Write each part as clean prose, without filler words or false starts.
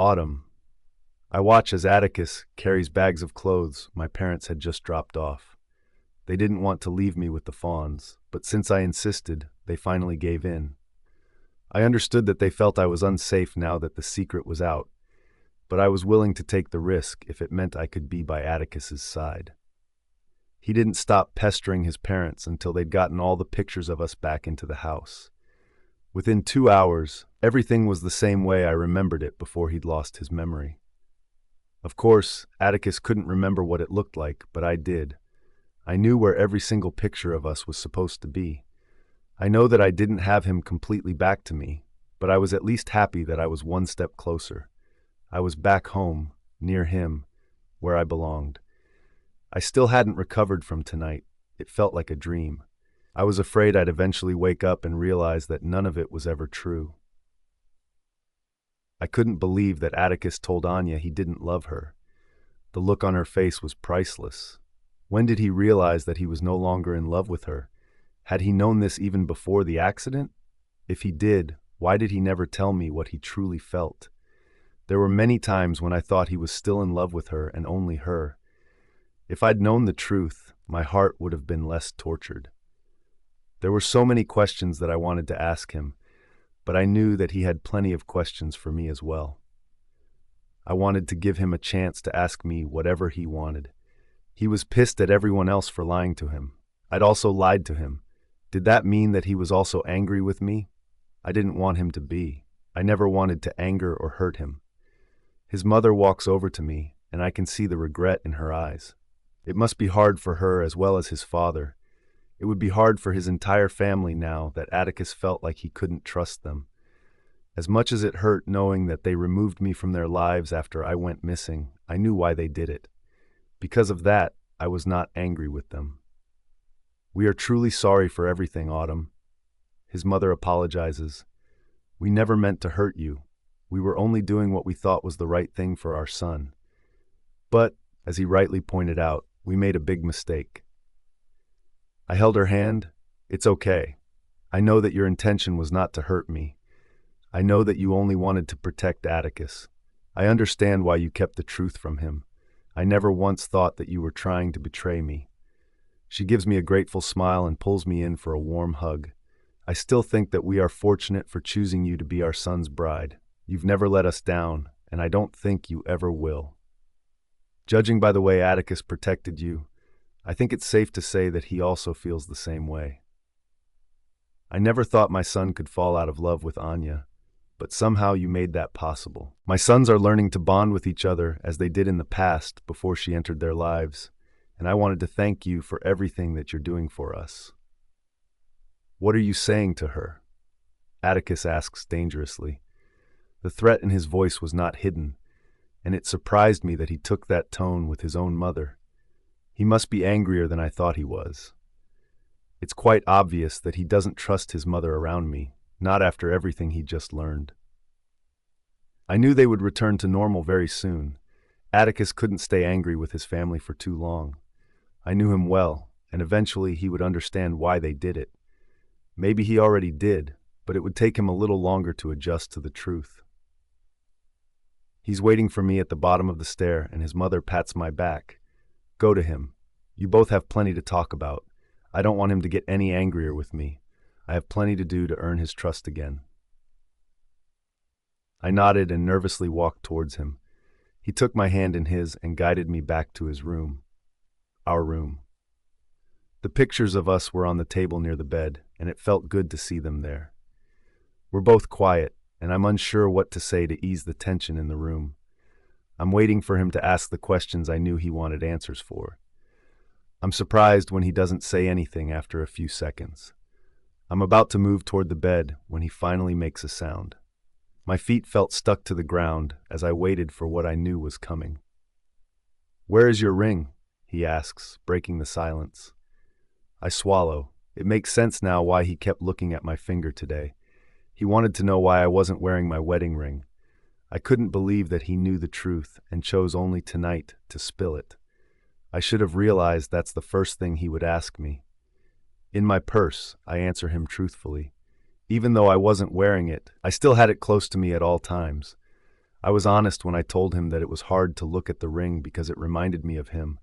Autumn. I watch as Atticus carries bags of clothes my parents had just dropped off. They didn't want to leave me with the Fawns, but since I insisted, they finally gave in. I understood that they felt I was unsafe now that the secret was out, but I was willing to take the risk if it meant I could be by Atticus's side. He didn't stop pestering his parents until they'd gotten all the pictures of us back into the house. Within 2 hours, everything was the same way I remembered it before he'd lost his memory. Of course, Atticus couldn't remember what it looked like, but I did. I knew where every single picture of us was supposed to be. I know that I didn't have him completely back to me, but I was at least happy that I was one step closer. I was back home, near him, where I belonged. I still hadn't recovered from tonight. It felt like a dream. I was afraid I'd eventually wake up and realize that none of it was ever true. I couldn't believe that Atticus told Anya he didn't love her. The look on her face was priceless. When did he realize that he was no longer in love with her? Had he known this even before the accident? If he did, why did he never tell me what he truly felt? There were many times when I thought he was still in love with her and only her. If I'd known the truth, my heart would have been less tortured. There were so many questions that I wanted to ask him, but I knew that he had plenty of questions for me as well. I wanted to give him a chance to ask me whatever he wanted. He was pissed at everyone else for lying to him. I'd also lied to him. Did that mean that he was also angry with me? I didn't want him to be. I never wanted to anger or hurt him. His mother walks over to me, and I can see the regret in her eyes. It must be hard for her as well as his father. It would be hard for his entire family now that Atticus felt like he couldn't trust them. As much as it hurt knowing that they removed me from their lives after I went missing, I knew why they did it. Because of that, I was not angry with them. "We are truly sorry for everything, Autumn." His mother apologizes. "We never meant to hurt you. We were only doing what we thought was the right thing for our son. But, as he rightly pointed out, we made a big mistake." I held her hand. "It's okay. I know that your intention was not to hurt me. I know that you only wanted to protect Atticus. I understand why you kept the truth from him. I never once thought that you were trying to betray me." She gives me a grateful smile and pulls me in for a warm hug. "I still think that we are fortunate for choosing you to be our son's bride. You've never let us down, and I don't think you ever will. Judging by the way Atticus protected you, I think it's safe to say that he also feels the same way. I never thought my son could fall out of love with Anya, but somehow you made that possible. My sons are learning to bond with each other as they did in the past before she entered their lives, and I wanted to thank you for everything that you're doing for us." "What are you saying to her?" Atticus asks dangerously. The threat in his voice was not hidden, and it surprised me that he took that tone with his own mother. He must be angrier than I thought he was. It's quite obvious that he doesn't trust his mother around me, not after everything he just learned. I knew they would return to normal very soon. Atticus couldn't stay angry with his family for too long. I knew him well, and eventually he would understand why they did it. Maybe he already did, but it would take him a little longer to adjust to the truth. He's waiting for me at the bottom of the stair, and his mother pats my back. "Go to him. You both have plenty to talk about. I don't want him to get any angrier with me. I have plenty to do to earn his trust again." I nodded and nervously walked towards him. He took my hand in his and guided me back to his room. Our room. The pictures of us were on the table near the bed, and it felt good to see them there. We're both quiet, and I'm unsure what to say to ease the tension in the room. I'm waiting for him to ask the questions I knew he wanted answers for. I'm surprised when he doesn't say anything after a few seconds. I'm about to move toward the bed when he finally makes a sound. My feet felt stuck to the ground as I waited for what I knew was coming. "Where is your ring?" he asks, breaking the silence. I swallow. It makes sense now why he kept looking at my finger today. He wanted to know why I wasn't wearing my wedding ring. I couldn't believe that he knew the truth and chose only tonight to spill it. I should have realized that's the first thing he would ask me. "In my purse," I answer him truthfully. Even though I wasn't wearing it, I still had it close to me at all times. I was honest when I told him that it was hard to look at the ring because it reminded me of him,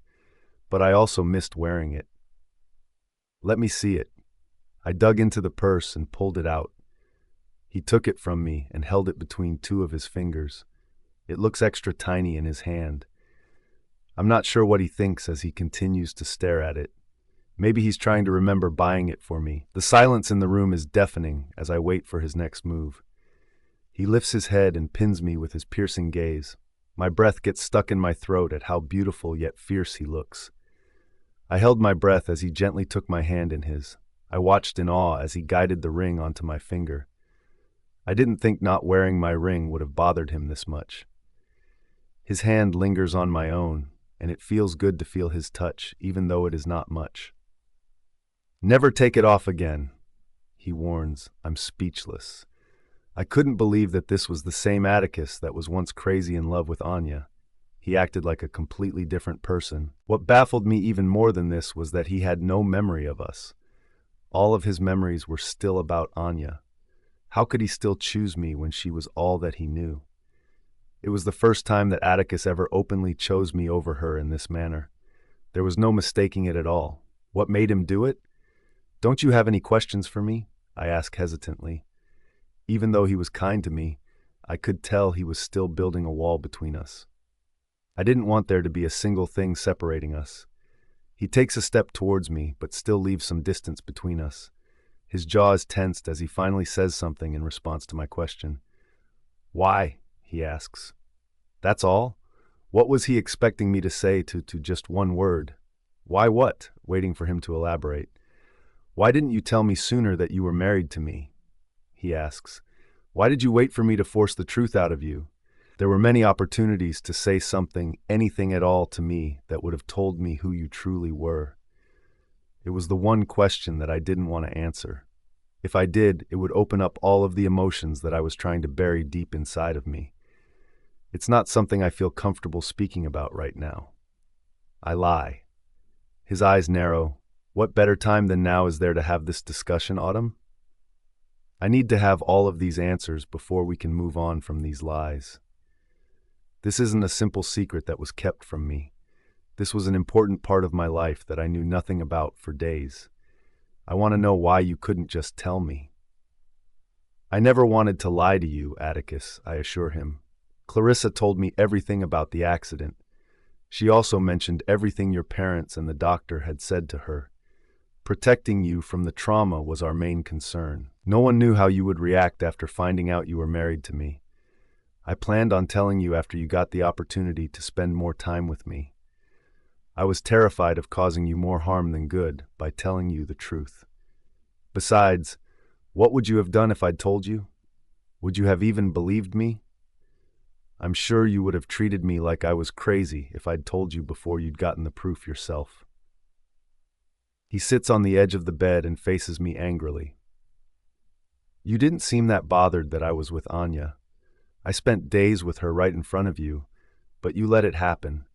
but I also missed wearing it. "Let me see it." I dug into the purse and pulled it out. He took it from me and held it between two of his fingers. It looks extra tiny in his hand. I'm not sure what he thinks as he continues to stare at it. Maybe he's trying to remember buying it for me. The silence in the room is deafening as I wait for his next move. He lifts his head and pins me with his piercing gaze. My breath gets stuck in my throat at how beautiful yet fierce he looks. I held my breath as he gently took my hand in his. I watched in awe as he guided the ring onto my finger. I didn't think not wearing my ring would have bothered him this much. His hand lingers on my own, and it feels good to feel his touch, even though it is not much. "Never take it off again," he warns. I'm speechless. I couldn't believe that this was the same Atticus that was once crazy in love with Anya. He acted like a completely different person. What baffled me even more than this was that he had no memory of us. All of his memories were still about Anya. How could he still choose me when she was all that he knew? It was the first time that Atticus ever openly chose me over her in this manner. There was no mistaking it at all. What made him do it? "Don't you have any questions for me?" I asked hesitantly. Even though he was kind to me, I could tell he was still building a wall between us. I didn't want there to be a single thing separating us. He takes a step towards me, but still leaves some distance between us. His jaw is tensed as he finally says something in response to my question. "Why?" he asks. That's all? What was he expecting me to say to just one word? "Why what?" Waiting for him to elaborate. "Why didn't you tell me sooner that you were married to me?" he asks. "Why did you wait for me to force the truth out of you?" There were many opportunities to say something, anything at all to me that would have told me who you truly were. It was the one question that I didn't want to answer. If I did, it would open up all of the emotions that I was trying to bury deep inside of me. It's not something I feel comfortable speaking about right now. I lie. His eyes narrow. What better time than now is there to have this discussion, Autumn? I need to have all of these answers before we can move on from these lies. This isn't a simple secret that was kept from me. This was an important part of my life that I knew nothing about for days. I want to know why you couldn't just tell me. "I never wanted to lie to you, Atticus," I assure him. "Clarissa told me everything about the accident. She also mentioned everything your parents and the doctor had said to her. Protecting you from the trauma was our main concern. No one knew how you would react after finding out you were married to me. I planned on telling you after you got the opportunity to spend more time with me. I was terrified of causing you more harm than good by telling you the truth. Besides, what would you have done if I'd told you? Would you have even believed me? I'm sure you would have treated me like I was crazy if I'd told you before you'd gotten the proof yourself." He sits on the edge of the bed and faces me angrily. "You didn't seem that bothered that I was with Anya. I spent days with her right in front of you, but you let it happen.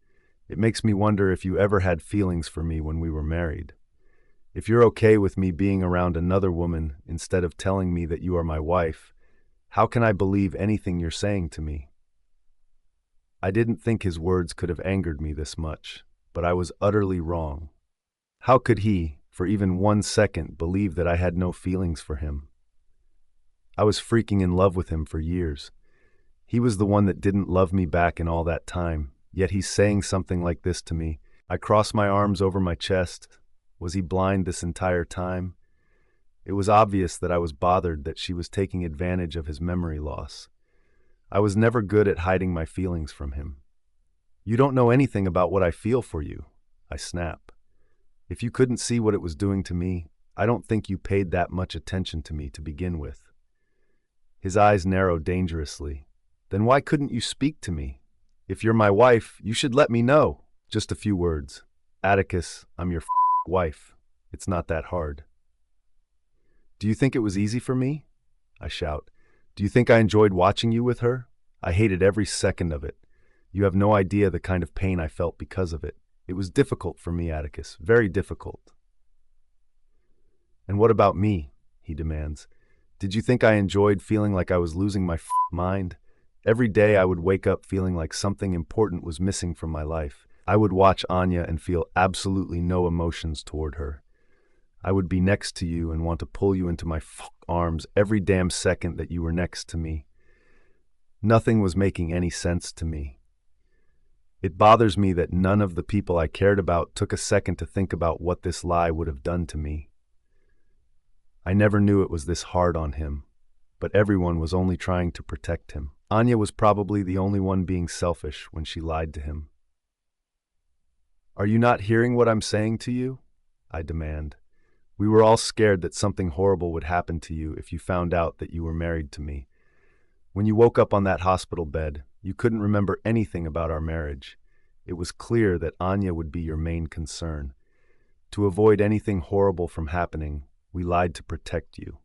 It makes me wonder if you ever had feelings for me when we were married. If you're okay with me being around another woman instead of telling me that you are my wife, how can I believe anything you're saying to me?" I didn't think his words could have angered me this much, but I was utterly wrong. How could he, for even 1 second, believe that I had no feelings for him? I was freaking in love with him for years. He was the one that didn't love me back in all that time, yet he's saying something like this to me. I cross my arms over my chest. Was he blind this entire time? It was obvious that I was bothered that she was taking advantage of his memory loss. I was never good at hiding my feelings from him. "You don't know anything about what I feel for you," I snap. "If you couldn't see what it was doing to me, I don't think you paid that much attention to me to begin with." His eyes narrow dangerously. "Then why couldn't you speak to me? If you're my wife, you should let me know." Just a few words. "Atticus, I'm your wife. It's not that hard." "Do you think it was easy for me?" I shout. "Do you think I enjoyed watching you with her? I hated every second of it. You have no idea the kind of pain I felt because of it. It was difficult for me, Atticus, very difficult." "And what about me?" he demands. "Did you think I enjoyed feeling like I was losing my mind? Every day I would wake up feeling like something important was missing from my life. I would watch Anya and feel absolutely no emotions toward her. I would be next to you and want to pull you into my arms every damn second that you were next to me. Nothing was making any sense to me. It bothers me that none of the people I cared about took a second to think about what this lie would have done to me. I never knew it was this hard on him, but everyone was only trying to protect him. Anya was probably the only one being selfish when she lied to him. Are you not hearing what I'm saying to you? I demand. We were all scared that something horrible would happen to you if you found out that you were married to me. When you woke up on that hospital bed, you couldn't remember anything about our marriage. It was clear that Anya would be your main concern. To avoid anything horrible from happening, we lied to protect you.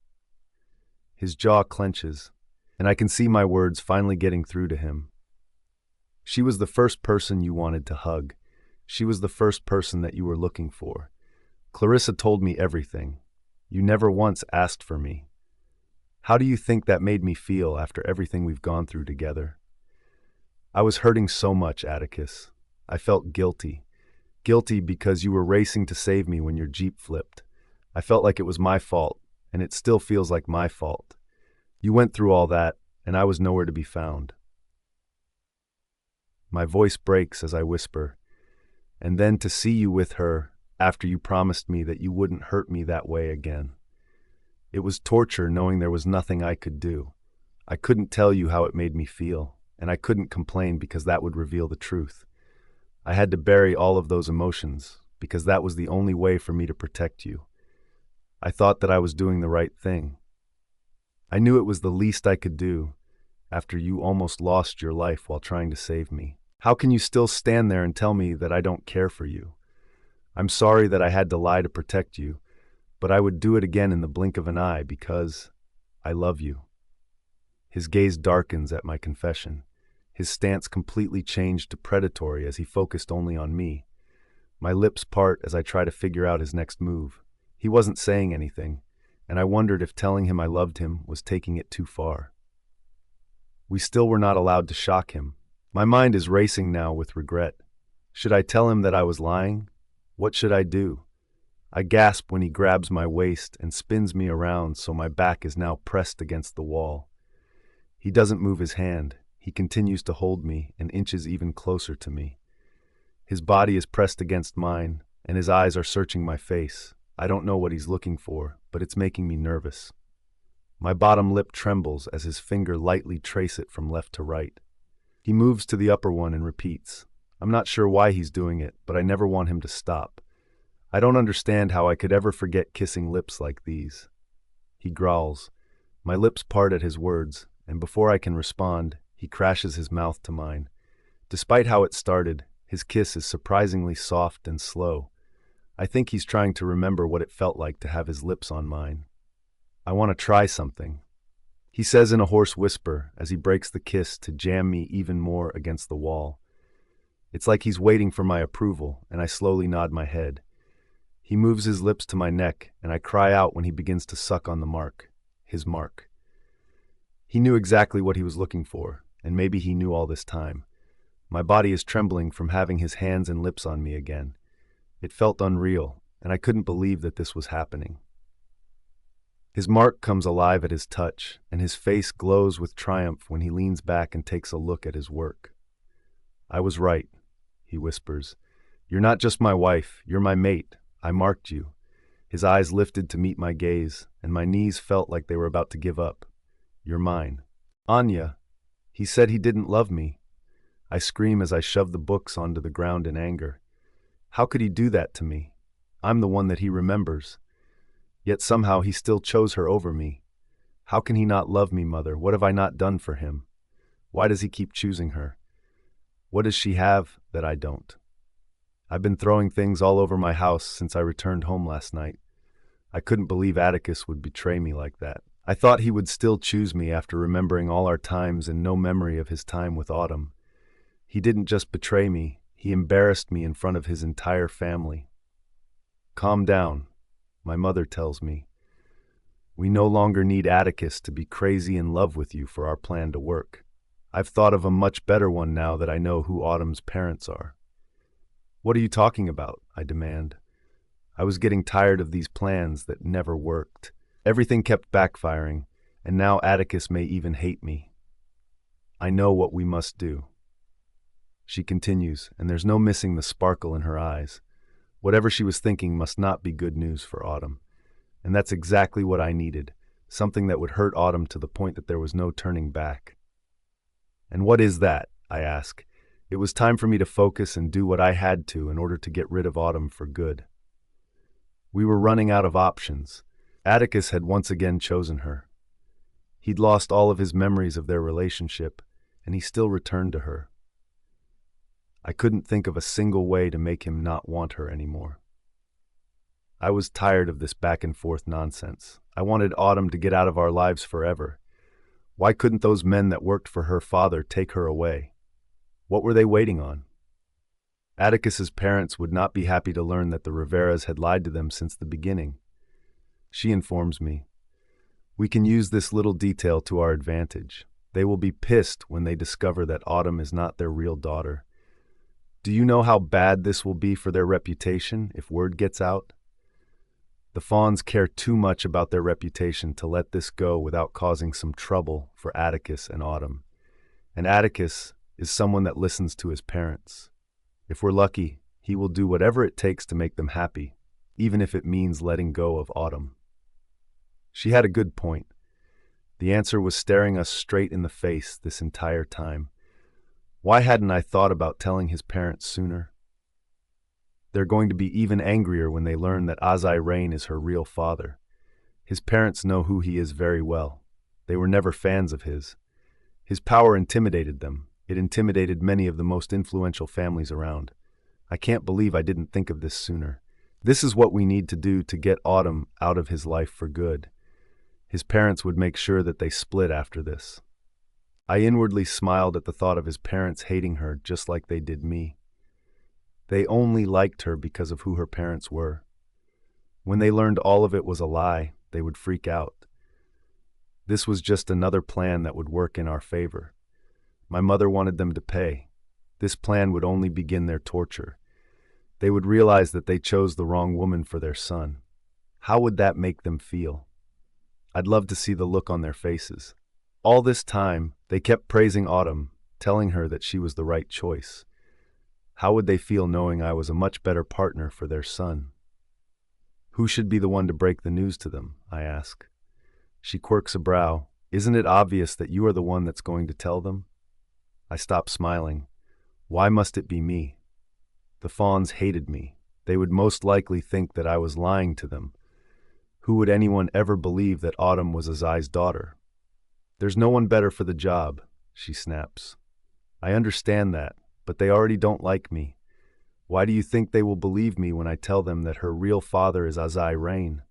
His jaw clenches, and I can see my words finally getting through to him. She was the first person you wanted to hug. She was the first person that you were looking for. Clarissa told me everything. You never once asked for me. How do you think that made me feel after everything we've gone through together? I was hurting so much, Atticus. I felt guilty. Guilty because you were racing to save me when your Jeep flipped. I felt like it was my fault, and it still feels like my fault. You went through all that, and I was nowhere to be found. My voice breaks as I whisper, and then to see you with her after you promised me that you wouldn't hurt me that way again. It was torture knowing there was nothing I could do. I couldn't tell you how it made me feel, and I couldn't complain because that would reveal the truth. I had to bury all of those emotions because that was the only way for me to protect you. I thought that I was doing the right thing. I knew it was the least I could do after you almost lost your life while trying to save me. How can you still stand there and tell me that I don't care for you? I'm sorry that I had to lie to protect you, but I would do it again in the blink of an eye because I love you. His gaze darkens at my confession. His stance completely changed to predatory as he focused only on me. My lips part as I try to figure out his next move. He wasn't saying anything, and I wondered if telling him I loved him was taking it too far. We still were not allowed to shock him. My mind is racing now with regret. Should I tell him that I was lying? What should I do? I gasp when he grabs my waist and spins me around so my back is now pressed against the wall. He doesn't move his hand. He continues to hold me and inches even closer to me. His body is pressed against mine, and his eyes are searching my face. I don't know what he's looking for, but it's making me nervous. My bottom lip trembles as his finger lightly traces it from left to right. He moves to the upper one and repeats. I'm not sure why he's doing it, but I never want him to stop. I don't understand how I could ever forget kissing lips like these. He growls. My lips part at his words, and before I can respond, he crashes his mouth to mine. Despite how it started, his kiss is surprisingly soft and slow. I think he's trying to remember what it felt like to have his lips on mine. I want to try something, he says in a hoarse whisper as he breaks the kiss to jam me even more against the wall. It's like he's waiting for my approval, and I slowly nod my head. He moves his lips to my neck, and I cry out when he begins to suck on the mark, his mark. He knew exactly what he was looking for, and maybe he knew all this time. My body is trembling from having his hands and lips on me again. It felt unreal, and I couldn't believe that this was happening. His mark comes alive at his touch, and his face glows with triumph when he leans back and takes a look at his work. I was right, he whispers. You're not just my wife, you're my mate. I marked you. His eyes lifted to meet my gaze, and my knees felt like they were about to give up. You're mine. Anya, he said he didn't love me. I scream as I shove the books onto the ground in anger. How could he do that to me? I'm the one that he remembers. Yet somehow he still chose her over me. How can he not love me, Mother? What have I not done for him? Why does he keep choosing her? What does she have that I don't? I've been throwing things all over my house since I returned home last night. I couldn't believe Atticus would betray me like that. I thought he would still choose me after remembering all our times and no memory of his time with Autumn. He didn't just betray me, he embarrassed me in front of his entire family. Calm down, my mother tells me. We no longer need Atticus to be crazy in love with you for our plan to work. I've thought of a much better one now that I know who Autumn's parents are. What are you talking about? I demand. I was getting tired of these plans that never worked. Everything kept backfiring, and now Atticus may even hate me. I know what we must do. She continues, and there's no missing the sparkle in her eyes. Whatever she was thinking must not be good news for Autumn. And that's exactly what I needed, something that would hurt Autumn to the point that there was no turning back. And what is that? I ask. It was time for me to focus and do what I had to in order to get rid of Autumn for good. We were running out of options. Atticus had once again chosen her. He'd lost all of his memories of their relationship, and he still returned to her. I couldn't think of a single way to make him not want her anymore. I was tired of this back-and-forth nonsense. I wanted Autumn to get out of our lives forever. Why couldn't those men that worked for her father take her away? What were they waiting on? Atticus's parents would not be happy to learn that the Riveras had lied to them since the beginning. She informs me, "We can use this little detail to our advantage. They will be pissed when they discover that Autumn is not their real daughter. Do you know how bad this will be for their reputation if word gets out?" The Fawns care too much about their reputation to let this go without causing some trouble for Atticus and Autumn. And Atticus is someone that listens to his parents. If we're lucky, he will do whatever it takes to make them happy, even if it means letting go of Autumn. She had a good point. The answer was staring us straight in the face this entire time. Why hadn't I thought about telling his parents sooner? They're going to be even angrier when they learn that Azai Rain is her real father. His parents know who he is very well. They were never fans of his. His power intimidated them. It intimidated many of the most influential families around. I can't believe I didn't think of this sooner. This is what we need to do to get Autumn out of his life for good. His parents would make sure that they split after this. I inwardly smiled at the thought of his parents hating her just like they did me. They only liked her because of who her parents were. When they learned all of it was a lie, they would freak out. This was just another plan that would work in our favor. My mother wanted them to pay. This plan would only begin their torture. They would realize that they chose the wrong woman for their son. How would that make them feel? I'd love to see the look on their faces. All this time, they kept praising Autumn, telling her that she was the right choice. How would they feel knowing I was a much better partner for their son? Who should be the one to break the news to them? I ask. She quirks a brow. Isn't it obvious that you are the one that's going to tell them? I stop smiling. Why must it be me? The Fawns hated me. They would most likely think that I was lying to them. Who would anyone ever believe that Autumn was Azai's daughter? There's no one better for the job, she snaps. I understand that, but they already don't like me. Why do you think they will believe me when I tell them that her real father is Azai Rain?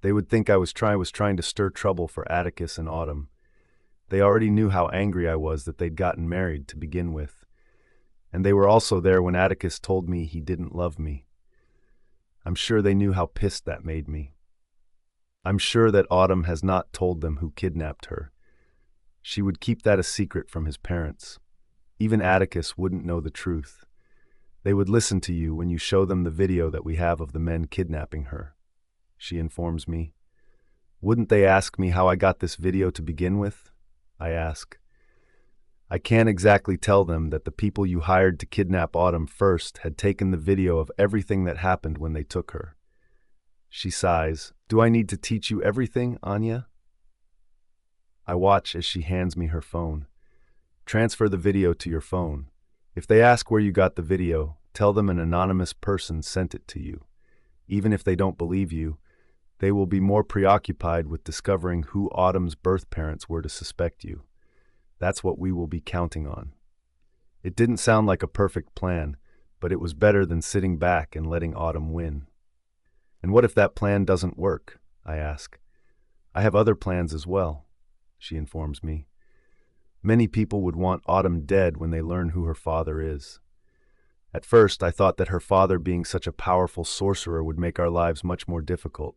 They would think I was trying to stir trouble for Atticus and Autumn. They already knew how angry I was that they'd gotten married to begin with. And they were also there when Atticus told me he didn't love me. I'm sure they knew how pissed that made me. I'm sure that Autumn has not told them who kidnapped her. She would keep that a secret from his parents. Even Atticus wouldn't know the truth. They would listen to you when you show them the video that we have of the men kidnapping her, she informs me. Wouldn't they ask me how I got this video to begin with? I ask. I can't exactly tell them that the people you hired to kidnap Autumn first had taken the video of everything that happened when they took her. She sighs. Do I need to teach you everything, Anya? I watch as she hands me her phone. Transfer the video to your phone. If they ask where you got the video, tell them an anonymous person sent it to you. Even if they don't believe you, they will be more preoccupied with discovering who Autumn's birth parents were to suspect you. That's what we will be counting on. It didn't sound like a perfect plan, but it was better than sitting back and letting Autumn win. And what if that plan doesn't work? I ask. I have other plans as well, she informs me. Many people would want Autumn dead when they learn who her father is. At first, I thought that her father being such a powerful sorcerer would make our lives much more difficult.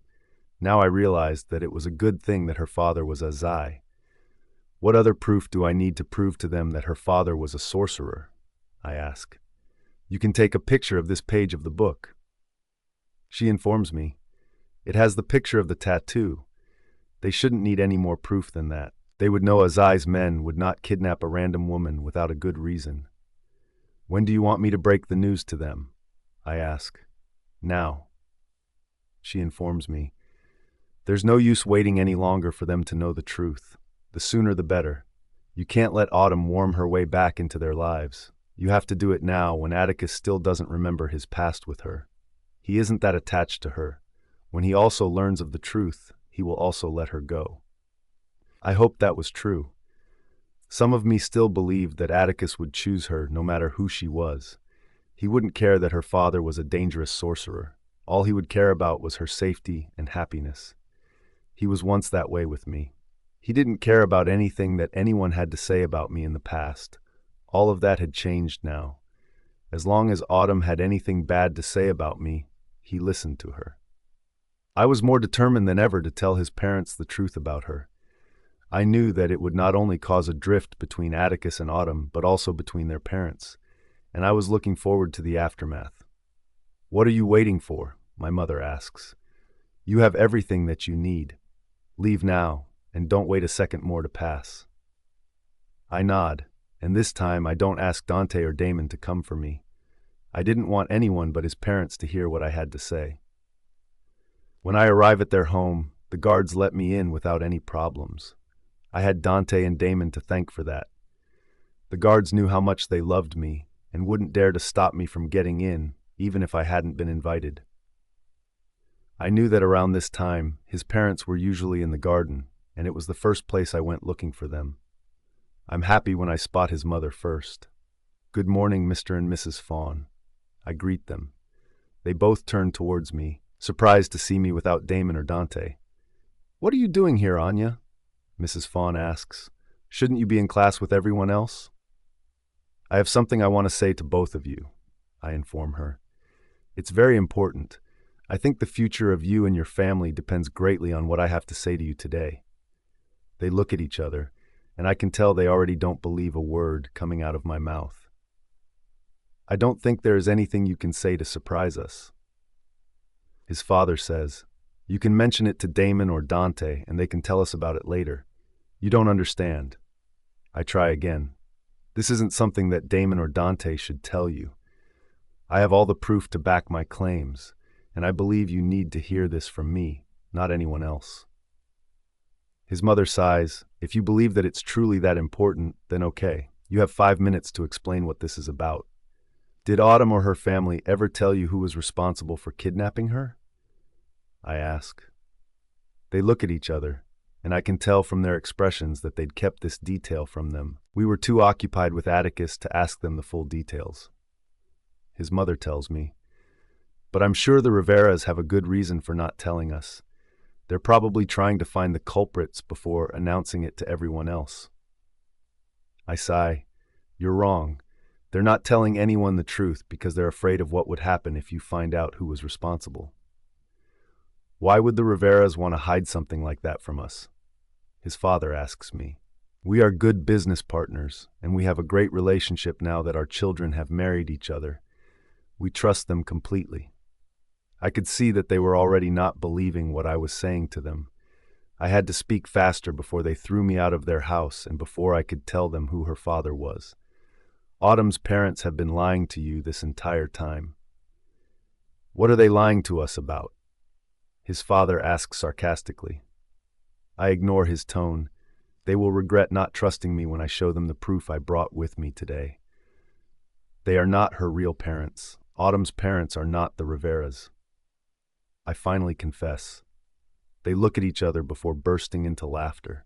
Now I realized that it was a good thing that her father was Azai. What other proof do I need to prove to them that her father was a sorcerer? I ask. You can take a picture of this page of the book. She informs me. It has the picture of the tattoo. They shouldn't need any more proof than that. They would know Azai's men would not kidnap a random woman without a good reason. When do you want me to break the news to them? I ask. Now. She informs me. There's no use waiting any longer for them to know the truth. The sooner the better. You can't let Autumn worm her way back into their lives. You have to do it now when Atticus still doesn't remember his past with her. He isn't that attached to her. When he also learns of the truth, he will also let her go. I hoped that was true. Some of me still believed that Atticus would choose her no matter who she was. He wouldn't care that her father was a dangerous sorcerer. All he would care about was her safety and happiness. He was once that way with me. He didn't care about anything that anyone had to say about me in the past. All of that had changed now. As long as Autumn had anything bad to say about me, he listened to her. I was more determined than ever to tell his parents the truth about her. I knew that it would not only cause a drift between Atticus and Autumn, but also between their parents, and I was looking forward to the aftermath. What are you waiting for? My mother asks. You have everything that you need. Leave now, and don't wait a second more to pass. I nod, and this time I don't ask Dante or Damon to come for me. I didn't want anyone but his parents to hear what I had to say. When I arrive at their home, the guards let me in without any problems. I had Dante and Damon to thank for that. The guards knew how much they loved me and wouldn't dare to stop me from getting in, even if I hadn't been invited. I knew that around this time, his parents were usually in the garden, and it was the first place I went looking for them. I'm happy when I spot his mother first. Good morning, Mr. and Mrs. Fawn. I greet them. They both turn towards me, surprised to see me without Damon or Dante. What are you doing here, Anya? Mrs. Fawn asks. Shouldn't you be in class with everyone else? I have something I want to say to both of you, I inform her. It's very important. I think the future of you and your family depends greatly on what I have to say to you today. They look at each other, and I can tell they already don't believe a word coming out of my mouth. I don't think there is anything you can say to surprise us. His father says, You can mention it to Damon or Dante, and they can tell us about it later. You don't understand. I try again. This isn't something that Damon or Dante should tell you. I have all the proof to back my claims, and I believe you need to hear this from me, not anyone else. His mother sighs. If you believe that it's truly that important, then okay. You have 5 minutes to explain what this is about. Did Autumn or her family ever tell you who was responsible for kidnapping her? I ask. They look at each other, and I can tell from their expressions that they'd kept this detail from them. We were too occupied with Atticus to ask them the full details. His mother tells me, But I'm sure the Riveras have a good reason for not telling us. They're probably trying to find the culprits before announcing it to everyone else. I sigh. You're wrong. They're not telling anyone the truth because they're afraid of what would happen if you find out who was responsible. Why would the Riveras want to hide something like that from us? His father asks me. We are good business partners, and we have a great relationship now that our children have married each other. We trust them completely. I could see that they were already not believing what I was saying to them. I had to speak faster before they threw me out of their house and before I could tell them who her father was. Autumn's parents have been lying to you this entire time. What are they lying to us about? His father asks sarcastically. I ignore his tone. They will regret not trusting me when I show them the proof I brought with me today. They are not her real parents. Autumn's parents are not the Riveras. I finally confess. They look at each other before bursting into laughter.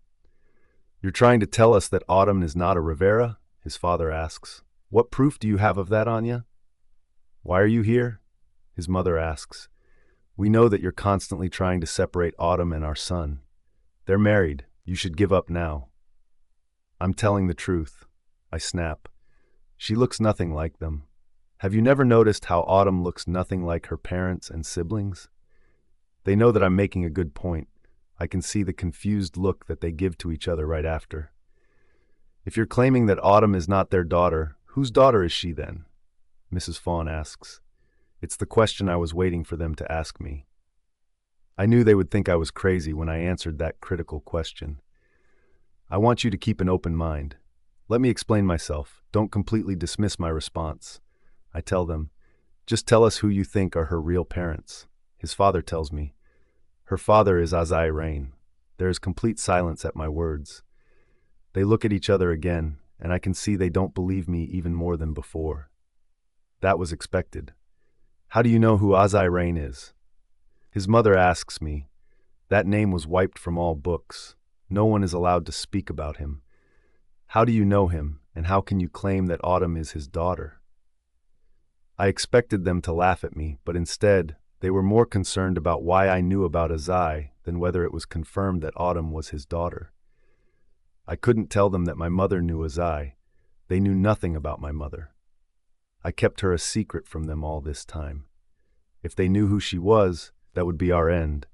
You're trying to tell us that Autumn is not a Rivera? His father asks. What proof do you have of that, Anya? Why are you here? His mother asks. We know that you're constantly trying to separate Autumn and our son. They're married. You should give up now. I'm telling the truth. I snap. She looks nothing like them. Have you never noticed how Autumn looks nothing like her parents and siblings? They know that I'm making a good point. I can see the confused look that they give to each other right after. If you're claiming that Autumn is not their daughter, whose daughter is she then? Mrs. Fawn asks. It's the question I was waiting for them to ask me. I knew they would think I was crazy when I answered that critical question. I want you to keep an open mind. Let me explain myself. Don't completely dismiss my response. I tell them, just tell us who you think are her real parents. His father tells me. Her father is Azai Rain. There is complete silence at my words. They look at each other again, and I can see they don't believe me even more than before. That was expected. How do you know who Azai Rain is? His mother asks me. That name was wiped from all books. No one is allowed to speak about him. How do you know him, and how can you claim that Autumn is his daughter? I expected them to laugh at me, but instead, they were more concerned about why I knew about Azai than whether it was confirmed that Autumn was his daughter. I couldn't tell them that my mother knew Azai. They knew nothing about my mother. I kept her a secret from them all this time. If they knew who she was, that would be our end.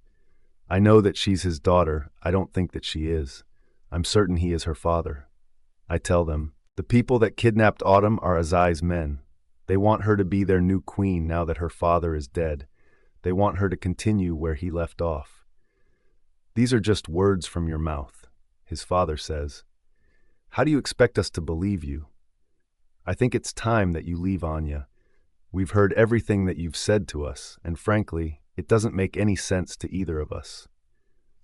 I know that she's his daughter. I don't think that she is. I'm certain he is her father. I tell them, the people that kidnapped Autumn are Azai's men. They want her to be their new queen now that her father is dead. They want her to continue where he left off. These are just words from your mouth, his father says. How do you expect us to believe you? I think it's time that you leave, Anya. We've heard everything that you've said to us, and frankly, it doesn't make any sense to either of us.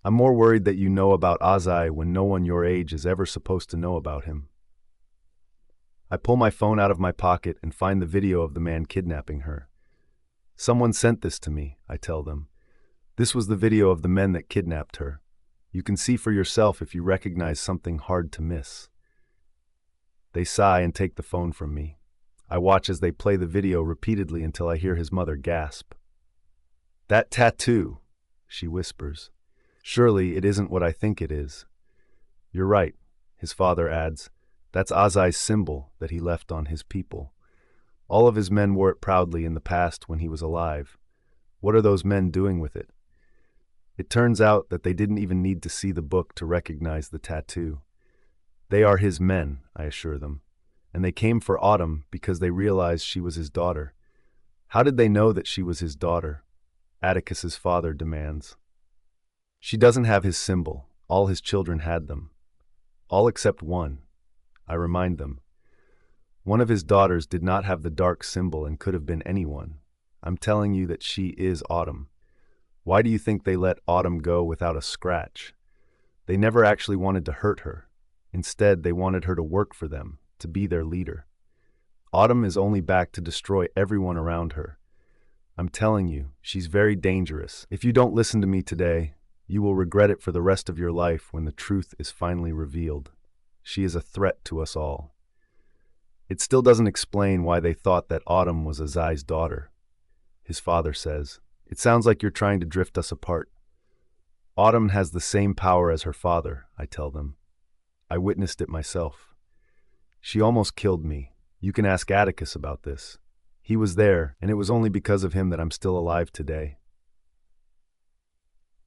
I'm more worried that you know about Azai when no one your age is ever supposed to know about him. I pull my phone out of my pocket and find the video of the man kidnapping her. Someone sent this to me, I tell them. This was the video of the men that kidnapped her. You can see for yourself if you recognize something hard to miss. They sigh and take the phone from me. I watch as they play the video repeatedly until I hear his mother gasp. That tattoo, she whispers. Surely it isn't what I think it is. You're right, his father adds. That's Azai's symbol that he left on his people. All of his men wore it proudly in the past when he was alive. What are those men doing with it? It turns out that they didn't even need to see the book to recognize the tattoo. They are his men, I assure them, and they came for Autumn because they realized she was his daughter. How did they know that she was his daughter? Atticus's father demands. She doesn't have his symbol. All his children had them. All except one. I remind them. One of his daughters did not have the dark symbol and could have been anyone. I'm telling you that she is Autumn. Why do you think they let Autumn go without a scratch? They never actually wanted to hurt her. Instead, they wanted her to work for them, to be their leader. Autumn is only back to destroy everyone around her. I'm telling you, she's very dangerous. If you don't listen to me today, you will regret it for the rest of your life when the truth is finally revealed. She is a threat to us all. It still doesn't explain why they thought that Autumn was Azai's daughter. His father says, It sounds like you're trying to drift us apart. Autumn has the same power as her father, I tell them. I witnessed it myself. She almost killed me. You can ask Atticus about this. He was there, and it was only because of him that I'm still alive today.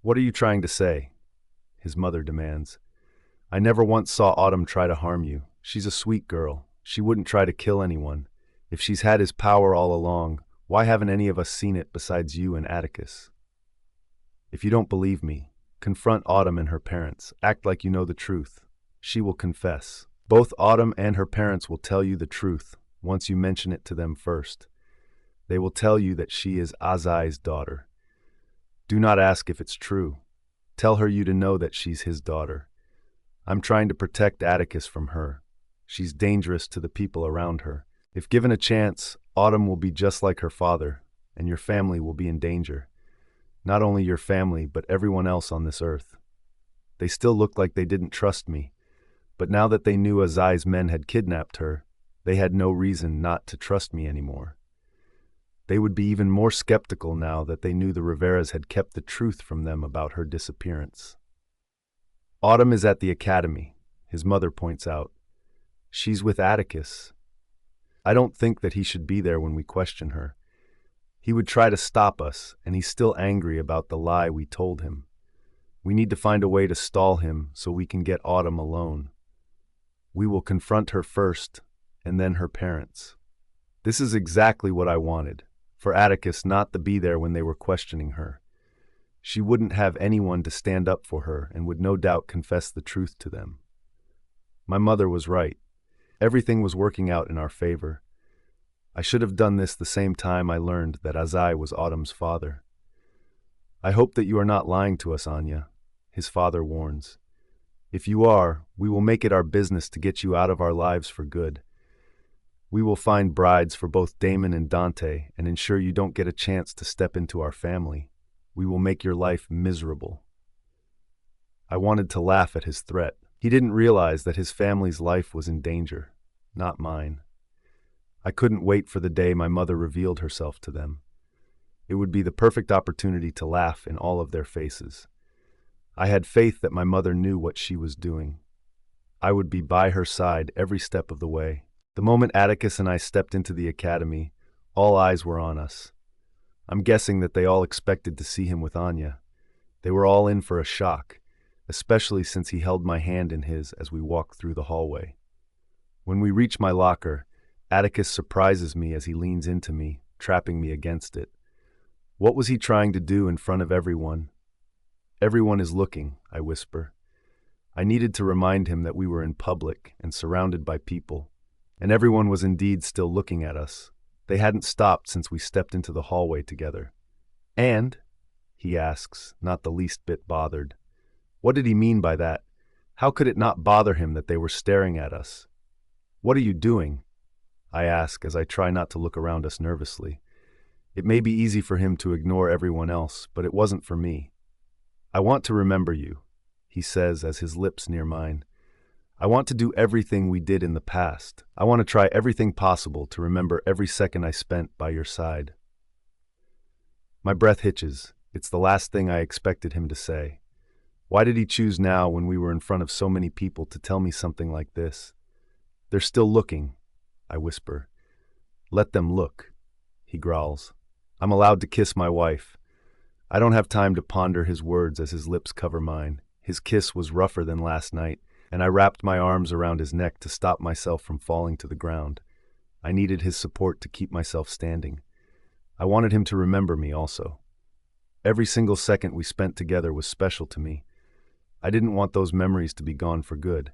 What are you trying to say? His mother demands. I never once saw Autumn try to harm you. She's a sweet girl. She wouldn't try to kill anyone. If she's had his power all along, why haven't any of us seen it besides you and Atticus? If you don't believe me, confront Autumn and her parents. Act like you know the truth. She will confess. Both Autumn and her parents will tell you the truth once you mention it to them first. They will tell you that she is Azai's daughter. Do not ask if it's true. Tell her you to know that she's his daughter. I'm trying to protect Atticus from her. She's dangerous to the people around her. If given a chance, Autumn will be just like her father, and your family will be in danger. Not only your family, but everyone else on this earth. They still look like they didn't trust me, but now that they knew Azai's men had kidnapped her, they had no reason not to trust me anymore. They would be even more skeptical now that they knew the Riveras had kept the truth from them about her disappearance. Autumn is at the academy, his mother points out. She's with Atticus. I don't think that he should be there when we question her. He would try to stop us, and he's still angry about the lie we told him. We need to find a way to stall him so we can get Autumn alone. We will confront her first, and then her parents. This is exactly what I wanted, for Atticus not to be there when they were questioning her. She wouldn't have anyone to stand up for her and would no doubt confess the truth to them. My mother was right. Everything was working out in our favor. I should have done this the same time I learned that Azai was Autumn's father. I hope that you are not lying to us, Anya, his father warns. If you are, we will make it our business to get you out of our lives for good. We will find brides for both Damon and Dante and ensure you don't get a chance to step into our family. We will make your life miserable. I wanted to laugh at his threat. He didn't realize that his family's life was in danger, not mine. I couldn't wait for the day my mother revealed herself to them. It would be the perfect opportunity to laugh in all of their faces. I had faith that my mother knew what she was doing. I would be by her side every step of the way. The moment Atticus and I stepped into the academy, all eyes were on us. I'm guessing that they all expected to see him with Anya. They were all in for a shock, especially since he held my hand in his as we walked through the hallway. When we reach my locker, Atticus surprises me as he leans into me, trapping me against it. What was he trying to do in front of everyone? Everyone is looking, I whisper. I needed to remind him that we were in public and surrounded by people, and everyone was indeed still looking at us. They hadn't stopped since we stepped into the hallway together. And? He asks, not the least bit bothered. What did he mean by that? How could it not bother him that they were staring at us? What are you doing? I ask as I try not to look around us nervously. It may be easy for him to ignore everyone else, but it wasn't for me. I want to remember you, he says as his lips near mine. I want to do everything we did in the past. I want to try everything possible to remember every second I spent by your side. My breath hitches. It's the last thing I expected him to say. Why did he choose now when we were in front of so many people to tell me something like this? They're still looking, I whisper. Let them look, he growls. I'm allowed to kiss my wife. I don't have time to ponder his words as his lips cover mine. His kiss was rougher than last night, and I wrapped my arms around his neck to stop myself from falling to the ground. I needed his support to keep myself standing. I wanted him to remember me also. Every single second we spent together was special to me. I didn't want those memories to be gone for good.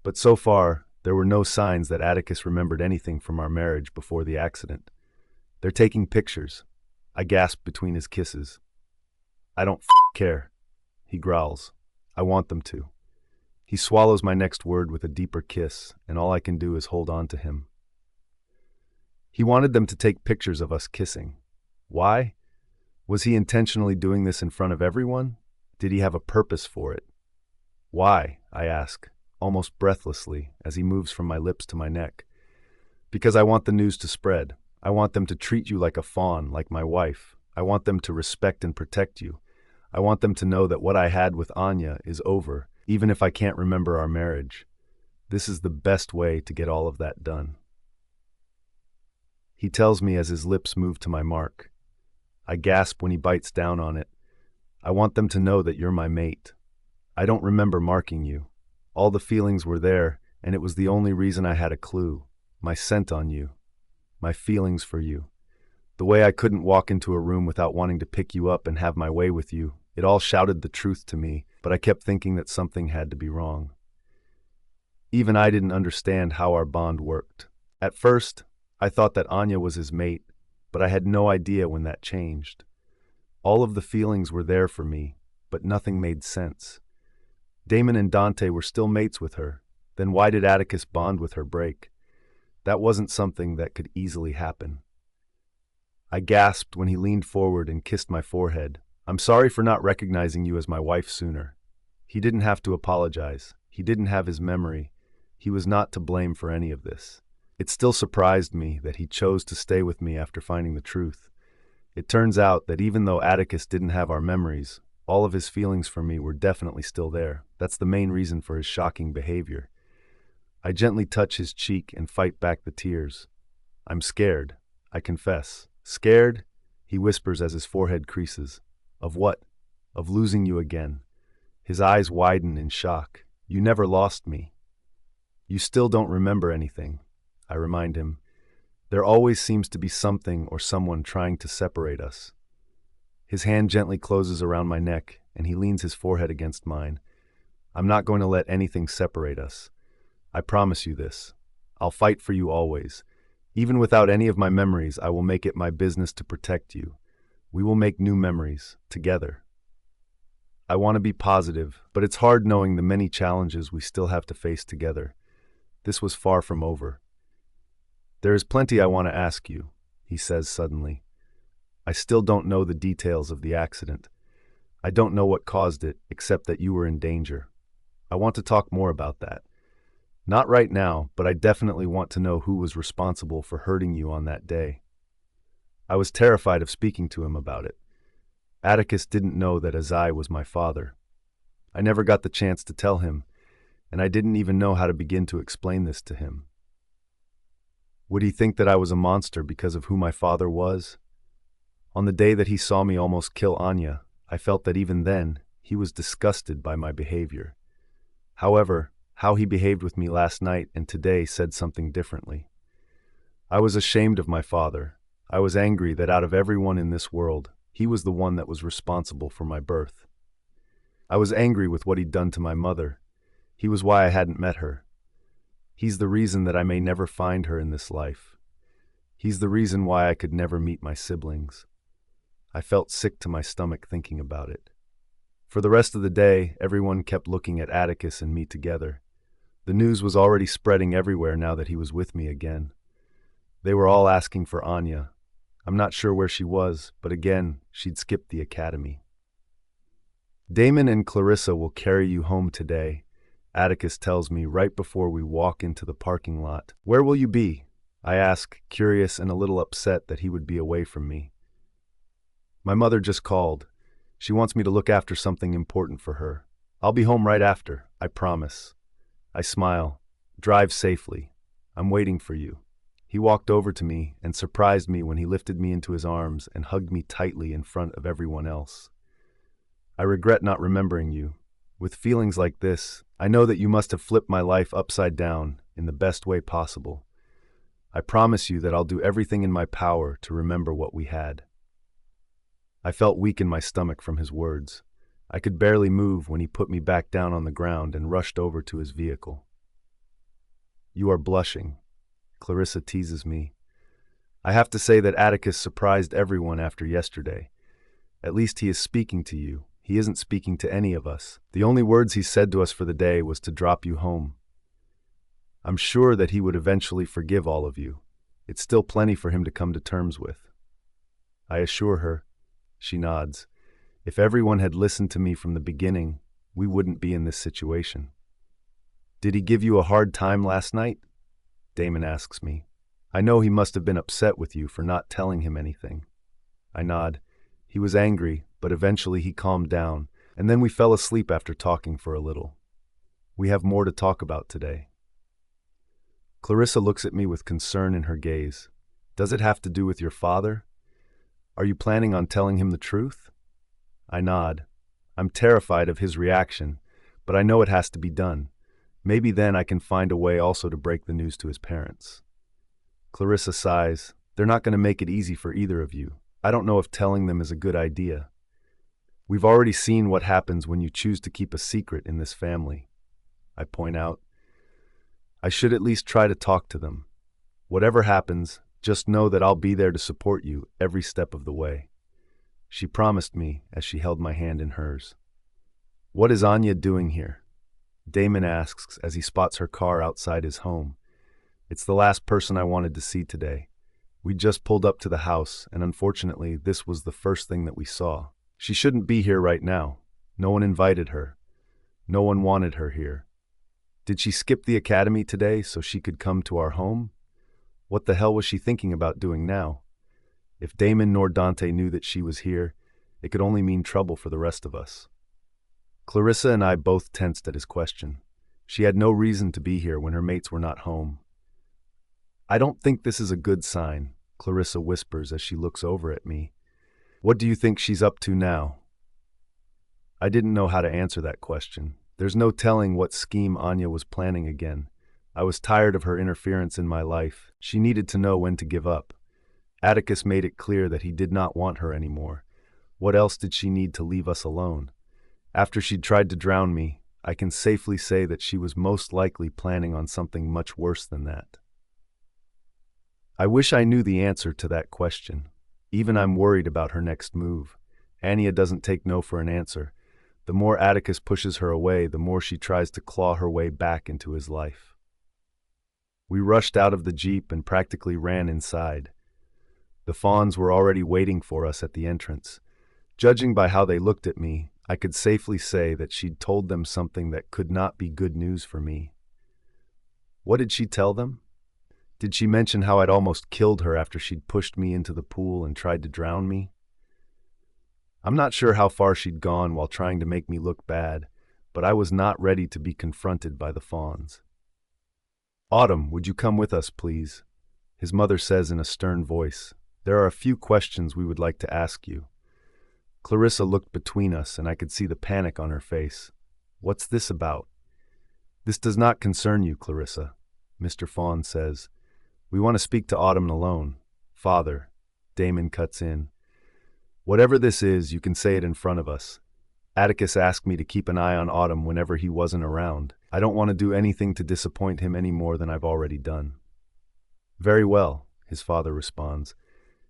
But so far, there were no signs that Atticus remembered anything from our marriage before the accident. They're taking pictures. I gasp between his kisses. I don't care, he growls. I want them to. He swallows my next word with a deeper kiss, and all I can do is hold on to him. He wanted them to take pictures of us kissing. Why? Was he intentionally doing this in front of everyone? Did he have a purpose for it? Why? I ask, almost breathlessly, as he moves from my lips to my neck. Because I want the news to spread. I want them to treat you like a fawn, like my wife. I want them to respect and protect you. I want them to know that what I had with Anya is over, even if I can't remember our marriage. This is the best way to get all of that done. He tells me as his lips move to my mark. I gasp when he bites down on it. I want them to know that you're my mate. I don't remember marking you. All the feelings were there, and it was the only reason I had a clue. My scent on you. My feelings for you. The way I couldn't walk into a room without wanting to pick you up and have my way with you. It all shouted the truth to me, but I kept thinking that something had to be wrong. Even I didn't understand how our bond worked. At first, I thought that Anya was his mate, but I had no idea when that changed. All of the feelings were there for me, but nothing made sense. Damon and Dante were still mates with her. Then why did Atticus bond with her break? That wasn't something that could easily happen. I gasped when he leaned forward and kissed my forehead. I'm sorry for not recognizing you as my wife sooner. He didn't have to apologize. He didn't have his memory. He was not to blame for any of this. It still surprised me that he chose to stay with me after finding the truth. It turns out that even though Atticus didn't have our memories, all of his feelings for me were definitely still there. That's the main reason for his shocking behavior. I gently touch his cheek and fight back the tears. I'm scared, I confess. Scared? He whispers as his forehead creases. Of what? Of losing you again. His eyes widen in shock. You never lost me. You still don't remember anything, I remind him. There always seems to be something or someone trying to separate us. His hand gently closes around my neck, and he leans his forehead against mine. I'm not going to let anything separate us. I promise you this. I'll fight for you always. Even without any of my memories, I will make it my business to protect you. We will make new memories, together. I want to be positive, but it's hard knowing the many challenges we still have to face together. This was far from over. There is plenty I want to ask you, he says suddenly. I still don't know the details of the accident. I don't know what caused it, except that you were in danger. I want to talk more about that. Not right now, but I definitely want to know who was responsible for hurting you on that day. I was terrified of speaking to him about it. Atticus didn't know that Azai was my father. I never got the chance to tell him, and I didn't even know how to begin to explain this to him. Would he think that I was a monster because of who my father was? On the day that he saw me almost kill Anya, I felt that even then, he was disgusted by my behavior. However, how he behaved with me last night and today said something differently. I was ashamed of my father. I was angry that out of everyone in this world, he was the one that was responsible for my birth. I was angry with what he'd done to my mother. He was why I hadn't met her. He's the reason that I may never find her in this life. He's the reason why I could never meet my siblings. I felt sick to my stomach thinking about it. For the rest of the day, everyone kept looking at Atticus and me together. The news was already spreading everywhere now that he was with me again. They were all asking for Anya. I'm not sure where she was, but again, she'd skipped the academy. Damon and Clarissa will carry you home today, Atticus tells me right before we walk into the parking lot. Where will you be? I ask, curious and a little upset that he would be away from me. My mother just called. She wants me to look after something important for her. I'll be home right after, I promise. I smile. Drive safely. I'm waiting for you. He walked over to me and surprised me when he lifted me into his arms and hugged me tightly in front of everyone else. I regret not remembering you. With feelings like this, I know that you must have flipped my life upside down in the best way possible. I promise you that I'll do everything in my power to remember what we had. I felt weak in my stomach from his words. I could barely move when he put me back down on the ground and rushed over to his vehicle. You are blushing, Clarissa teases me. I have to say that Atticus surprised everyone after yesterday. At least he is speaking to you. He isn't speaking to any of us. The only words he said to us for the day was to drop you home. I'm sure that he would eventually forgive all of you. It's still plenty for him to come to terms with. I assure her. She nods. If everyone had listened to me from the beginning, we wouldn't be in this situation. Did he give you a hard time last night? Damon asks me. I know he must have been upset with you for not telling him anything. I nod. He was angry, but eventually he calmed down, and then we fell asleep after talking for a little. We have more to talk about today. Clarissa looks at me with concern in her gaze. Does it have to do with your father? Are you planning on telling him the truth? I nod. I'm terrified of his reaction, but I know it has to be done. Maybe then I can find a way also to break the news to his parents. Clarissa sighs. They're not going to make it easy for either of you. I don't know if telling them is a good idea. We've already seen what happens when you choose to keep a secret in this family. I point out. I should at least try to talk to them. Whatever happens, just know that I'll be there to support you every step of the way. She promised me as she held my hand in hers. What is Anya doing here? Damon asks as he spots her car outside his home. It's the last person I wanted to see today. We just pulled up to the house, and unfortunately, this was the first thing that we saw. She shouldn't be here right now. No one invited her. No one wanted her here. Did she skip the academy today so she could come to our home? What the hell was she thinking about doing now? If Damon nor Dante knew that she was here, it could only mean trouble for the rest of us. Clarissa and I both tensed at his question. She had no reason to be here when her mates were not home. I don't think this is a good sign, Clarissa whispers as she looks over at me. What do you think she's up to now? I didn't know how to answer that question. There's no telling what scheme Anya was planning again, I was tired of her interference in my life. She needed to know when to give up. Atticus made it clear that he did not want her anymore. What else did she need to leave us alone? After she'd tried to drown me, I can safely say that she was most likely planning on something much worse than that. I wish I knew the answer to that question. Even I'm worried about her next move. Anya doesn't take no for an answer. The more Atticus pushes her away, the more she tries to claw her way back into his life. We rushed out of the jeep and practically ran inside. The Fawns were already waiting for us at the entrance. Judging by how they looked at me, I could safely say that she'd told them something that could not be good news for me. What did she tell them? Did she mention how I'd almost killed her after she'd pushed me into the pool and tried to drown me? I'm not sure how far she'd gone while trying to make me look bad, but I was not ready to be confronted by the Fawns. "Autumn, would you come with us, please?" His mother says in a stern voice. "There are a few questions we would like to ask you." Clarissa looked between us, and I could see the panic on her face. "What's this about?" "This does not concern you, Clarissa," Mr. Fawn says. "We want to speak to Autumn alone." "Father," Damon cuts in. "Whatever this is, you can say it in front of us. Atticus asked me to keep an eye on Autumn whenever he wasn't around. I don't want to do anything to disappoint him any more than I've already done." "Very well," his father responds.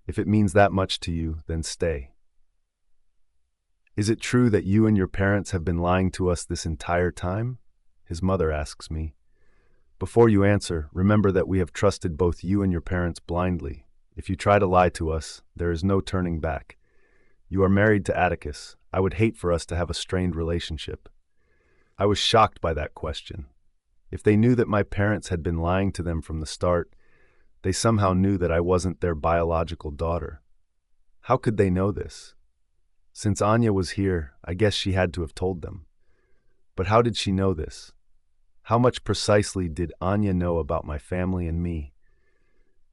"If it means that much to you, then stay." "Is it true that you and your parents have been lying to us this entire time?" his mother asks me. "Before you answer, remember that we have trusted both you and your parents blindly. If you try to lie to us, there is no turning back. You are married to Atticus. I would hate for us to have a strained relationship." I was shocked by that question. If they knew that my parents had been lying to them from the start, they somehow knew that I wasn't their biological daughter. How could they know this? Since Anya was here, I guess she had to have told them. But how did she know this? How much precisely did Anya know about my family and me?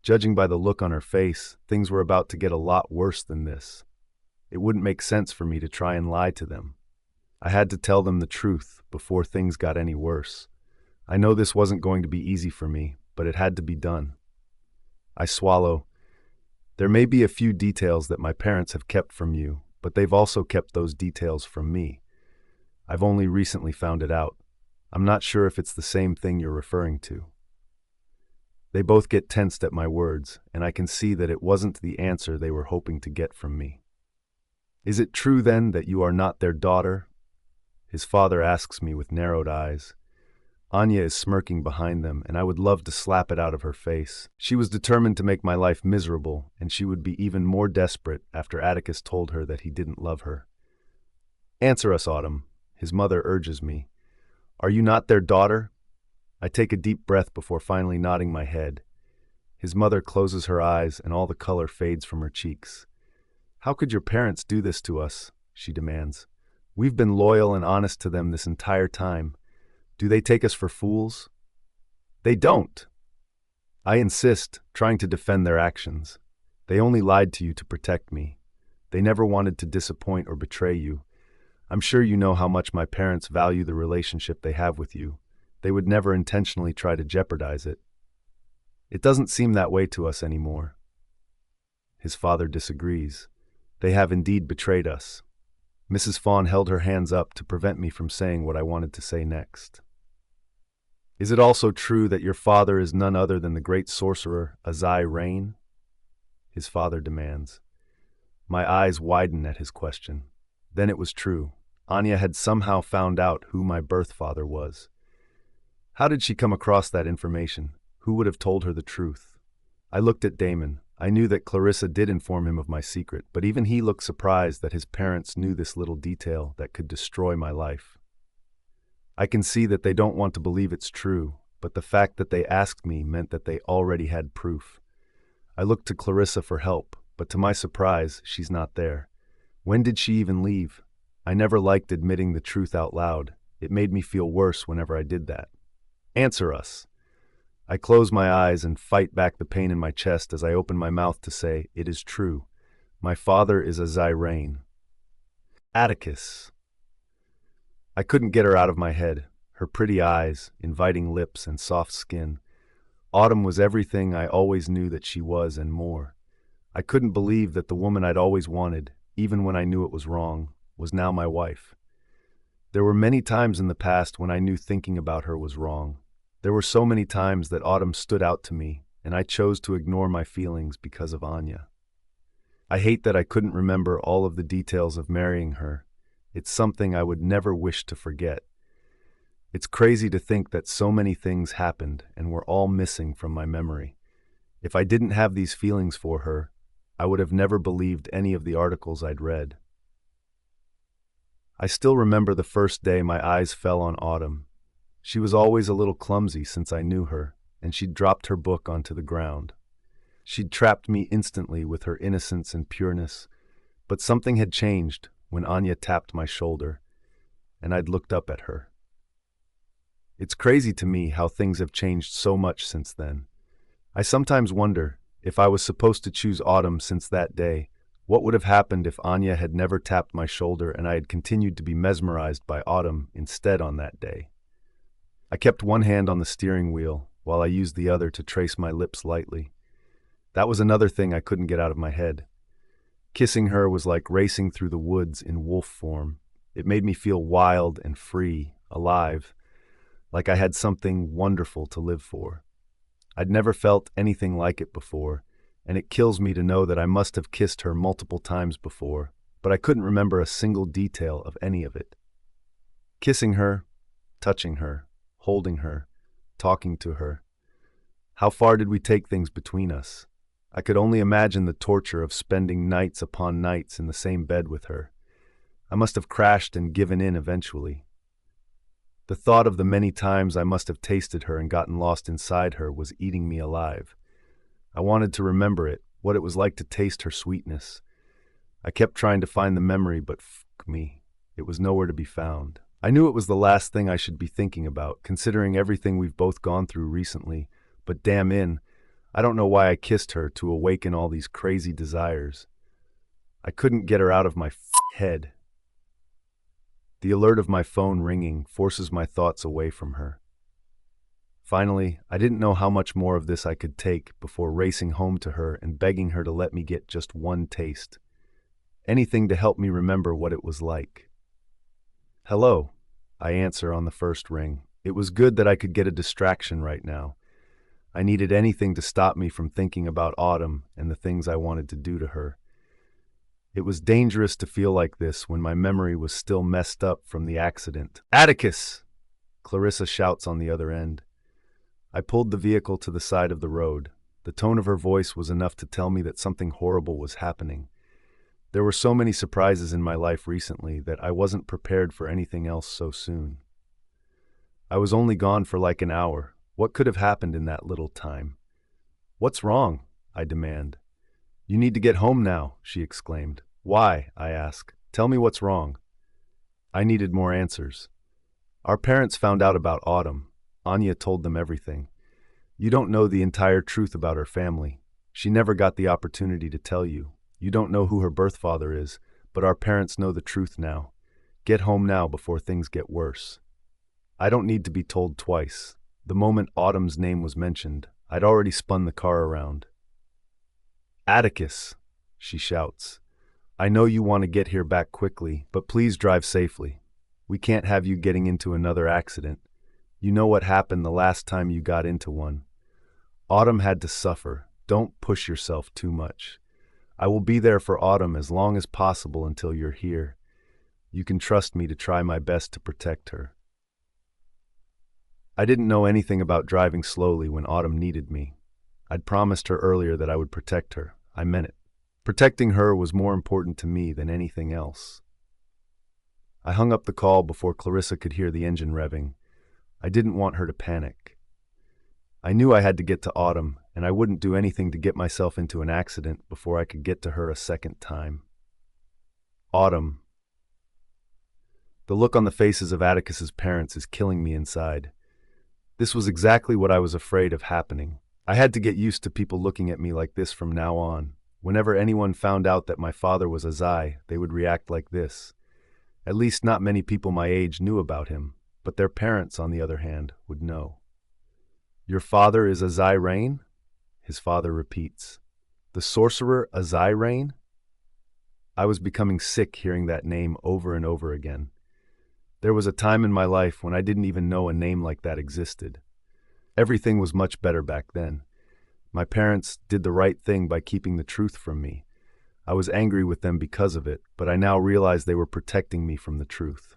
Judging by the look on her face, things were about to get a lot worse than this. It wouldn't make sense for me to try and lie to them. I had to tell them the truth before things got any worse. I know this wasn't going to be easy for me, but it had to be done. I swallow. "There may be a few details that my parents have kept from you, but they've also kept those details from me. I've only recently found it out. I'm not sure if it's the same thing you're referring to." They both get tensed at my words, and I can see that it wasn't the answer they were hoping to get from me. "Is it true, then, that you are not their daughter?" his father asks me with narrowed eyes. Anya is smirking behind them, and I would love to slap it out of her face. She was determined to make my life miserable, and she would be even more desperate after Atticus told her that he didn't love her. "Answer us, Autumn," his mother urges me. "Are you not their daughter?" I take a deep breath before finally nodding my head. His mother closes her eyes, and all the color fades from her cheeks. "How could your parents do this to us?" she demands. "We've been loyal and honest to them this entire time. Do they take us for fools?" "They don't!" I insist, trying to defend their actions. "They only lied to you to protect me. They never wanted to disappoint or betray you. I'm sure you know how much my parents value the relationship they have with you. They would never intentionally try to jeopardize it. It doesn't seem that way to us anymore." His father disagrees. "They have indeed betrayed us." Mrs. Fawn held her hands up to prevent me from saying what I wanted to say next. "Is it also true that your father is none other than the great sorcerer, Azai Rain?" his father demands. My eyes widen at his question. Then it was true. Anya had somehow found out who my birth father was. How did she come across that information? Who would have told her the truth? I looked at Damon. I knew that Clarissa did inform him of my secret, but even he looked surprised that his parents knew this little detail that could destroy my life. I can see that they don't want to believe it's true, but the fact that they asked me meant that they already had proof. I looked to Clarissa for help, but to my surprise, she's not there. When did she even leave? I never liked admitting the truth out loud. It made me feel worse whenever I did that. "Answer us." I close my eyes and fight back the pain in my chest as I open my mouth to say, "It is true. My father is Azai Rain." "Atticus." I couldn't get her out of my head. her pretty eyes, inviting lips, and soft skin. Autumn was everything I always knew that she was and more. I couldn't believe that the woman I'd always wanted, even when I knew it was wrong, was now my wife. There were many times in the past when I knew thinking about her was wrong. There were so many times that Autumn stood out to me, and I chose to ignore my feelings because of Anya. I hate that I couldn't remember all of the details of marrying her. It's something I would never wish to forget. It's crazy to think that so many things happened and were all missing from my memory. If I didn't have these feelings for her, I would have never believed any of the articles I'd read. I still remember the first day my eyes fell on Autumn. She was always a little clumsy since I knew her, and she'd dropped her book onto the ground. She'd trapped me instantly with her innocence and pureness, but something had changed when Anya tapped my shoulder, and I'd looked up at her. It's crazy to me how things have changed so much since then. I sometimes wonder, if I was supposed to choose Autumn since that day, what would have happened if Anya had never tapped my shoulder and I had continued to be mesmerized by Autumn instead on that day? I kept one hand on the steering wheel while I used the other to trace my lips lightly. That was another thing I couldn't get out of my head. Kissing her was like racing through the woods in wolf form. It made me feel wild and free, alive, like I had something wonderful to live for. I'd never felt anything like it before, and it kills me to know that I must have kissed her multiple times before, but I couldn't remember a single detail of any of it. Kissing her, touching her, holding her, talking to her. How far did we take things between us? I could only imagine the torture of spending nights upon nights in the same bed with her. I must have crashed and given in eventually. The thought of the many times I must have tasted her and gotten lost inside her was eating me alive. I wanted to remember it, what it was like to taste her sweetness. I kept trying to find the memory, but fuck me, it was nowhere to be found. I knew it was the last thing I should be thinking about, considering everything we've both gone through recently, but damn I don't know why I kissed her to awaken all these crazy desires. I couldn't get her out of my head. The alert of my phone ringing forces my thoughts away from her. Finally, I didn't know how much more of this I could take before racing home to her and begging her to let me get just one taste. Anything to help me remember what it was like. Hello, I answer on the first ring. It was good that I could get a distraction right now. I needed anything to stop me from thinking about Autumn and the things I wanted to do to her. It was dangerous to feel like this when my memory was still messed up from the accident. Atticus! Clarissa shouts on the other end. I pulled the vehicle to the side of the road. The tone of her voice was enough to tell me that something horrible was happening. There were so many surprises in my life recently that I wasn't prepared for anything else so soon. I was only gone for like an hour. What could have happened in that little time? What's wrong? I demand. You need to get home now, she exclaimed. Why? I ask. Tell me what's wrong. I needed more answers. Our parents found out about Autumn. Anya told them everything. You don't know the entire truth about her family. She never got the opportunity to tell you. You don't know who her birth father is, but our parents know the truth now. Get home now before things get worse. I don't need to be told twice. The moment Autumn's name was mentioned, I'd already spun the car around. Atticus, she shouts. I know you want to get here back quickly, but please drive safely. We can't have you getting into another accident. You know what happened the last time you got into one. Autumn had to suffer. Don't push yourself too much. I will be there for Autumn as long as possible until you're here. You can trust me to try my best to protect her. I didn't know anything about driving slowly when Autumn needed me. I'd promised her earlier that I would protect her. I meant it. Protecting her was more important to me than anything else. I hung up the call before Clarissa could hear the engine revving. I didn't want her to panic. I knew I had to get to Autumn, and I wouldn't do anything to get myself into an accident before I could get to her a second time. Autumn. The look on the faces of Atticus's parents is killing me inside. This was exactly what I was afraid of happening. I had to get used to people looking at me like this from now on. Whenever anyone found out that my father was a Zai, they would react like this. At least not many people my age knew about him. but their parents, on the other hand, would know. Your father is Azai Rain? His father repeats. The sorcerer Azai Rain? I was becoming sick hearing that name over and over again. There was a time in my life when I didn't even know a name like that existed. Everything was much better back then. My parents did the right thing by keeping the truth from me. I was angry with them because of it, but I now realized they were protecting me from the truth.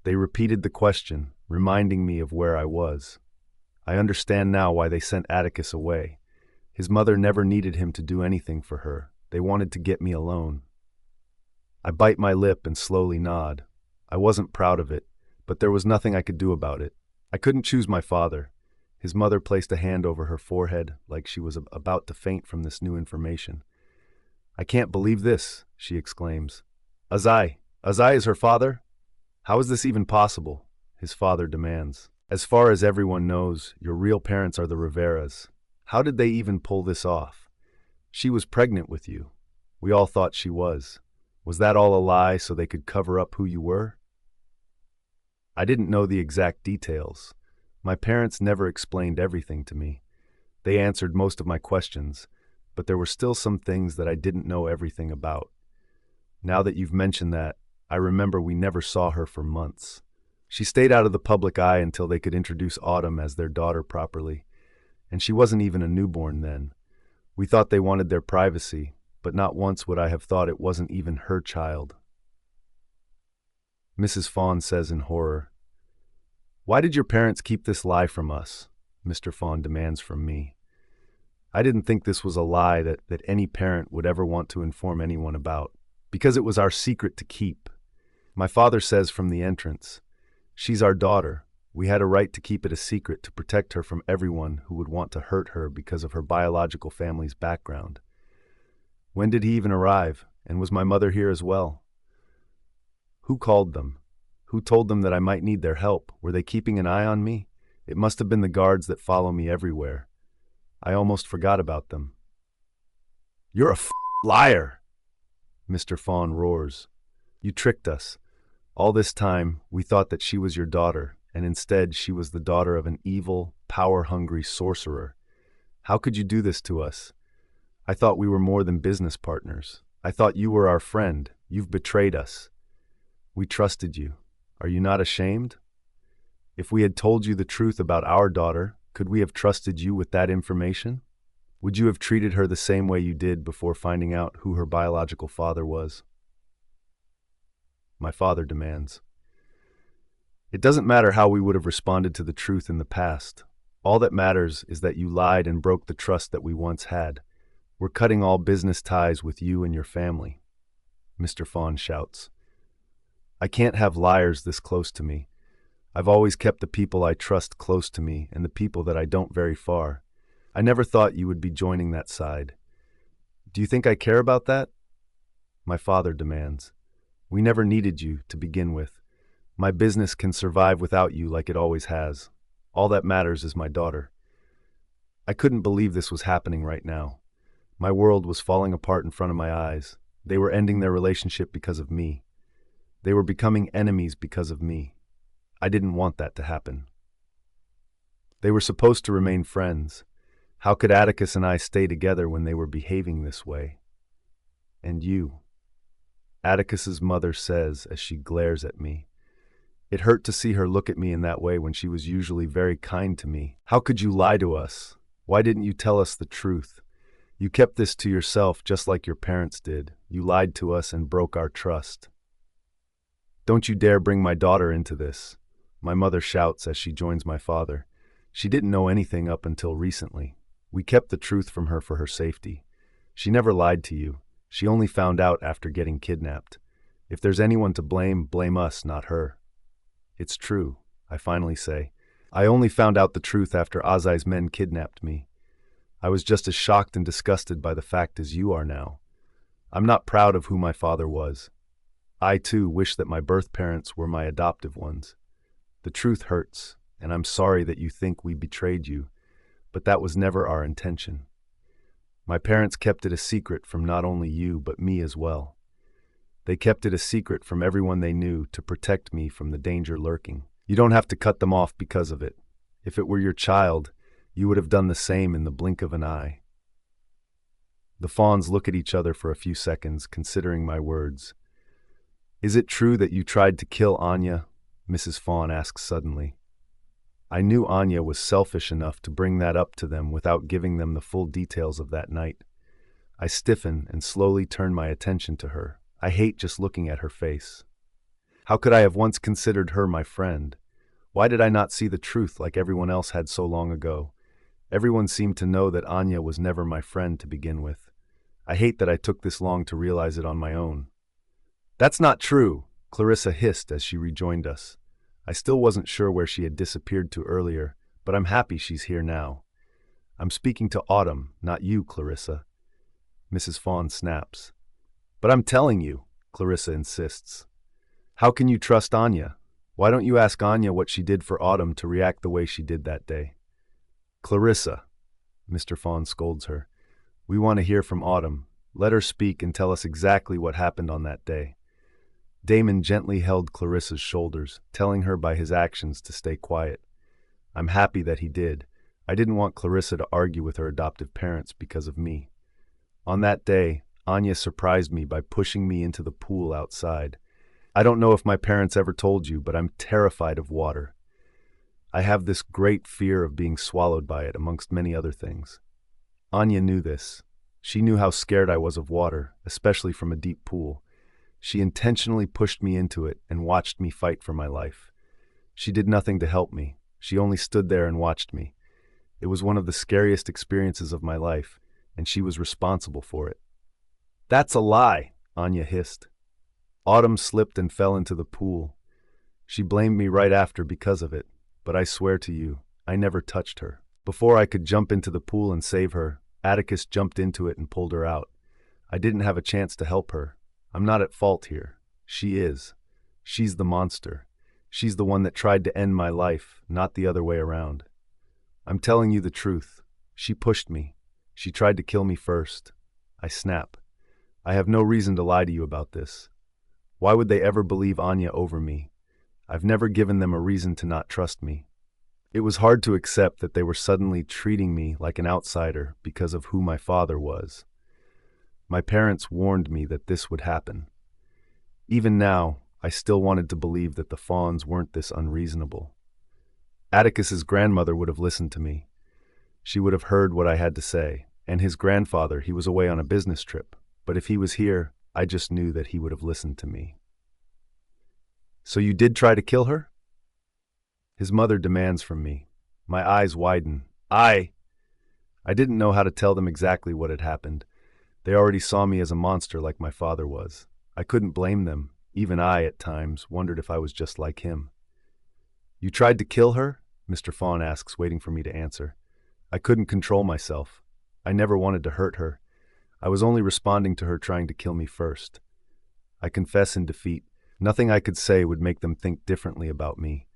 They repeated the question, reminding me of where I was. I understand now why they sent Atticus away. His mother never needed him to do anything for her. They wanted to get me alone. I bite my lip and slowly nod. I wasn't proud of it, but there was nothing I could do about it. I couldn't choose my father. His mother placed a hand over her forehead like she was about to faint from this new information. I can't believe this, she exclaims. Azai is her father? How is this even possible? His father demands. As far as everyone knows, your real parents are the Riveras. How did they even pull this off? She was pregnant with you. We all thought she was. Was that all a lie so they could cover up who you were? I didn't know the exact details. My parents never explained everything to me. They answered most of my questions, but there were still some things that I didn't know everything about. Now that you've mentioned that, I remember we never saw her for months. She stayed out of the public eye until they could introduce Autumn as their daughter properly, and she wasn't even a newborn then. We thought they wanted their privacy, but not once would I have thought it wasn't even her child. Mrs. Fawn says in horror, "Why did your parents keep this lie from us?" Mr. Fawn demands from me. I didn't think this was a lie that any parent would ever want to inform anyone about, because it was our secret to keep. My father says from the entrance, "She's our daughter. We had a right to keep it a secret to protect her from everyone who would want to hurt her because of her biological family's background." When did he even arrive? And was my mother here as well? Who called them? Who told them that I might need their help? Were they keeping an eye on me? It must have been the guards that follow me everywhere. I almost forgot about them. "You're a liar!" Mr. Fawn roars. "You tricked us. All this time, we thought that she was your daughter, and instead she was the daughter of an evil, power-hungry sorcerer. How could you do this to us? I thought we were more than business partners. I thought you were our friend. You've betrayed us. We trusted you. Are you not ashamed? If we had told you the truth about our daughter, could we have trusted you with that information? Would you have treated her the same way you did before finding out who her biological father was?" My father demands. "It doesn't matter how we would have responded to the truth in the past. All that matters is that you lied and broke the trust that we once had. We're cutting all business ties with you and your family," Mr. Fawn shouts. "I can't have liars this close to me. I've always kept the people I trust close to me and the people that I don't very far. I never thought you would be joining that side. Do you think I care about that?" My father demands. "We never needed you to begin with. My business can survive without you like it always has. All that matters is my daughter." I couldn't believe this was happening right now. My world was falling apart in front of my eyes. They were ending their relationship because of me. They were becoming enemies because of me. I didn't want that to happen. They were supposed to remain friends. How could Atticus and I stay together when they were behaving this way? "And you," Atticus's mother says as she glares at me. It hurt to see her look at me in that way when she was usually very kind to me. "How could you lie to us? Why didn't you tell us the truth? You kept this to yourself just like your parents did. You lied to us and broke our trust. Don't you dare bring my daughter into this," my mother shouts as she joins my father. "She didn't know anything up until recently. We kept the truth from her for her safety. She never lied to you. She only found out after getting kidnapped. If there's anyone to blame, blame us, not her." "It's true," I finally say. "I only found out the truth after Azai's men kidnapped me. I was just as shocked and disgusted by the fact as you are now. I'm not proud of who my father was. I, too, wish that my birth parents were my adoptive ones. The truth hurts, and I'm sorry that you think we betrayed you, but that was never our intention. My parents kept it a secret from not only you, but me as well. They kept it a secret from everyone they knew to protect me from the danger lurking. You don't have to cut them off because of it. If it were your child, you would have done the same in the blink of an eye. The fawns look at each other for a few seconds, considering my words. Is it true that you tried to kill Anya? Mrs. Fawn asks suddenly. I knew Anya was selfish enough to bring that up to them without giving them the full details of that night. I stiffen and slowly turn my attention to her. I hate just looking at her face. How could I have once considered her my friend? Why did I not see the truth like everyone else had so long ago? Everyone seemed to know that Anya was never my friend to begin with. I hate that I took this long to realize it on my own. That's not true, Clarissa hissed as she rejoined us. I still wasn't sure where she had disappeared to earlier, but I'm happy she's here now. I'm speaking to Autumn, not you, Clarissa. Mrs. Fawn snaps. But I'm telling you, Clarissa insists. How can you trust Anya? Why don't you ask Anya what she did for Autumn to react the way she did that day? Clarissa, Mr. Fawn scolds her. We want to hear from Autumn. Let her speak and tell us exactly what happened on that day. Damon gently held Clarissa's shoulders, telling her by his actions to stay quiet. I'm happy that he did. I didn't want Clarissa to argue with her adoptive parents because of me. On that day, Anya surprised me by pushing me into the pool outside. I don't know if my parents ever told you, but I'm terrified of water. I have this great fear of being swallowed by it, amongst many other things. Anya knew this. She knew how scared I was of water, especially from a deep pool. She intentionally pushed me into it and watched me fight for my life. She did nothing to help me. She only stood there and watched me. It was one of the scariest experiences of my life, and she was responsible for it. That's a lie, Anya hissed. Autumn slipped and fell into the pool. She blamed me right after because of it, but I swear to you, I never touched her. Before I could jump into the pool and save her, Atticus jumped into it and pulled her out. I didn't have a chance to help her. I'm not at fault here. She is. She's the monster. She's the one that tried to end my life, not the other way around. I'm telling you the truth. She pushed me. She tried to kill me first. I snap. I have no reason to lie to you about this. Why would they ever believe Anya over me? I've never given them a reason to not trust me. It was hard to accept that they were suddenly treating me like an outsider because of who my father was. My parents warned me that this would happen. Even now, I still wanted to believe that the Fawns weren't this unreasonable. Atticus's grandmother would have listened to me. She would have heard what I had to say, and his grandfather, he was away on a business trip, but if he was here, I just knew that he would have listened to me. So you did try to kill her? His mother demands from me. My eyes widen. I didn't know how to tell them exactly what had happened. They already saw me as a monster like my father was. I couldn't blame them. Even I, at times, wondered if I was just like him. You tried to kill her? Mr. Fawn asks, waiting for me to answer. I couldn't control myself. I never wanted to hurt her. I was only responding to her trying to kill me first. I confess in defeat. Nothing I could say would make them think differently about me.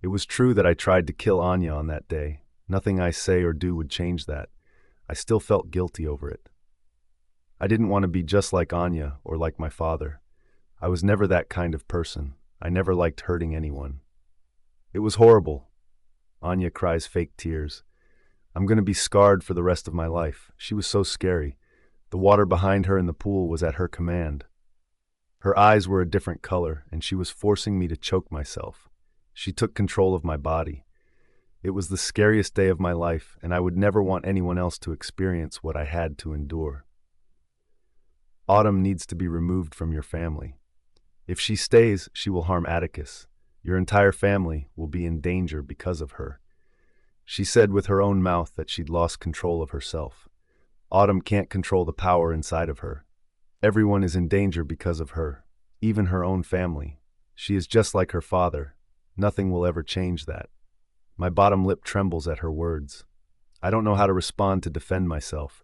It was true that I tried to kill Anya on that day. Nothing I say or do would change that. I still felt guilty over it. I didn't want to be just like Anya or like my father. I was never that kind of person. I never liked hurting anyone. It was horrible. Anya cries fake tears. I'm going to be scarred for the rest of my life. She was so scary. The water behind her in the pool was at her command. Her eyes were a different color, and she was forcing me to choke myself. She took control of my body. It was the scariest day of my life, and I would never want anyone else to experience what I had to endure. Autumn needs to be removed from your family. If she stays, she will harm Atticus. Your entire family will be in danger because of her. She said with her own mouth that she'd lost control of herself. Autumn can't control the power inside of her. Everyone is in danger because of her, even her own family. She is just like her father. Nothing will ever change that. My bottom lip trembles at her words. I don't know how to respond to defend myself.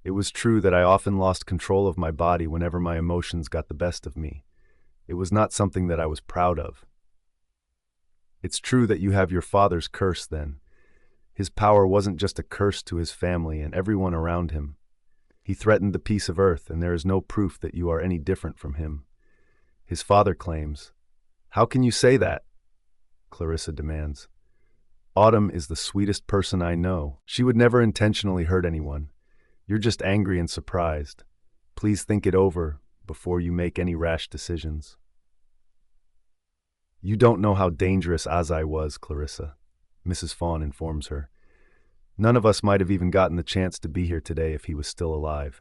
It was true that I often lost control of my body whenever my emotions got the best of me. It was not something that I was proud of. It's true that you have your father's curse then. His power wasn't just a curse to his family and everyone around him. He threatened the peace of earth, and there is no proof that you are any different from him. His father claims. How can you say that? Clarissa demands. Autumn is the sweetest person I know. She would never intentionally hurt anyone. You're just angry and surprised. Please think it over before you make any rash decisions. You don't know how dangerous Azai was, Clarissa, Mrs. Fawn informs her. None of us might have even gotten the chance to be here today if he was still alive.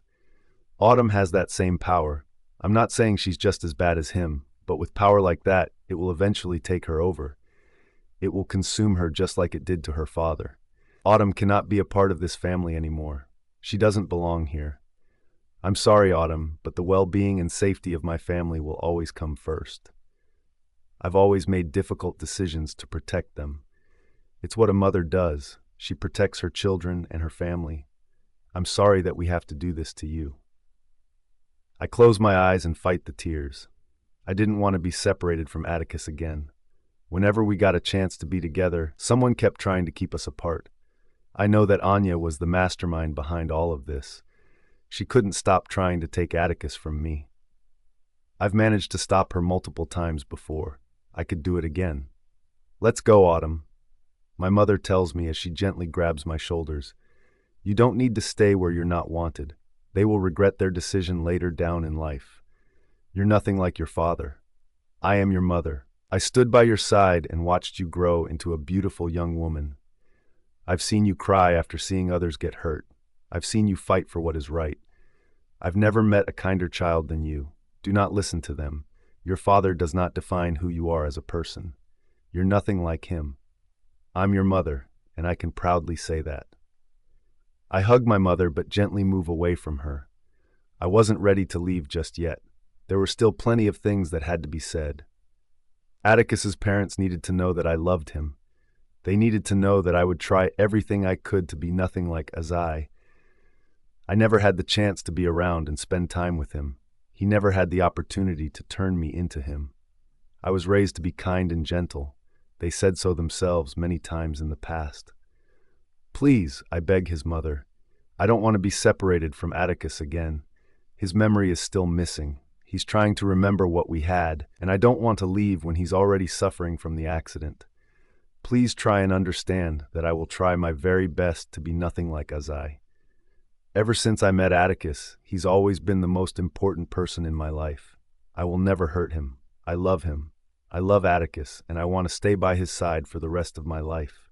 Autumn has that same power. I'm not saying she's just as bad as him, but with power like that, it will eventually take her over. It will consume her just like it did to her father. Autumn cannot be a part of this family anymore. She doesn't belong here. I'm sorry, Autumn, but the well-being and safety of my family will always come first. I've always made difficult decisions to protect them. It's what a mother does. She protects her children and her family. I'm sorry that we have to do this to you. I close my eyes and fight the tears. I didn't want to be separated from Atticus again. Whenever we got a chance to be together, someone kept trying to keep us apart. I know that Anya was the mastermind behind all of this. She couldn't stop trying to take Atticus from me. I've managed to stop her multiple times before. I could do it again. Let's go, Autumn. My mother tells me as she gently grabs my shoulders. You don't need to stay where you're not wanted. They will regret their decision later down in life. You're nothing like your father. I am your mother. I stood by your side and watched you grow into a beautiful young woman. I've seen you cry after seeing others get hurt. I've seen you fight for what is right. I've never met a kinder child than you. Do not listen to them. Your father does not define who you are as a person. You're nothing like him. I'm your mother, and I can proudly say that. I hug my mother but gently move away from her. I wasn't ready to leave just yet. There were still plenty of things that had to be said. Atticus's parents needed to know that I loved him. They needed to know that I would try everything I could to be nothing like Azai. I never had the chance to be around and spend time with him. He never had the opportunity to turn me into him. I was raised to be kind and gentle. They said so themselves many times in the past. Please, I beg his mother. I don't want to be separated from Atticus again. His memory is still missing. He's trying to remember what we had, and I don't want to leave when he's already suffering from the accident. Please try and understand that I will try my very best to be nothing like Azai. Ever since I met Atticus, he's always been the most important person in my life. I will never hurt him. I love him. I love Atticus, and I want to stay by his side for the rest of my life.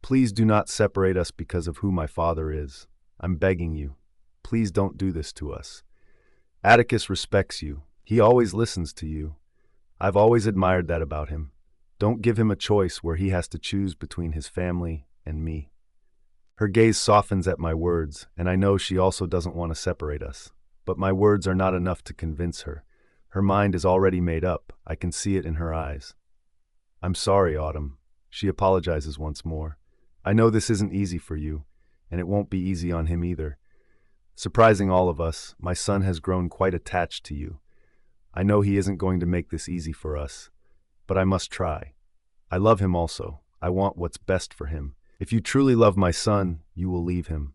Please do not separate us because of who my father is. I'm begging you. Please don't do this to us. Atticus respects you. He always listens to you. I've always admired that about him. Don't give him a choice where he has to choose between his family and me. Her gaze softens at my words, and I know she also doesn't want to separate us. But my words are not enough to convince her. Her mind is already made up. I can see it in her eyes. I'm sorry, Autumn. She apologizes once more. I know this isn't easy for you, and it won't be easy on him either. Surprising all of us, my son has grown quite attached to you. I know he isn't going to make this easy for us, but I must try. I love him also. I want what's best for him. If you truly love my son, you will leave him.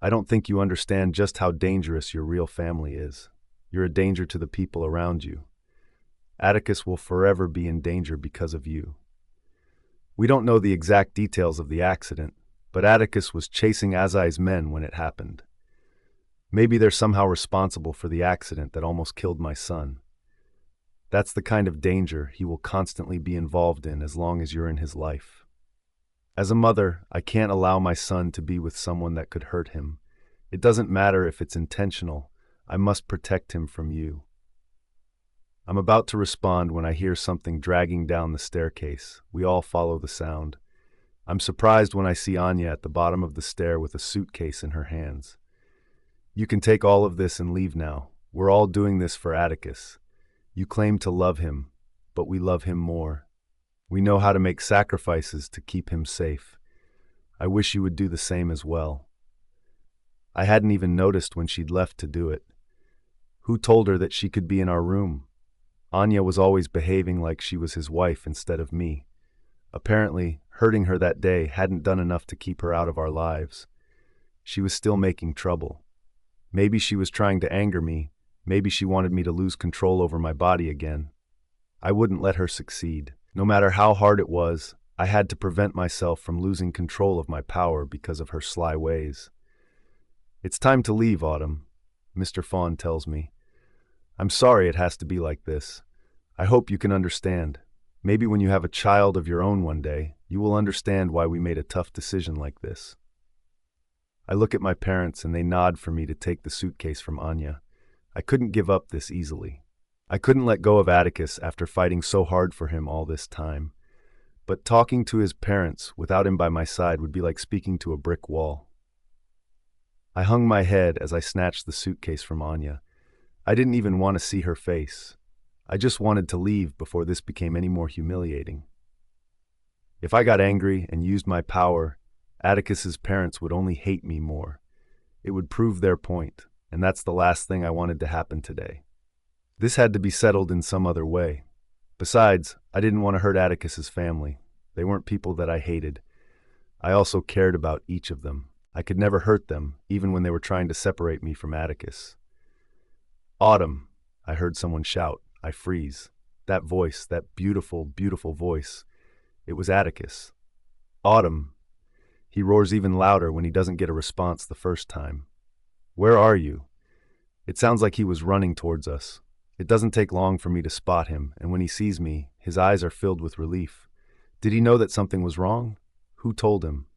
I don't think you understand just how dangerous your real family is. You're a danger to the people around you. Atticus will forever be in danger because of you. We don't know the exact details of the accident, but Atticus was chasing Azai's men when it happened. Maybe they're somehow responsible for the accident that almost killed my son. That's the kind of danger he will constantly be involved in as long as you're in his life. As a mother, I can't allow my son to be with someone that could hurt him. It doesn't matter if it's intentional. I must protect him from you. I'm about to respond when I hear something dragging down the staircase. We all follow the sound. I'm surprised when I see Anya at the bottom of the stair with a suitcase in her hands. You can take all of this and leave now. We're all doing this for Atticus. You claim to love him, but we love him more. We know how to make sacrifices to keep him safe. I wish you would do the same as well. I hadn't even noticed when she'd left to do it. Who told her that she could be in our room? Anya was always behaving like she was his wife instead of me. Apparently, hurting her that day hadn't done enough to keep her out of our lives. She was still making trouble. Maybe she was trying to anger me. Maybe she wanted me to lose control over my body again. I wouldn't let her succeed. No matter how hard it was, I had to prevent myself from losing control of my power because of her sly ways. "It's time to leave, Autumn," Mr. Fawn tells me. "I'm sorry it has to be like this. I hope you can understand. Maybe when you have a child of your own one day, you will understand why we made a tough decision like this." I look at my parents and they nod for me to take the suitcase from Anya. I couldn't give up this easily. I couldn't let go of Atticus after fighting so hard for him all this time. But talking to his parents without him by my side would be like speaking to a brick wall. I hung my head as I snatched the suitcase from Anya. I didn't even want to see her face. I just wanted to leave before this became any more humiliating. If I got angry and used my power, Atticus's parents would only hate me more. It would prove their point, and that's the last thing I wanted to happen today. This had to be settled in some other way. Besides, I didn't want to hurt Atticus's family. They weren't people that I hated. I also cared about each of them. I could never hurt them, even when they were trying to separate me from Atticus. "Autumn," I heard someone shout. I freeze. That voice, that beautiful, beautiful voice. It was Atticus. "Autumn." He roars even louder when he doesn't get a response the first time. "Where are you?" It sounds like he was running towards us. It doesn't take long for me to spot him, and when he sees me, his eyes are filled with relief. Did he know that something was wrong? Who told him?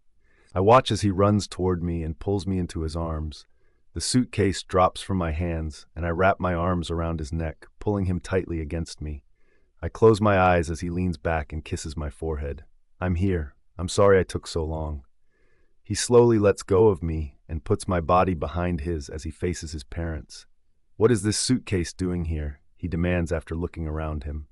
I watch as he runs toward me and pulls me into his arms. The suitcase drops from my hands, and I wrap my arms around his neck, pulling him tightly against me. I close my eyes as he leans back and kisses my forehead. "I'm here. I'm sorry I took so long." He slowly lets go of me and puts my body behind his as he faces his parents. "What is this suitcase doing here?" he demands after looking around him.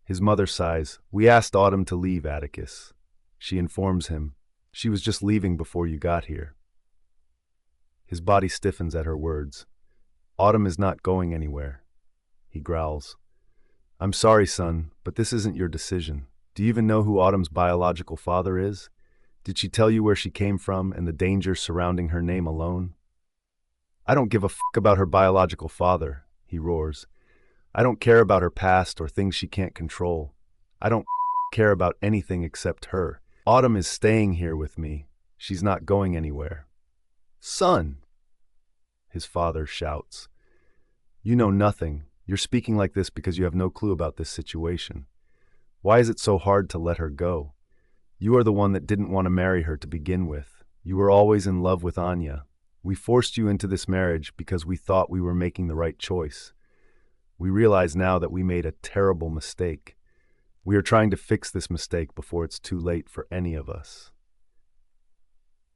His mother sighs. "We asked Autumn to leave, Atticus." She informs him, "She was just leaving before you got here." His body stiffens at her words. "Autumn is not going anywhere." He growls. "I'm sorry, son, but this isn't your decision. Do you even know who Autumn's biological father is? Did she tell you where she came from and the dangers surrounding her name alone?" "I don't give a fuck about her biological father," he roars. "I don't care about her past or things she can't control. I don't care about anything except her. Autumn is staying here with me. She's not going anywhere." "Son!" his father shouts. "You know nothing. You're speaking like this because you have no clue about this situation. Why is it so hard to let her go? You are the one that didn't want to marry her to begin with. You were always in love with Anya. We forced you into this marriage because we thought we were making the right choice. We realize now that we made a terrible mistake. We are trying to fix this mistake before it's too late for any of us."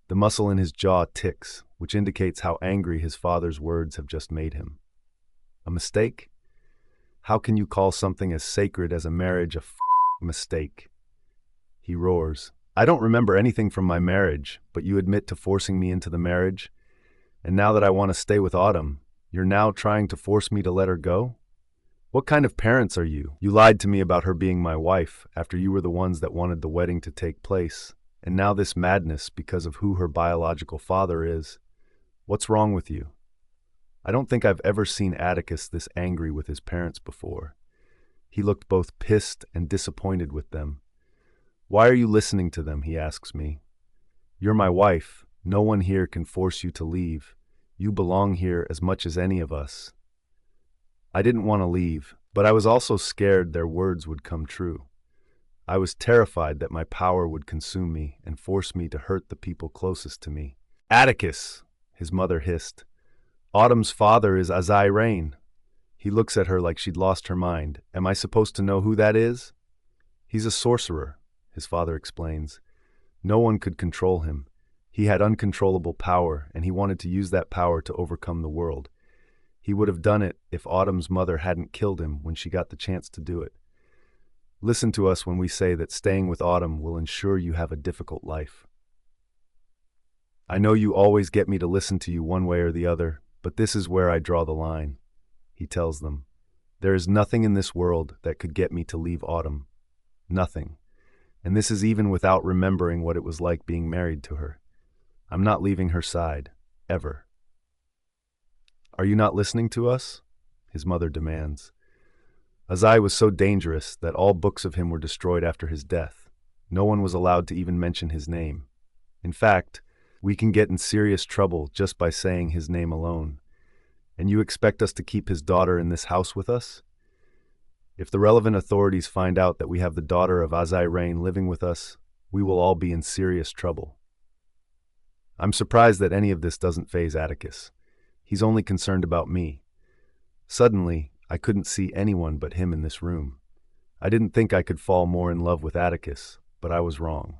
The muscle in his jaw ticks, which indicates how angry his father's words have just made him. A mistake? How can you call something as sacred as a marriage a mistake? He roars. "I don't remember anything from my marriage, but you admit to forcing me into the marriage? And now that I want to stay with Autumn, you're now trying to force me to let her go? What kind of parents are you? You lied to me about her being my wife after you were the ones that wanted the wedding to take place, and now this madness because of who her biological father is. What's wrong with you?" I don't think I've ever seen Atticus this angry with his parents before. He looked both pissed and disappointed with them. "Why are you listening to them?" he asks me. "You're my wife. No one here can force you to leave. You belong here as much as any of us." I didn't want to leave, but I was also scared their words would come true. I was terrified that my power would consume me and force me to hurt the people closest to me. "Atticus!" his mother hissed. "Autumn's father is Azai Rain." He looks at her like she'd lost her mind. "Am I supposed to know who that is?" "He's a sorcerer," his father explains. "No one could control him. He had uncontrollable power, and he wanted to use that power to overcome the world. He would have done it if Autumn's mother hadn't killed him when she got the chance to do it. Listen to us when we say that staying with Autumn will ensure you have a difficult life. I know you always get me to listen to you one way or the other, but this is where I draw the line," he tells them. "There is nothing in this world that could get me to leave Autumn. Nothing. And this is even without remembering what it was like being married to her. I'm not leaving her side, ever." Are you not listening to us? His mother demands. Azai was so dangerous that all books of him were destroyed after his death. No one was allowed to even mention his name. In fact, we can get in serious trouble just by saying his name alone. And you expect us to keep his daughter in this house with us? If the relevant authorities find out that we have the daughter of Azai Rain living with us, we will all be in serious trouble. I'm surprised that any of this doesn't faze Atticus. He's only concerned about me. Suddenly, I couldn't see anyone but him in this room. I didn't think I could fall more in love with Atticus, but I was wrong.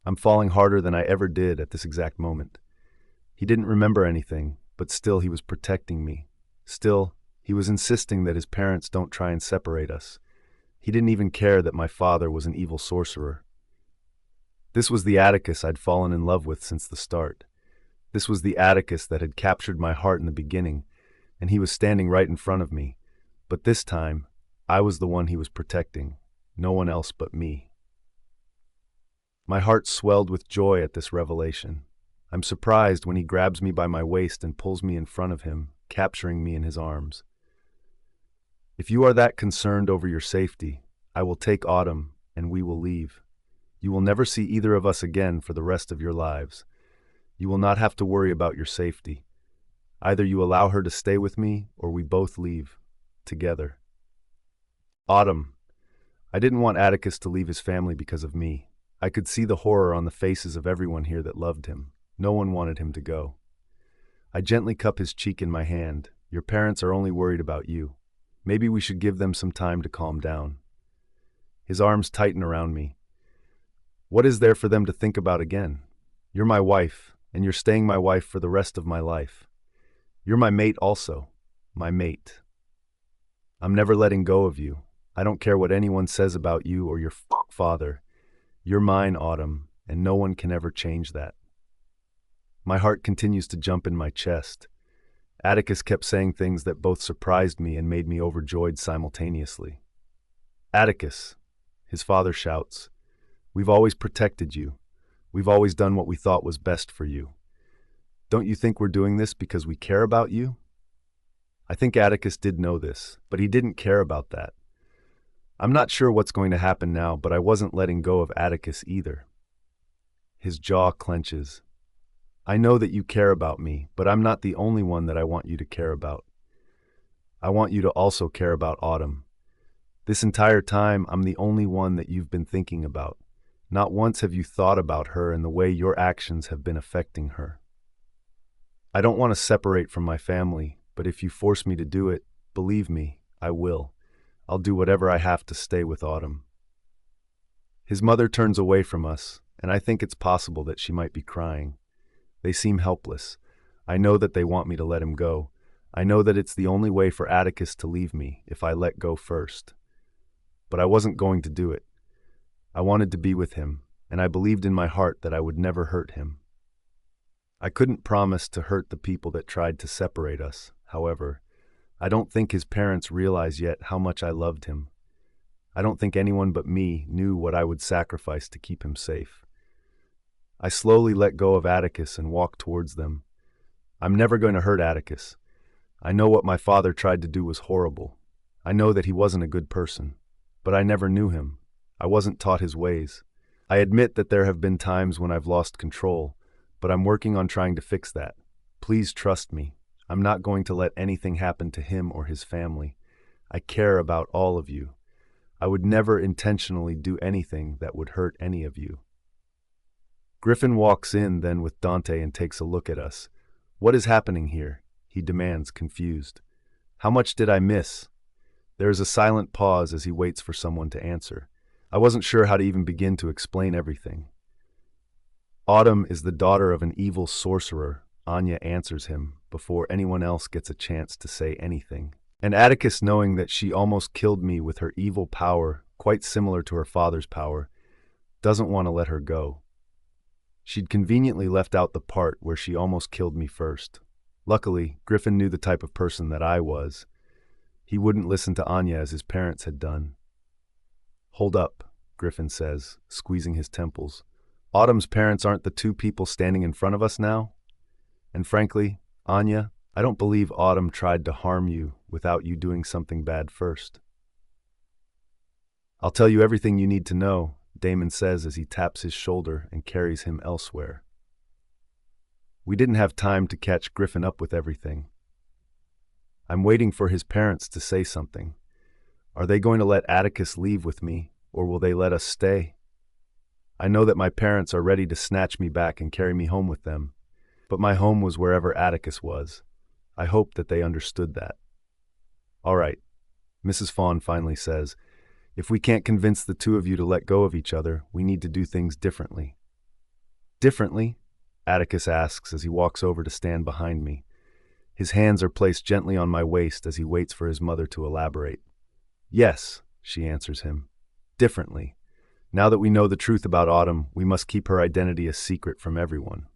I'm falling harder than I ever did at this exact moment. He didn't remember anything, but still he was protecting me. Still, he was insisting that his parents don't try and separate us. He didn't even care that my father was an evil sorcerer. This was the Atticus I'd fallen in love with since the start. This was the Atticus that had captured my heart in the beginning, and he was standing right in front of me. But this time, I was the one he was protecting, no one else but me. My heart swelled with joy at this revelation. I'm surprised when he grabs me by my waist and pulls me in front of him, capturing me in his arms. If you are that concerned over your safety, I will take Autumn and we will leave. You will never see either of us again for the rest of your lives. You will not have to worry about your safety. Either you allow her to stay with me or we both leave, together. Autumn. I didn't want Atticus to leave his family because of me. I could see the horror on the faces of everyone here that loved him. No one wanted him to go. I gently cup his cheek in my hand. Your parents are only worried about you. Maybe we should give them some time to calm down. His arms tighten around me. What is there for them to think about again? You're my wife, and you're staying my wife for the rest of my life. You're my mate also. My mate. I'm never letting go of you. I don't care what anyone says about you or your father. You're mine, Autumn, and no one can ever change that. My heart continues to jump in my chest. Atticus kept saying things that both surprised me and made me overjoyed simultaneously. Atticus, his father shouts, we've always protected you. We've always done what we thought was best for you. Don't you think we're doing this because we care about you? I think Atticus did know this, but he didn't care about that. I'm not sure what's going to happen now, but I wasn't letting go of Atticus either. His jaw clenches. I know that you care about me, but I'm not the only one that I want you to care about. I want you to also care about Autumn. This entire time, I'm the only one that you've been thinking about. Not once have you thought about her and the way your actions have been affecting her. I don't want to separate from my family, but if you force me to do it, believe me, I will. I'll do whatever I have to stay with Autumn. His mother turns away from us, and I think it's possible that she might be crying. They seem helpless. I know that they want me to let him go. I know that it's the only way for Atticus to leave me if I let go first. But I wasn't going to do it. I wanted to be with him, and I believed in my heart that I would never hurt him. I couldn't promise to hurt the people that tried to separate us, however. I don't think his parents realize yet how much I loved him. I don't think anyone but me knew what I would sacrifice to keep him safe. I slowly let go of Atticus and walked towards them. I'm never going to hurt Atticus. I know what my father tried to do was horrible. I know that he wasn't a good person. But I never knew him. I wasn't taught his ways. I admit that there have been times when I've lost control, but I'm working on trying to fix that. Please trust me. I'm not going to let anything happen to him or his family. I care about all of you. I would never intentionally do anything that would hurt any of you. Griffin walks in then with Dante and takes a look at us. What is happening here? He demands, confused. How much did I miss? There is a silent pause as he waits for someone to answer. I wasn't sure how to even begin to explain everything. Autumn is the daughter of an evil sorcerer, Anya answers him before anyone else gets a chance to say anything. And Atticus, knowing that she almost killed me with her evil power, quite similar to her father's power, doesn't want to let her go. She'd conveniently left out the part where she almost killed me first. Luckily, Griffin knew the type of person that I was. He wouldn't listen to Anya as his parents had done. Hold up, Griffin says, squeezing his temples. Autumn's parents aren't the two people standing in front of us now? And frankly, Anya, I don't believe Autumn tried to harm you without you doing something bad first. I'll tell you everything you need to know, Damon says as he taps his shoulder and carries him elsewhere. We didn't have time to catch Griffin up with everything. I'm waiting for his parents to say something. Are they going to let Atticus leave with me, or will they let us stay? I know that my parents are ready to snatch me back and carry me home with them, but my home was wherever Atticus was. I hope that they understood that. All right, Mrs. Fawn finally says, if we can't convince the two of you to let go of each other, we need to do things differently. Differently? Atticus asks as he walks over to stand behind me. His hands are placed gently on my waist as he waits for his mother to elaborate. Yes, she answers him. Differently. Now that we know the truth about Autumn, we must keep her identity a secret from everyone.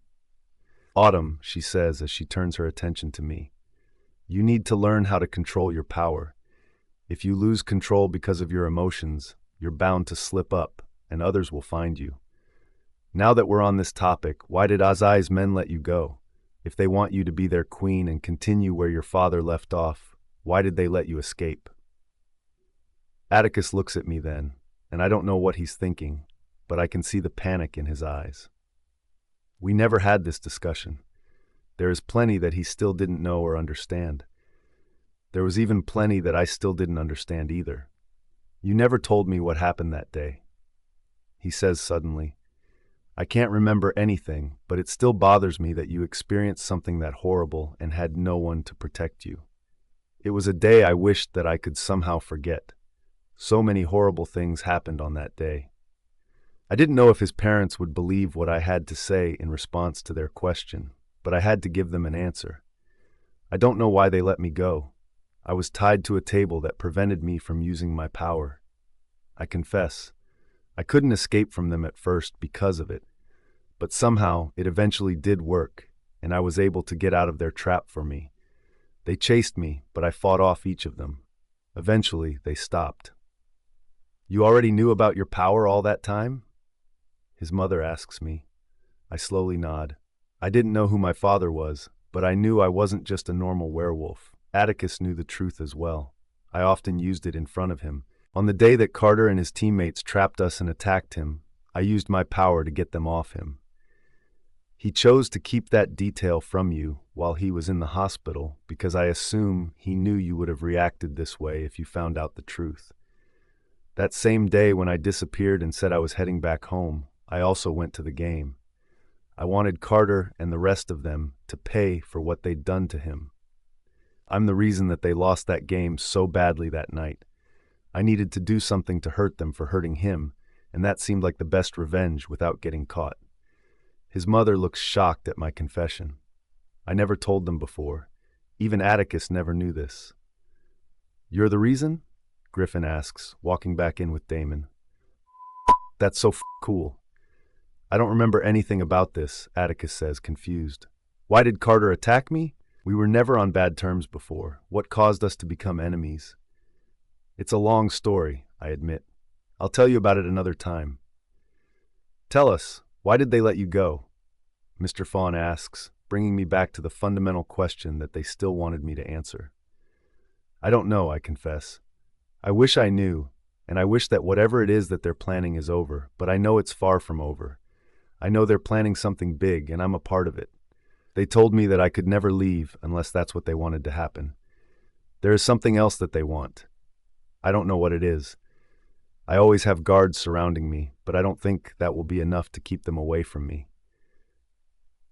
Autumn, she says as she turns her attention to me. You need to learn how to control your power. If you lose control because of your emotions, you're bound to slip up, and others will find you. Now that we're on this topic, why did Azai's men let you go? If they want you to be their queen and continue where your father left off, why did they let you escape? Atticus looks at me then, and I don't know what he's thinking, but I can see the panic in his eyes. We never had this discussion. There is plenty that he still didn't know or understand. There was even plenty that I still didn't understand either. You never told me what happened that day. He says suddenly, I can't remember anything, but it still bothers me that you experienced something that horrible and had no one to protect you. It was a day I wished that I could somehow forget. So many horrible things happened on that day. I didn't know if his parents would believe what I had to say in response to their question, but I had to give them an answer. I don't know why they let me go. I was tied to a table that prevented me from using my power. I confess, I couldn't escape from them at first because of it, but somehow it eventually did work, and I was able to get out of their trap for me. They chased me, but I fought off each of them. Eventually, they stopped. You already knew about your power all that time? His mother asks me. I slowly nod. I didn't know who my father was, but I knew I wasn't just a normal werewolf. Atticus knew the truth as well. I often used it in front of him. On the day that Carter and his teammates trapped us and attacked him, I used my power to get them off him. He chose to keep that detail from you while he was in the hospital because I assume he knew you would have reacted this way if you found out the truth. That same day when I disappeared and said I was heading back home, I also went to the game. I wanted Carter and the rest of them to pay for what they'd done to him. I'm the reason that they lost that game so badly that night. I needed to do something to hurt them for hurting him, and that seemed like the best revenge without getting caught. His mother looks shocked at my confession. I never told them before. Even Atticus never knew this. You're the reason? Griffin asks, walking back in with Damon. That's so cool. I don't remember anything about this, Atticus says, confused. Why did Carter attack me? We were never on bad terms before. What caused us to become enemies? It's a long story, I admit. I'll tell you about it another time. Tell us, why did they let you go? Mr. Fawn asks, bringing me back to the fundamental question that they still wanted me to answer. I don't know, I confess. I wish I knew, and I wish that whatever it is that they're planning is over, but I know it's far from over. I know they're planning something big, and I'm a part of it. They told me that I could never leave unless that's what they wanted to happen. There is something else that they want. I don't know what it is. I always have guards surrounding me, but I don't think that will be enough to keep them away from me.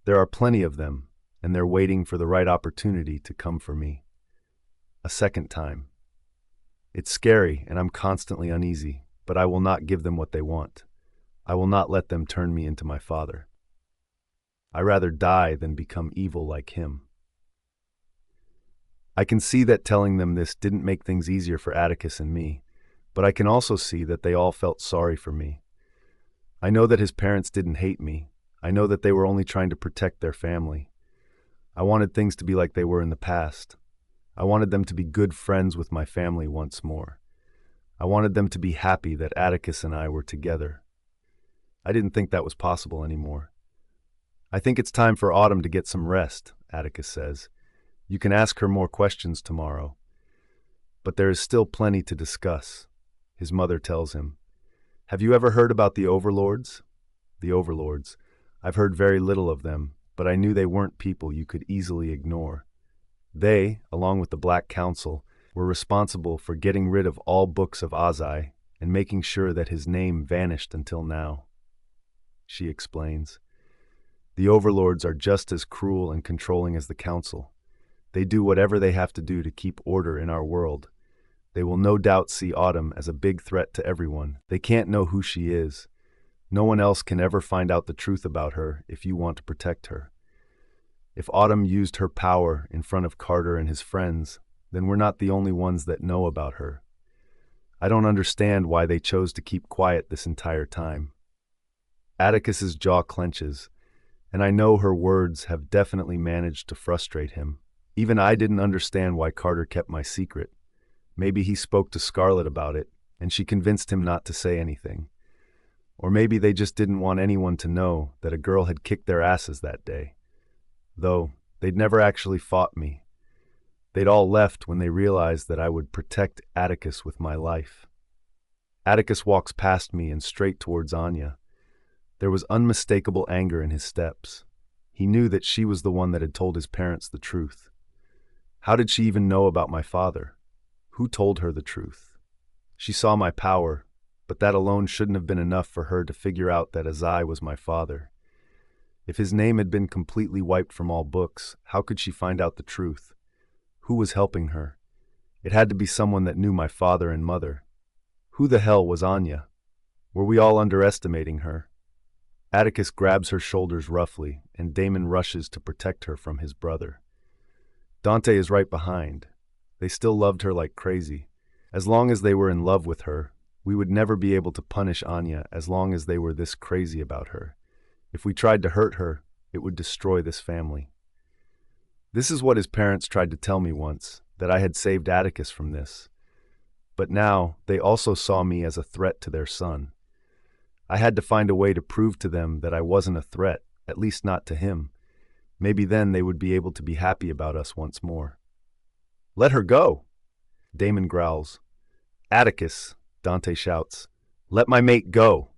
There are plenty of them, and they're waiting for the right opportunity to come for me. A second time. It's scary, and I'm constantly uneasy, but I will not give them what they want. I will not let them turn me into my father. I rather die than become evil like him. I can see that telling them this didn't make things easier for Atticus and me, but I can also see that they all felt sorry for me. I know that his parents didn't hate me. I know that they were only trying to protect their family. I wanted things to be like they were in the past. I wanted them to be good friends with my family once more. I wanted them to be happy that Atticus and I were together. I didn't think that was possible anymore. I think it's time for Autumn to get some rest, Atticus says. You can ask her more questions tomorrow. But there is still plenty to discuss, his mother tells him. Have you ever heard about the overlords? The overlords. I've heard very little of them, but I knew they weren't people you could easily ignore. They, along with the Black Council, were responsible for getting rid of all books of Ozai and making sure that his name vanished until now. She explains. The overlords are just as cruel and controlling as the council. They do whatever they have to do to keep order in our world. They will no doubt see Autumn as a big threat to everyone. They can't know who she is. No one else can ever find out the truth about her if you want to protect her. If Autumn used her power in front of Carter and his friends, then we're not the only ones that know about her. I don't understand why they chose to keep quiet this entire time. Atticus's jaw clenches, and I know her words have definitely managed to frustrate him. Even I didn't understand why Carter kept my secret. Maybe he spoke to Scarlet about it, and she convinced him not to say anything. Or maybe they just didn't want anyone to know that a girl had kicked their asses that day. Though, they'd never actually fought me. They'd all left when they realized that I would protect Atticus with my life. Atticus walks past me and straight towards Anya. There was unmistakable anger in his steps. He knew that she was the one that had told his parents the truth. How did she even know about my father? Who told her the truth? She saw my power, but that alone shouldn't have been enough for her to figure out that Azai was my father. If his name had been completely wiped from all books, how could she find out the truth? Who was helping her? It had to be someone that knew my father and mother. Who the hell was Anya? Were we all underestimating her? Atticus grabs her shoulders roughly, and Damon rushes to protect her from his brother. Dante is right behind. They still loved her like crazy. As long as they were in love with her, we would never be able to punish Anya as long as they were this crazy about her. If we tried to hurt her, it would destroy this family. This is what his parents tried to tell me once, that I had saved Atticus from this. But now, they also saw me as a threat to their son. I had to find a way to prove to them that I wasn't a threat, at least not to him. Maybe then they would be able to be happy about us once more. Let her go! Damon growls. Atticus, Dante shouts. Let my mate go!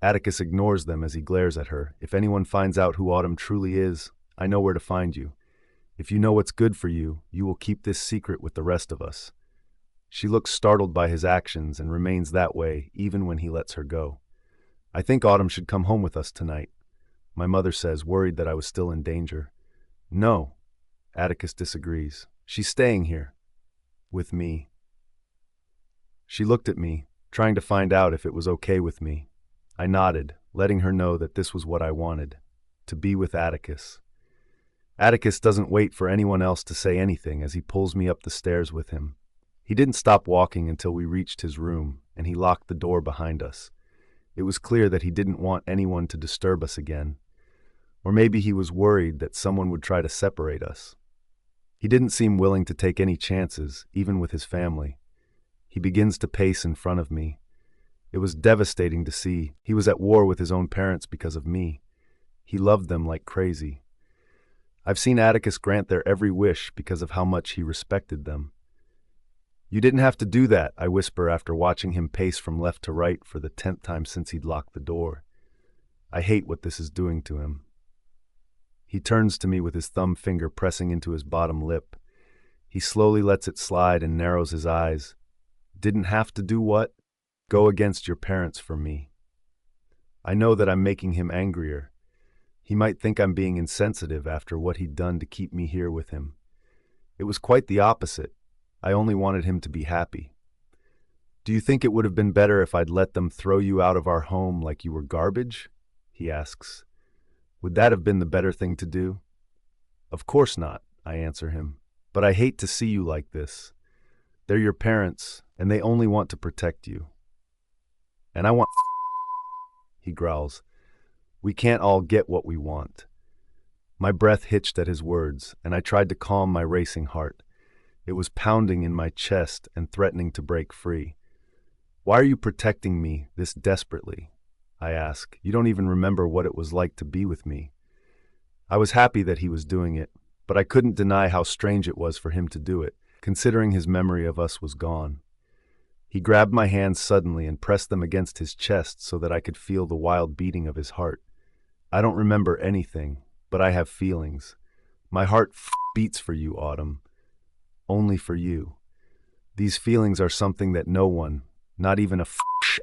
Atticus ignores them as he glares at her. If anyone finds out who Autumn truly is, I know where to find you. If you know what's good for you, you will keep this secret with the rest of us. She looks startled by his actions and remains that way even when he lets her go. I think Autumn should come home with us tonight, my mother says, worried that I was still in danger. No, Atticus disagrees. She's staying here. With me. She looked at me, trying to find out if it was okay with me. I nodded, letting her know that this was what I wanted, to be with Atticus. Atticus doesn't wait for anyone else to say anything as he pulls me up the stairs with him. He didn't stop walking until we reached his room, and he locked the door behind us. It was clear that he didn't want anyone to disturb us again. Or maybe he was worried that someone would try to separate us. He didn't seem willing to take any chances, even with his family. He begins to pace in front of me. It was devastating to see. He was at war with his own parents because of me. He loved them like crazy. I've seen Atticus grant their every wish because of how much he respected them. You didn't have to do that, I whisper after watching him pace from left to right for the 10th time since he'd locked the door. I hate what this is doing to him. He turns to me with his thumb finger pressing into his bottom lip. He slowly lets it slide and narrows his eyes. Didn't have to do what? Go against your parents for me. I know that I'm making him angrier. He might think I'm being insensitive after what he'd done to keep me here with him. It was quite the opposite. I only wanted him to be happy. Do you think it would have been better if I'd let them throw you out of our home like you were garbage? He asks. Would that have been the better thing to do? Of course not, I answer him. But I hate to see you like this. They're your parents, and they only want to protect you. And I want... He growls. We can't all get what we want. My breath hitched at his words, and I tried to calm my racing heart. It was pounding in my chest and threatening to break free. Why are you protecting me this desperately? I ask. You don't even remember what it was like to be with me. I was happy that he was doing it, but I couldn't deny how strange it was for him to do it, considering his memory of us was gone. He grabbed my hands suddenly and pressed them against his chest so that I could feel the wild beating of his heart. I don't remember anything, but I have feelings. My heart beats for you, Autumn. Only for you. These feelings are something that no one, not even a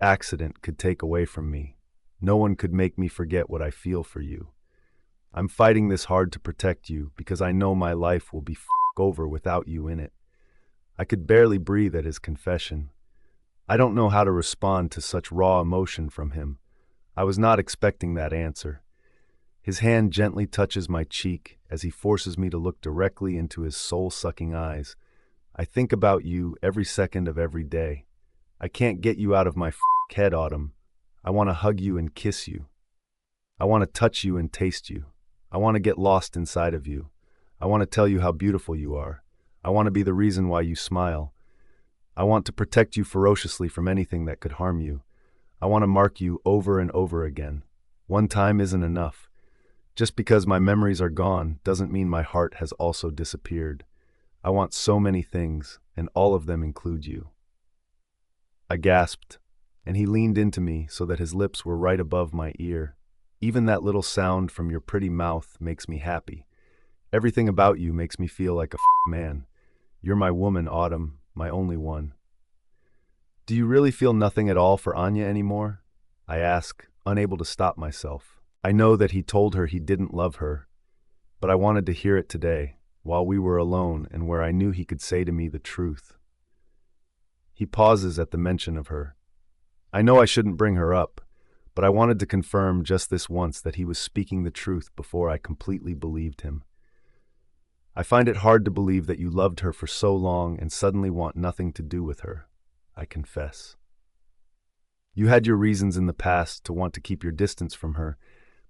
accident, could take away from me. No one could make me forget what I feel for you. I'm fighting this hard to protect you because I know my life will be over without you in it. I could barely breathe at his confession. I don't know how to respond to such raw emotion from him. I was not expecting that answer. His hand gently touches my cheek as he forces me to look directly into his soul-sucking eyes. I think about you every second of every day. I can't get you out of my head, Autumn. I want to hug you and kiss you. I want to touch you and taste you. I want to get lost inside of you. I want to tell you how beautiful you are. I want to be the reason why you smile. I want to protect you ferociously from anything that could harm you. I want to mark you over and over again. One time isn't enough. Just because my memories are gone doesn't mean my heart has also disappeared. I want so many things, and all of them include you. I gasped, and he leaned into me so that his lips were right above my ear. Even that little sound from your pretty mouth makes me happy. Everything about you makes me feel like a man. You're my woman, Autumn, my only one. Do you really feel nothing at all for Anya anymore? I ask, unable to stop myself. I know that he told her he didn't love her, but I wanted to hear it today, while we were alone and where I knew he could say to me the truth. He pauses at the mention of her. I know I shouldn't bring her up, but I wanted to confirm just this once that he was speaking the truth before I completely believed him. I find it hard to believe that you loved her for so long and suddenly want nothing to do with her, I confess. You had your reasons in the past to want to keep your distance from her,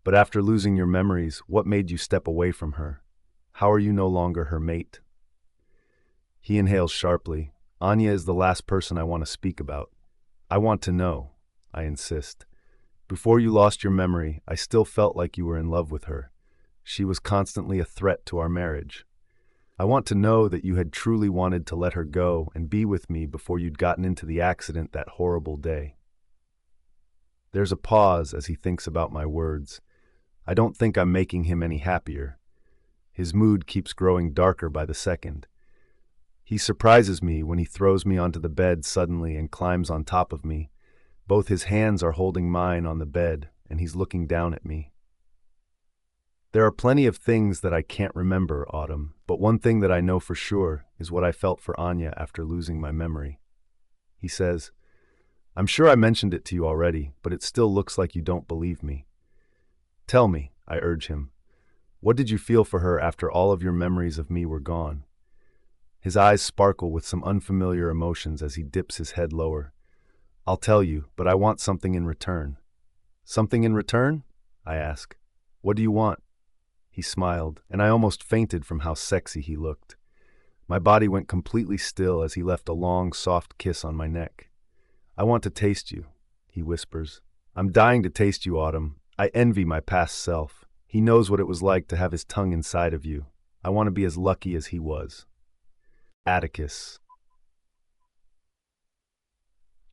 but after losing your memories, what made you step away from her? How are you no longer her mate? He inhales sharply. Anya is the last person I want to speak about. I want to know, I insist. Before you lost your memory, I still felt like you were in love with her. She was constantly a threat to our marriage. I want to know that you had truly wanted to let her go and be with me before you'd gotten into the accident that horrible day. There's a pause as he thinks about my words. I don't think I'm making him any happier. His mood keeps growing darker by the second. He surprises me when he throws me onto the bed suddenly and climbs on top of me. Both his hands are holding mine on the bed, and he's looking down at me. There are plenty of things that I can't remember, Autumn, but one thing that I know for sure is what I felt for Anya after losing my memory. He says, I'm sure I mentioned it to you already, but it still looks like you don't believe me. Tell me, I urge him. What did you feel for her after all of your memories of me were gone? His eyes sparkle with some unfamiliar emotions as he dips his head lower. I'll tell you, but I want something in return. Something in return? I ask. What do you want? He smiled, and I almost fainted from how sexy he looked. My body went completely still as he left a long, soft kiss on my neck. I want to taste you, he whispers. I'm dying to taste you, Autumn. I envy my past self. He knows what it was like to have his tongue inside of you. I want to be as lucky as he was. Atticus.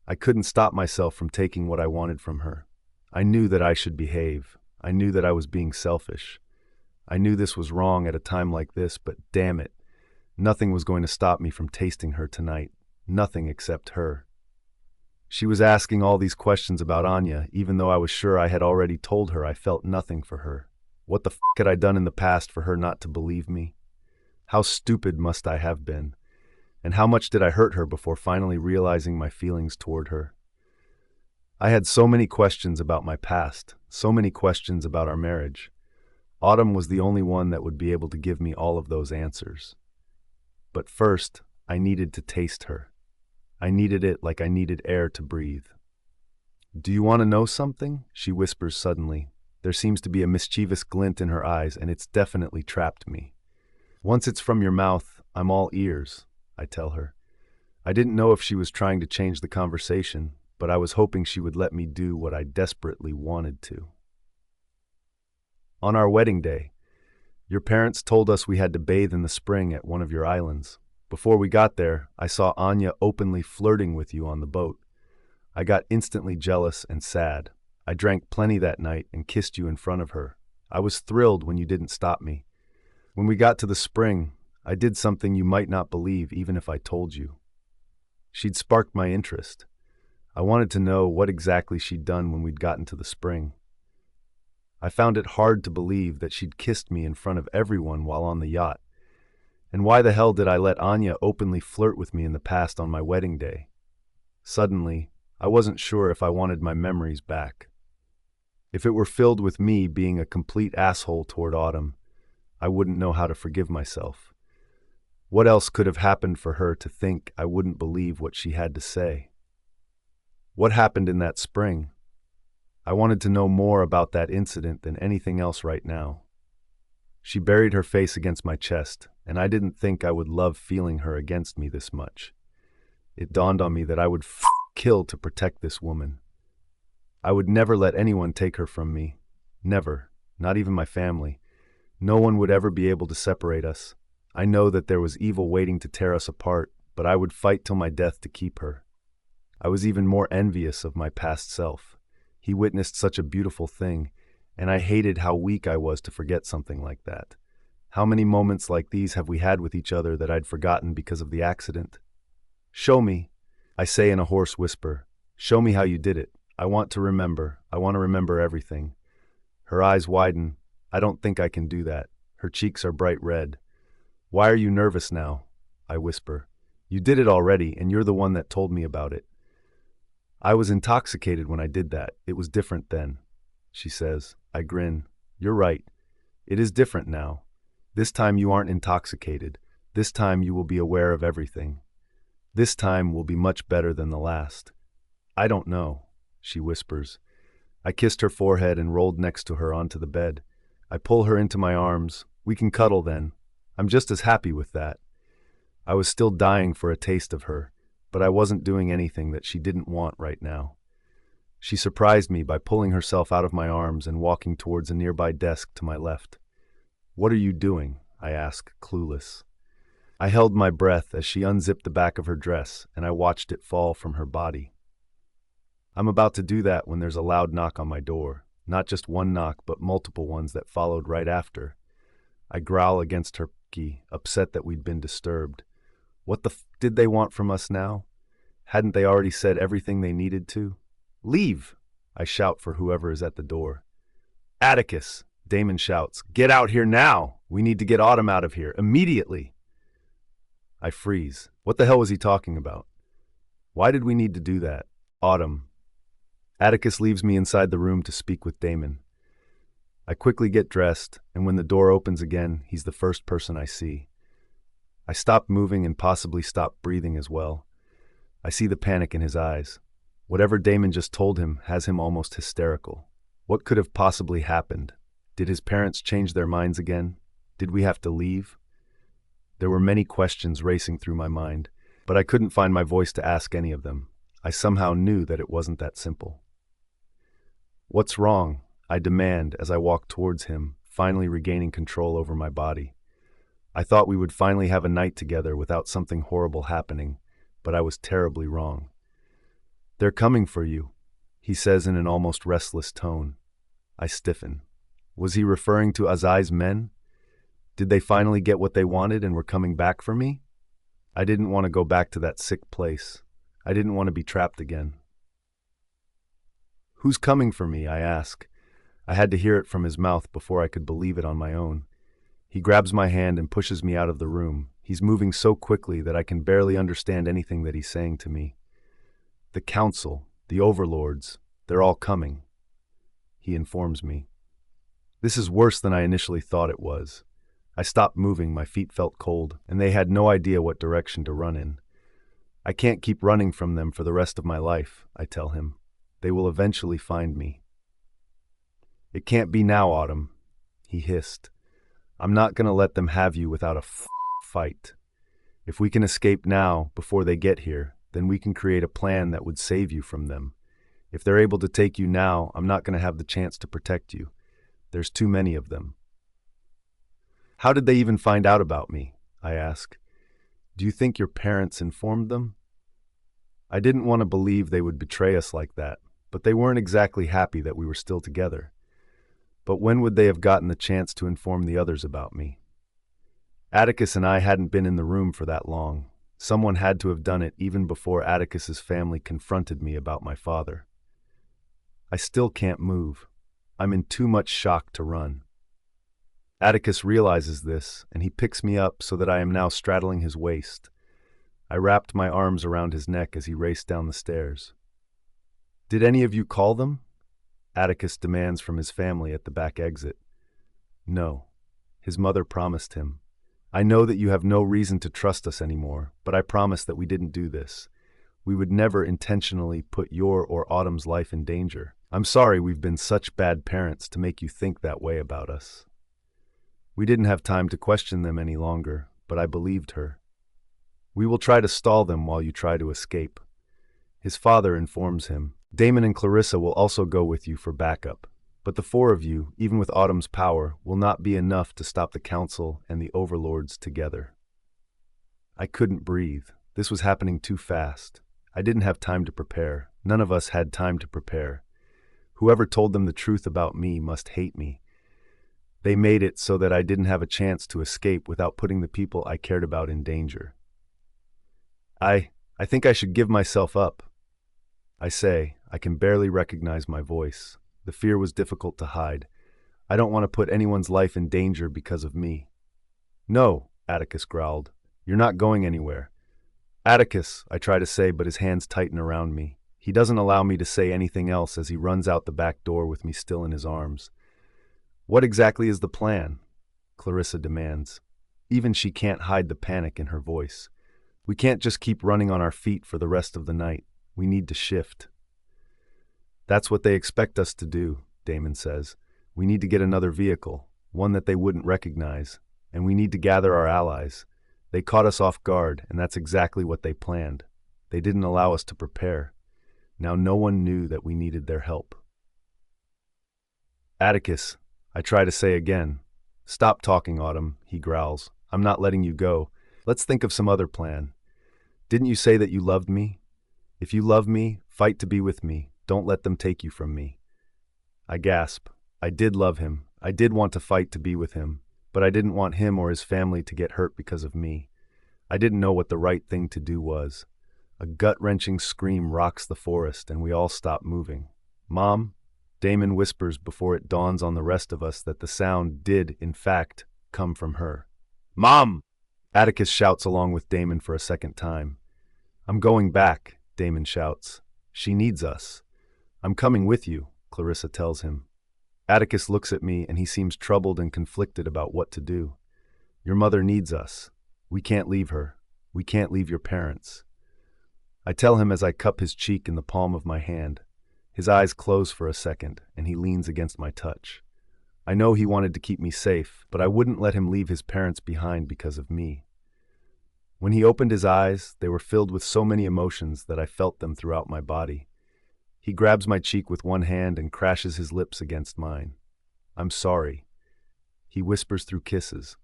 I couldn't stop myself from taking what I wanted from her. I knew that I should behave. I knew that I was being selfish. I knew this was wrong at a time like this, but damn it, nothing was going to stop me from tasting her tonight. Nothing except her. She was asking all these questions about Anya, even though I was sure I had already told her I felt nothing for her. What the f*** had I done in the past for her not to believe me? How stupid must I have been? And how much did I hurt her before finally realizing my feelings toward her? I had so many questions about my past, so many questions about our marriage. Autumn was the only one that would be able to give me all of those answers. But first, I needed to taste her. I needed it like I needed air to breathe. Do you want to know something? She whispers suddenly. There seems to be a mischievous glint in her eyes, and it's definitely trapped me. Once it's from your mouth, I'm all ears, I tell her. I didn't know if she was trying to change the conversation, but I was hoping she would let me do what I desperately wanted to. On our wedding day, Your parents told us we had to bathe in the spring at one of your islands. Before we got there, I saw Anya openly flirting with you on the boat. I got instantly jealous and sad. I drank plenty that night and kissed you in front of her. I was thrilled when you didn't stop me. When we got to the spring, I did something you might not believe even if I told you. She'd sparked my interest. I wanted to know what exactly she'd done when we'd gotten to the spring. I found it hard to believe that she'd kissed me in front of everyone while on the yacht. And why the hell did I let Anya openly flirt with me in the past on my wedding day? Suddenly, I wasn't sure if I wanted my memories back. If it were filled with me being a complete asshole toward Autumn, I wouldn't know how to forgive myself. What else could have happened for her to think I wouldn't believe what she had to say? What happened in that spring? I wanted to know more about that incident than anything else right now. She buried her face against my chest, and I didn't think I would love feeling her against me this much. It dawned on me that I would kill to protect this woman. I would never let anyone take her from me. Never. Not even my family. No one would ever be able to separate us. I know that there was evil waiting to tear us apart, but I would fight till my death to keep her. I was even more envious of my past self. He witnessed such a beautiful thing, and I hated how weak I was to forget something like that. How many moments like these have we had with each other that I'd forgotten because of the accident? Show me, I say in a hoarse whisper. Show me how you did it. I want to remember. I want to remember everything. Her eyes widen. I don't think I can do that. Her cheeks are bright red. Why are you nervous now? I whisper. You did it already, and you're the one that told me about it. I was intoxicated when I did that. It was different then, she says. I grin. You're right. It is different now. This time you aren't intoxicated. This time you will be aware of everything. This time will be much better than the last. I don't know, she whispers. I kissed her forehead and rolled next to her onto the bed. I pull her into my arms. We can cuddle then. I'm just as happy with that. I was still dying for a taste of her, but I wasn't doing anything that she didn't want right now. She surprised me by pulling herself out of my arms and walking towards a nearby desk to my left. What are you doing? I ask, clueless. I held my breath as she unzipped the back of her dress, and I watched it fall from her body. I'm about to do that when there's a loud knock on my door. Not just one knock, but multiple ones that followed right after. I growl against her, upset that we'd been disturbed. What the did they want from us now? Hadn't they already said everything they needed to? Leave! I shout for whoever is at the door. Atticus! Damon shouts. Get out here now! We need to get Autumn out of here, immediately! I freeze. What the hell was he talking about? Why did we need to do that? Autumn. Atticus leaves me inside the room to speak with Damon. I quickly get dressed, and when the door opens again, he's the first person I see. I stop moving and possibly stop breathing as well. I see the panic in his eyes. Whatever Damon just told him has him almost hysterical. What could have possibly happened? Did his parents change their minds again? Did we have to leave? There were many questions racing through my mind, but I couldn't find my voice to ask any of them. I somehow knew that it wasn't that simple. What's wrong? I demand as I walk towards him, finally regaining control over my body. I thought we would finally have a night together without something horrible happening, but I was terribly wrong. They're coming for you, he says in an almost restless tone. I stiffen. Was he referring to Azai's men? Did they finally get what they wanted and were coming back for me? I didn't want to go back to that sick place. I didn't want to be trapped again. Who's coming for me? I ask. I had to hear it from his mouth before I could believe it on my own. He grabs my hand and pushes me out of the room. He's moving so quickly that I can barely understand anything that he's saying to me. The council, the overlords, they're all coming, he informs me. This is worse than I initially thought it was. I stopped moving, my feet felt cold, and they had no idea what direction to run in. I can't keep running from them for the rest of my life, I tell him. They will eventually find me. It can't be now, Autumn, he hissed. I'm not going to let them have you without a fight. If we can escape now, before they get here, then we can create a plan that would save you from them. If they're able to take you now, I'm not going to have the chance to protect you. There's too many of them. How did they even find out about me? I ask. Do you think your parents informed them? I didn't want to believe they would betray us like that, but they weren't exactly happy that we were still together. But when would they have gotten the chance to inform the others about me? Atticus and I hadn't been in the room for that long. Someone had to have done it even before Atticus's family confronted me about my father. I still can't move. I'm in too much shock to run. Atticus realizes this, and he picks me up so that I am now straddling his waist. I wrapped my arms around his neck as he raced down the stairs. Did any of you call them? Atticus demands from his family at the back exit. No. His mother promised him. I know that you have no reason to trust us anymore, but I promise that we didn't do this. We would never intentionally put your or Autumn's life in danger. I'm sorry we've been such bad parents to make you think that way about us. We didn't have time to question them any longer, but I believed her. We will try to stall them while you try to escape. His father informs him. Damon and Clarissa will also go with you for backup. But the four of you, even with Autumn's power, will not be enough to stop the council and the overlords together. I couldn't breathe. This was happening too fast. I didn't have time to prepare. None of us had time to prepare. Whoever told them the truth about me must hate me. They made it so that I didn't have a chance to escape without putting the people I cared about in danger. I think I should give myself up. I say, I can barely recognize my voice. The fear was difficult to hide. I don't want to put anyone's life in danger because of me. No, Atticus growled. You're not going anywhere. Atticus, I try to say, but his hands tighten around me. He doesn't allow me to say anything else as he runs out the back door with me still in his arms. What exactly is the plan? Clarissa demands. Even she can't hide the panic in her voice. We can't just keep running on our feet for the rest of the night. We need to shift. That's what they expect us to do, Damon says. We need to get another vehicle, one that they wouldn't recognize, and we need to gather our allies. They caught us off guard, and that's exactly what they planned. They didn't allow us to prepare. Now no one knew that we needed their help. Atticus, I try to say again. Stop talking, Autumn, he growls. I'm not letting you go. Let's think of some other plan. Didn't you say that you loved me? If you love me, fight to be with me. Don't let them take you from me. I gasp. I did love him. I did want to fight to be with him, but I didn't want him or his family to get hurt because of me. I didn't know what the right thing to do was. A gut-wrenching scream rocks the forest, and we all stop moving. Mom? Damon whispers before it dawns on the rest of us that the sound did, in fact, come from her. Mom! Atticus shouts along with Damon for a second time. I'm going back, Damon shouts. She needs us. I'm coming with you, Clarissa tells him. Atticus looks at me and he seems troubled and conflicted about what to do. Your mother needs us. We can't leave her. We can't leave your parents. I tell him as I cup his cheek in the palm of my hand. His eyes close for a second and he leans against my touch. I know he wanted to keep me safe, but I wouldn't let him leave his parents behind because of me. When he opened his eyes, they were filled with so many emotions that I felt them throughout my body. He grabs my cheek with one hand and crashes his lips against mine. I'm sorry. He whispers through kisses.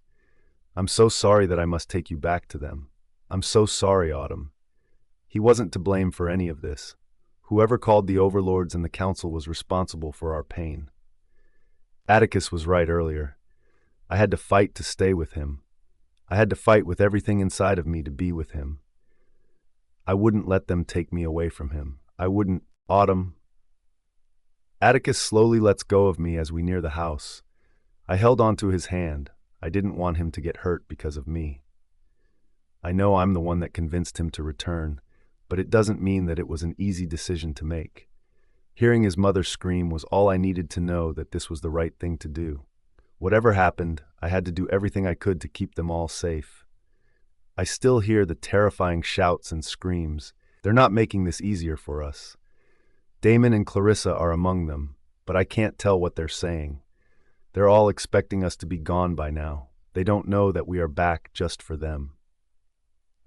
I'm so sorry that I must take you back to them. I'm so sorry, Autumn. He wasn't to blame for any of this. Whoever called the overlords and the council was responsible for our pain. Atticus was right earlier. I had to fight to stay with him. I had to fight with everything inside of me to be with him. I wouldn't let them take me away from him. I wouldn't. Autumn. Atticus slowly lets go of me as we near the house. I held onto his hand. I didn't want him to get hurt because of me. I know I'm the one that convinced him to return, but it doesn't mean that it was an easy decision to make. Hearing his mother scream was all I needed to know that this was the right thing to do. Whatever happened, I had to do everything I could to keep them all safe. I still hear the terrifying shouts and screams. They're not making this easier for us. Damon and Clarissa are among them, but I can't tell what they're saying. They're all expecting us to be gone by now. They don't know that we are back just for them.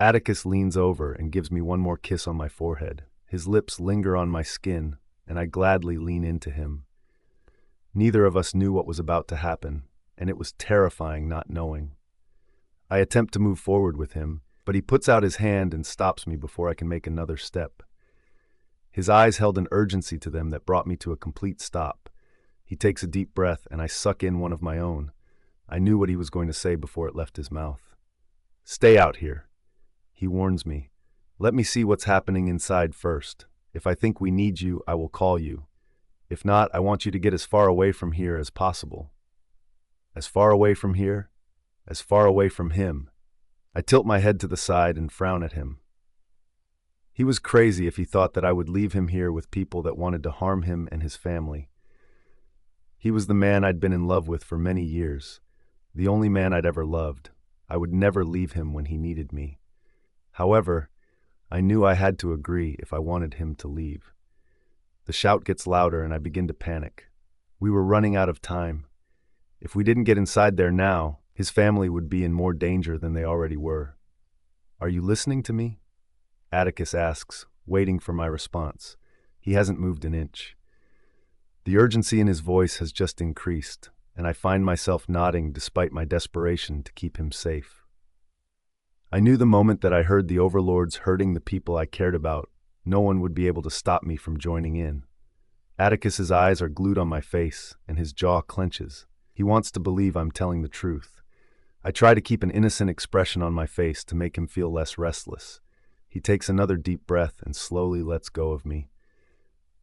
Atticus leans over and gives me one more kiss on my forehead. His lips linger on my skin, and I gladly lean into him. Neither of us knew what was about to happen, and it was terrifying not knowing. I attempt to move forward with him, but he puts out his hand and stops me before I can make another step. His eyes held an urgency to them that brought me to a complete stop. He takes a deep breath, and I suck in one of my own. I knew what he was going to say before it left his mouth. "Stay out here," he warns me. "Let me see what's happening inside first. If I think we need you, I will call you. If not, I want you to get as far away from here as possible." As far away from here? As far away from him? I tilt my head to the side and frown at him. He was crazy if he thought that I would leave him here with people that wanted to harm him and his family. He was the man I'd been in love with for many years, the only man I'd ever loved. I would never leave him when he needed me. However, I knew I had to agree if I wanted him to leave. The shout gets louder and I begin to panic. We were running out of time. If we didn't get inside there now, his family would be in more danger than they already were. "Are you listening to me?" Atticus asks, waiting for my response. He hasn't moved an inch. The urgency in his voice has just increased, and I find myself nodding despite my desperation to keep him safe. I knew the moment that I heard the overlords hurting the people I cared about, no one would be able to stop me from joining in. Atticus's eyes are glued on my face, and his jaw clenches. He wants to believe I'm telling the truth. I try to keep an innocent expression on my face to make him feel less restless. He takes another deep breath and slowly lets go of me.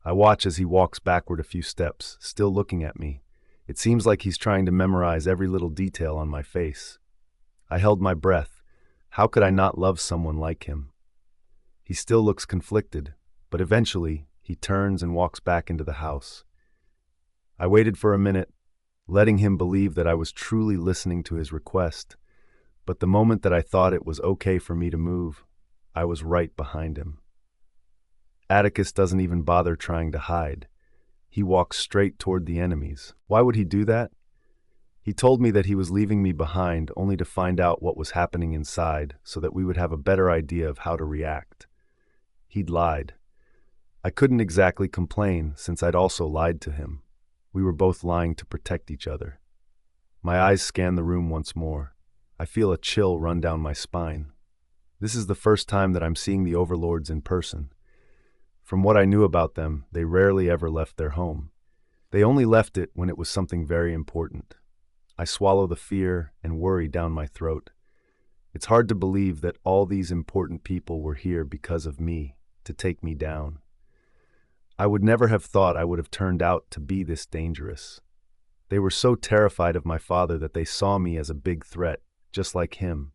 I watch as he walks backward a few steps, still looking at me. It seems like he's trying to memorize every little detail on my face. I held my breath. How could I not love someone like him? He still looks conflicted, but eventually he turns and walks back into the house. I waited for a minute, letting him believe that I was truly listening to his request, but the moment that I thought it was okay for me to move, I was right behind him. Atticus doesn't even bother trying to hide. He walks straight toward the enemies. Why would he do that? He told me that he was leaving me behind only to find out what was happening inside so that we would have a better idea of how to react. He'd lied. I couldn't exactly complain since I'd also lied to him. We were both lying to protect each other. My eyes scan the room once more. I feel a chill run down my spine. This is the first time that I'm seeing the overlords in person. From what I knew about them, they rarely ever left their home. They only left it when it was something very important. I swallow the fear and worry down my throat. It's hard to believe that all these important people were here because of me, to take me down. I would never have thought I would have turned out to be this dangerous. They were so terrified of my father that they saw me as a big threat, just like him.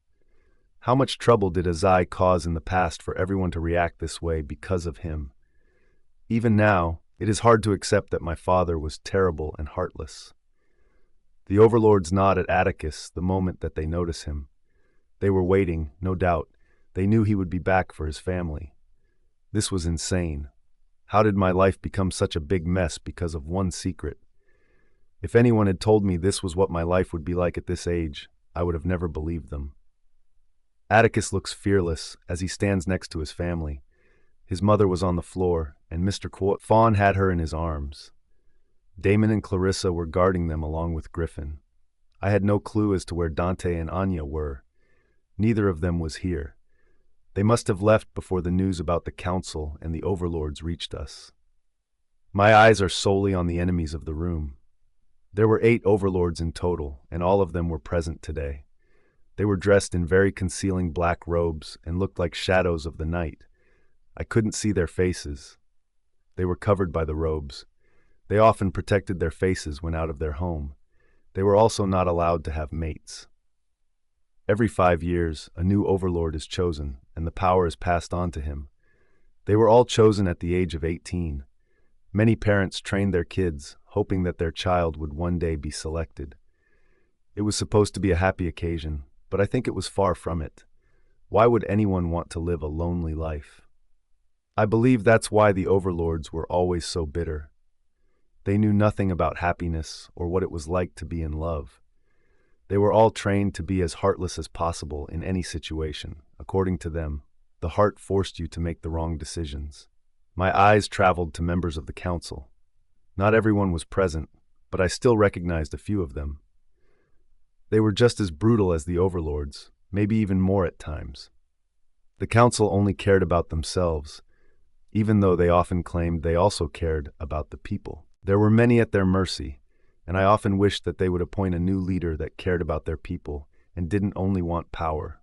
How much trouble did Azai cause in the past for everyone to react this way because of him? Even now, it is hard to accept that my father was terrible and heartless. The overlords nod at Atticus the moment that they notice him. They were waiting, no doubt. They knew he would be back for his family. This was insane. How did my life become such a big mess because of one secret? If anyone had told me this was what my life would be like at this age, I would have never believed them. Atticus looks fearless as he stands next to his family. His mother was on the floor, and Mr. Fawn had her in his arms. Damon and Clarissa were guarding them along with Griffin. I had no clue as to where Dante and Anya were. Neither of them was here. They must have left before the news about the council and the overlords reached us. My eyes are solely on the enemies of the room. There were 8 overlords in total, and all of them were present today. They were dressed in very concealing black robes and looked like shadows of the night. I couldn't see their faces. They were covered by the robes. They often protected their faces when out of their home. They were also not allowed to have mates. Every 5 years, a new overlord is chosen, and the power is passed on to him. They were all chosen at the age of 18. Many parents trained their kids, hoping that their child would one day be selected. It was supposed to be a happy occasion, but I think it was far from it. Why would anyone want to live a lonely life? I believe that's why the overlords were always so bitter. They knew nothing about happiness or what it was like to be in love. They were all trained to be as heartless as possible in any situation. According to them, the heart forced you to make the wrong decisions. My eyes traveled to members of the council. Not everyone was present, but I still recognized a few of them. They were just as brutal as the overlords, maybe even more at times. The council only cared about themselves, even though they often claimed they also cared about the people. There were many at their mercy, and I often wished that they would appoint a new leader that cared about their people and didn't only want power.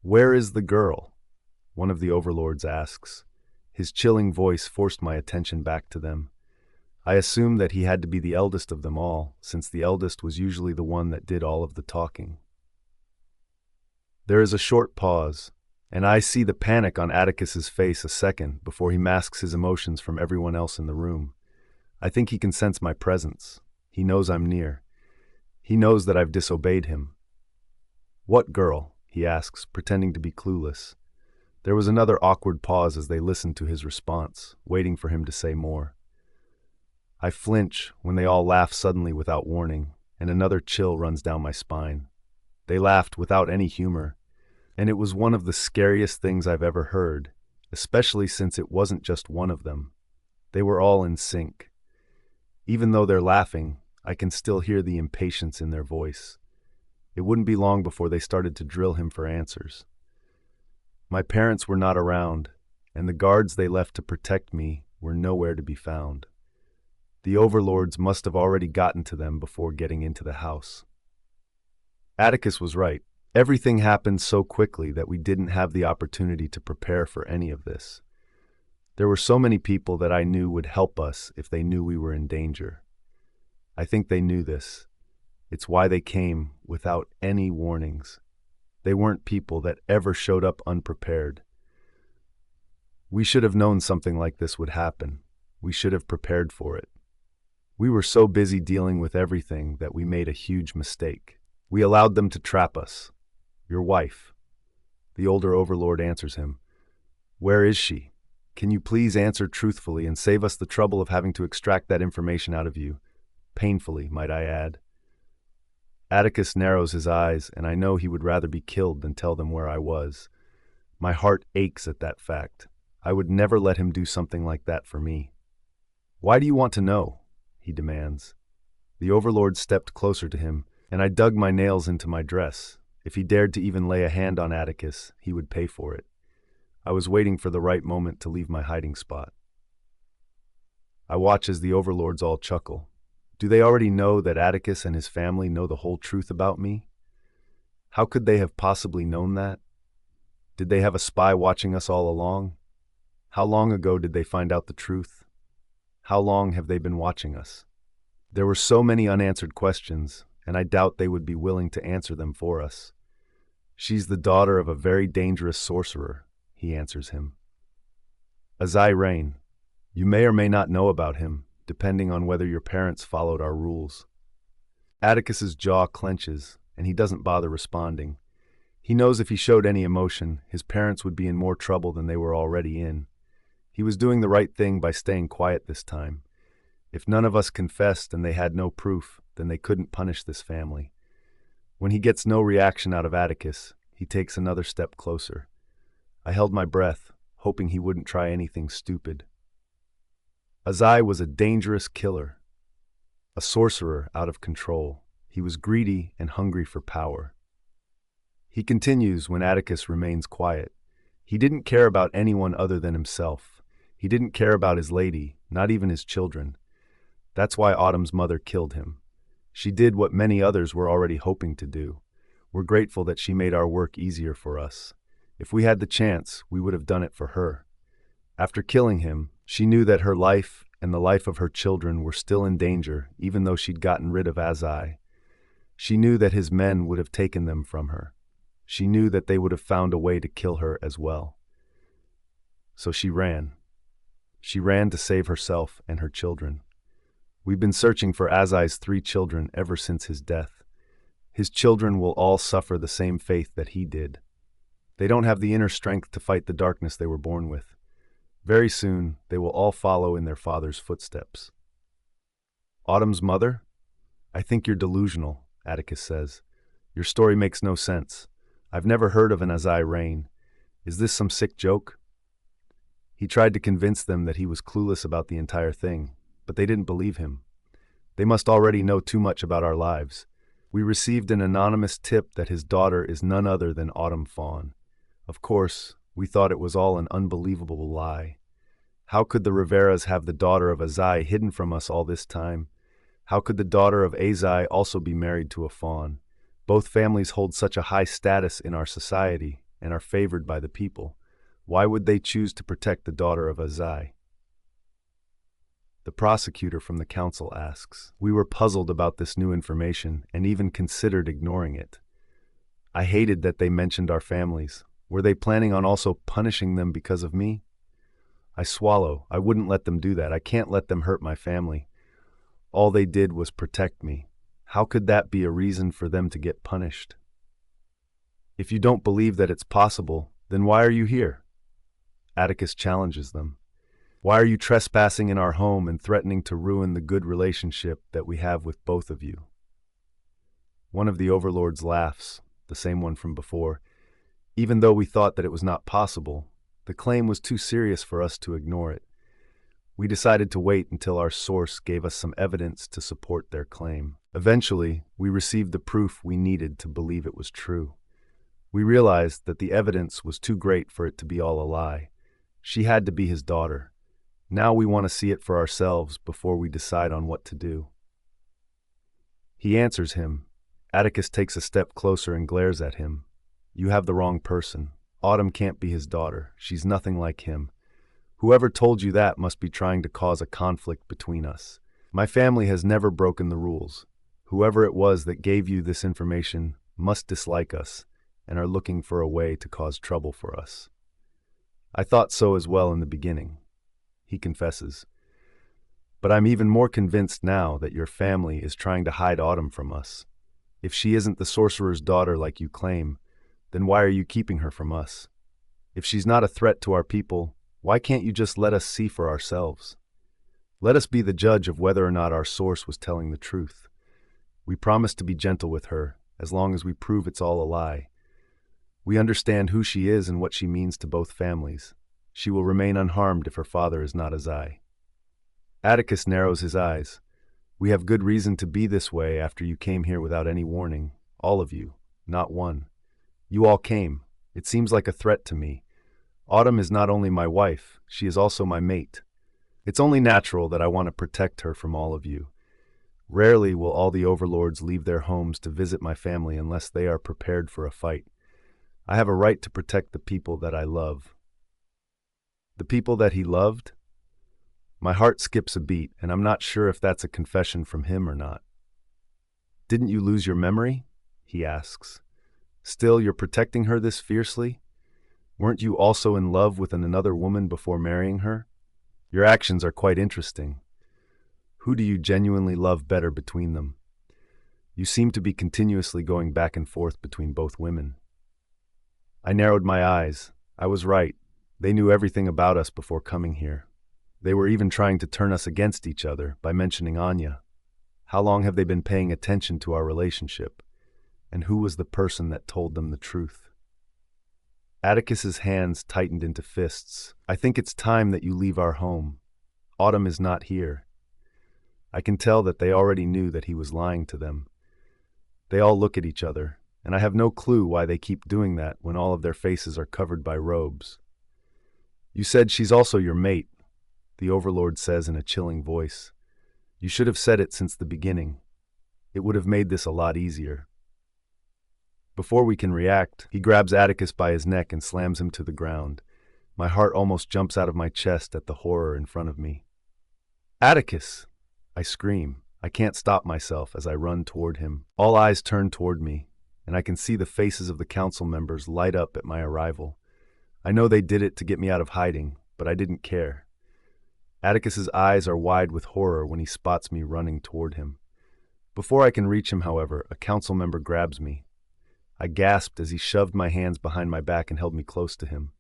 "Where is the girl?" one of the overlords asks. His chilling voice forced my attention back to them. I assumed that he had to be the eldest of them all, since the eldest was usually the one that did all of the talking. There is a short pause, and I see the panic on Atticus's face a second before he masks his emotions from everyone else in the room. I think he can sense my presence. He knows I'm near. He knows that I've disobeyed him. "What girl?" he asks, pretending to be clueless. There was another awkward pause as they listened to his response, waiting for him to say more. I flinch when they all laugh suddenly without warning, and another chill runs down my spine. They laughed without any humor, and it was one of the scariest things I've ever heard, especially since it wasn't just one of them. They were all in sync. Even though they're laughing, I can still hear the impatience in their voice. It wouldn't be long before they started to drill him for answers. My parents were not around, and the guards they left to protect me were nowhere to be found. The overlords must have already gotten to them before getting into the house. Atticus was right. Everything happened so quickly that we didn't have the opportunity to prepare for any of this. There were so many people that I knew would help us if they knew we were in danger. I think they knew this. It's why they came without any warnings. They weren't people that ever showed up unprepared. We should have known something like this would happen. We should have prepared for it. We were so busy dealing with everything that we made a huge mistake. We allowed them to trap us. Your wife. The older overlord answers him. Where is she? Can you please answer truthfully and save us the trouble of having to extract that information out of you? Painfully, might I add. Atticus narrows his eyes, and I know he would rather be killed than tell them where I was. My heart aches at that fact. I would never let him do something like that for me. Why do you want to know? He demands. The overlord stepped closer to him, and I dug my nails into my dress. If he dared to even lay a hand on Atticus, he would pay for it. I was waiting for the right moment to leave my hiding spot. I watch as the overlords all chuckle. Do they already know that Atticus and his family know the whole truth about me? How could they have possibly known that? Did they have a spy watching us all along? How long ago did they find out the truth? How long have they been watching us? There were so many unanswered questions, and I doubt they would be willing to answer them for us. She's the daughter of a very dangerous sorcerer, he answers him. Azai Rain. You may or may not know about him, depending on whether your parents followed our rules. Atticus's jaw clenches, and he doesn't bother responding. He knows if he showed any emotion, his parents would be in more trouble than they were already in. He was doing the right thing by staying quiet this time. If none of us confessed and they had no proof, then they couldn't punish this family. When he gets no reaction out of Atticus, he takes another step closer. I held my breath, hoping he wouldn't try anything stupid. Azai was a dangerous killer, a sorcerer out of control. He was greedy and hungry for power. He continues when Atticus remains quiet. He didn't care about anyone other than himself. He didn't care about his lady, not even his children. That's why Autumn's mother killed him. She did what many others were already hoping to do. We're grateful that she made our work easier for us. If we had the chance, we would have done it for her. After killing him, she knew that her life and the life of her children were still in danger, even though she'd gotten rid of Azai. She knew that his men would have taken them from her. She knew that they would have found a way to kill her as well. So she ran. She ran to save herself and her children. We've been searching for Azai's 3 children ever since his death. His children will all suffer the same fate that he did. They don't have the inner strength to fight the darkness they were born with. Very soon, they will all follow in their father's footsteps. Autumn's mother? I think you're delusional, Atticus says. Your story makes no sense. I've never heard of an Azai Rain. Is this some sick joke? He tried to convince them that he was clueless about the entire thing, but they didn't believe him. They must already know too much about our lives. We received an anonymous tip that his daughter is none other than Autumn Fawn. Of course, we thought it was all an unbelievable lie. How could the Riveras have the daughter of Azai hidden from us all this time? How could the daughter of Azai also be married to a fawn? Both families hold such a high status in our society and are favored by the people. Why would they choose to protect the daughter of Azai? The prosecutor from the council asks. We were puzzled about this new information and even considered ignoring it. I hated that they mentioned our families. Were they planning on also punishing them because of me? I swallow. I wouldn't let them do that. I can't let them hurt my family. All they did was protect me. How could that be a reason for them to get punished? If you don't believe that it's possible, then why are you here? Atticus challenges them. Why are you trespassing in our home and threatening to ruin the good relationship that we have with both of you? One of the overlords laughs, the same one from before. Even though we thought that it was not possible, the claim was too serious for us to ignore it. We decided to wait until our source gave us some evidence to support their claim. Eventually, we received the proof we needed to believe it was true. We realized that the evidence was too great for it to be all a lie. She had to be his daughter. Now we want to see it for ourselves before we decide on what to do. He answers him. Atticus takes a step closer and glares at him. You have the wrong person. Autumn can't be his daughter. She's nothing like him. Whoever told you that must be trying to cause a conflict between us. My family has never broken the rules. Whoever it was that gave you this information must dislike us and are looking for a way to cause trouble for us. I thought so as well in the beginning. He confesses. But I'm even more convinced now that your family is trying to hide Autumn from us. If she isn't the sorcerer's daughter like you claim, then why are you keeping her from us? If she's not a threat to our people, why can't you just let us see for ourselves? Let us be the judge of whether or not our source was telling the truth. We promise to be gentle with her, as long as we prove it's all a lie. We understand who she is and what she means to both families. She will remain unharmed if her father is not Azai. Atticus narrows his eyes. We have good reason to be this way after you came here without any warning. All of you, not one. You all came. It seems like a threat to me. Autumn is not only my wife, she is also my mate. It's only natural that I want to protect her from all of you. Rarely will all the overlords leave their homes to visit my family unless they are prepared for a fight. I have a right to protect the people that I love. The people that he loved? My heart skips a beat, and I'm not sure if that's a confession from him or not. Didn't you lose your memory? He asks. Still, you're protecting her this fiercely? Weren't you also in love with another woman before marrying her? Your actions are quite interesting. Who do you genuinely love better between them? You seem to be continuously going back and forth between both women. I narrowed my eyes. I was right. They knew everything about us before coming here. They were even trying to turn us against each other by mentioning Anya. How long have they been paying attention to our relationship? And who was the person that told them the truth? Atticus's hands tightened into fists. I think it's time that you leave our home. Autumn is not here. I can tell that they already knew that he was lying to them. They all look at each other, and I have no clue why they keep doing that when all of their faces are covered by robes. You said she's also your mate, the overlord says in a chilling voice. You should have said it since the beginning. It would have made this a lot easier. Before we can react, he grabs Atticus by his neck and slams him to the ground. My heart almost jumps out of my chest at the horror in front of me. Atticus! I scream. I can't stop myself as I run toward him. All eyes turn toward me, and I can see the faces of the council members light up at my arrival. I know they did it to get me out of hiding, but I didn't care. Atticus's eyes are wide with horror when he spots me running toward him. Before I can reach him, however, a council member grabs me. I gasped as he shoved my hands behind my back and held me close to him.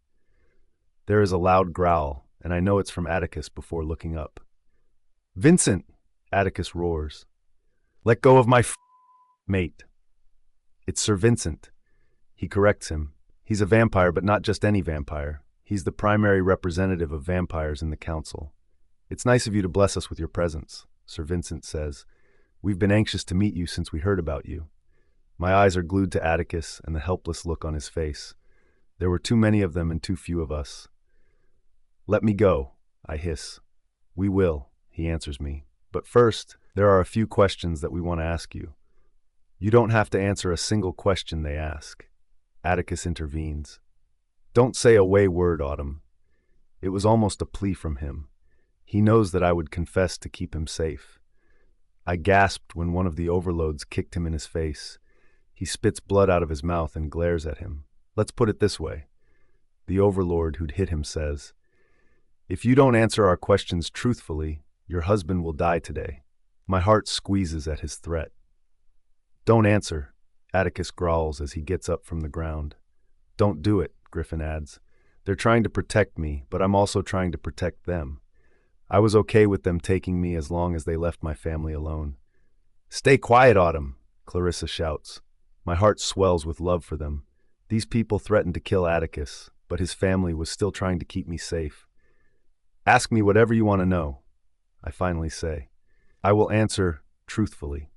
There is a loud growl, and I know it's from Atticus before looking up. Vincent! Atticus roars. Let go of my mate. It's Sir Vincent. He corrects him. He's a vampire, but not just any vampire. He's the primary representative of vampires in the council. It's nice of you to bless us with your presence, Sir Vincent says. We've been anxious to meet you since we heard about you. My eyes are glued to Atticus and the helpless look on his face. There were too many of them and too few of us. "Let me go," I hiss. "We will," he answers me. "But first, there are a few questions that we want to ask you." "You don't have to answer a single question they ask." Atticus intervenes. "Don't say a word, Autumn." It was almost a plea from him. He knows that I would confess to keep him safe. I gasped when one of the overloads kicked him in his face. He spits blood out of his mouth and glares at him. "Let's put it this way." The overlord who'd hit him says, "If you don't answer our questions truthfully, your husband will die today." My heart squeezes at his threat. "Don't answer," Atticus growls as he gets up from the ground. "Don't do it," Griffin adds. "They're trying to protect me, but I'm also trying to protect them. I was okay with them taking me as long as they left my family alone." "Stay quiet, Autumn," Clarissa shouts. My heart swells with love for them. These people threatened to kill Atticus, but his family was still trying to keep me safe. "Ask me whatever you want to know," I finally say. "I will answer truthfully."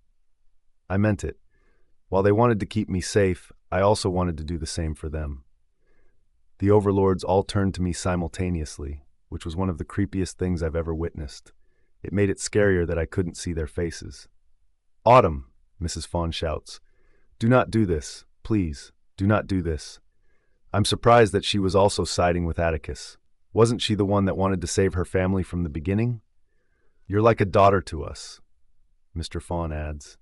I meant it. While they wanted to keep me safe, I also wanted to do the same for them. The overlords all turned to me simultaneously, which was one of the creepiest things I've ever witnessed. It made it scarier that I couldn't see their faces. "Autumn," Mrs. Fawn shouts. "Do not do this. Please, do not do this." I'm surprised that she was also siding with Atticus. Wasn't she the one that wanted to save her family from the beginning? "You're like a daughter to us," Mr. Fawn adds.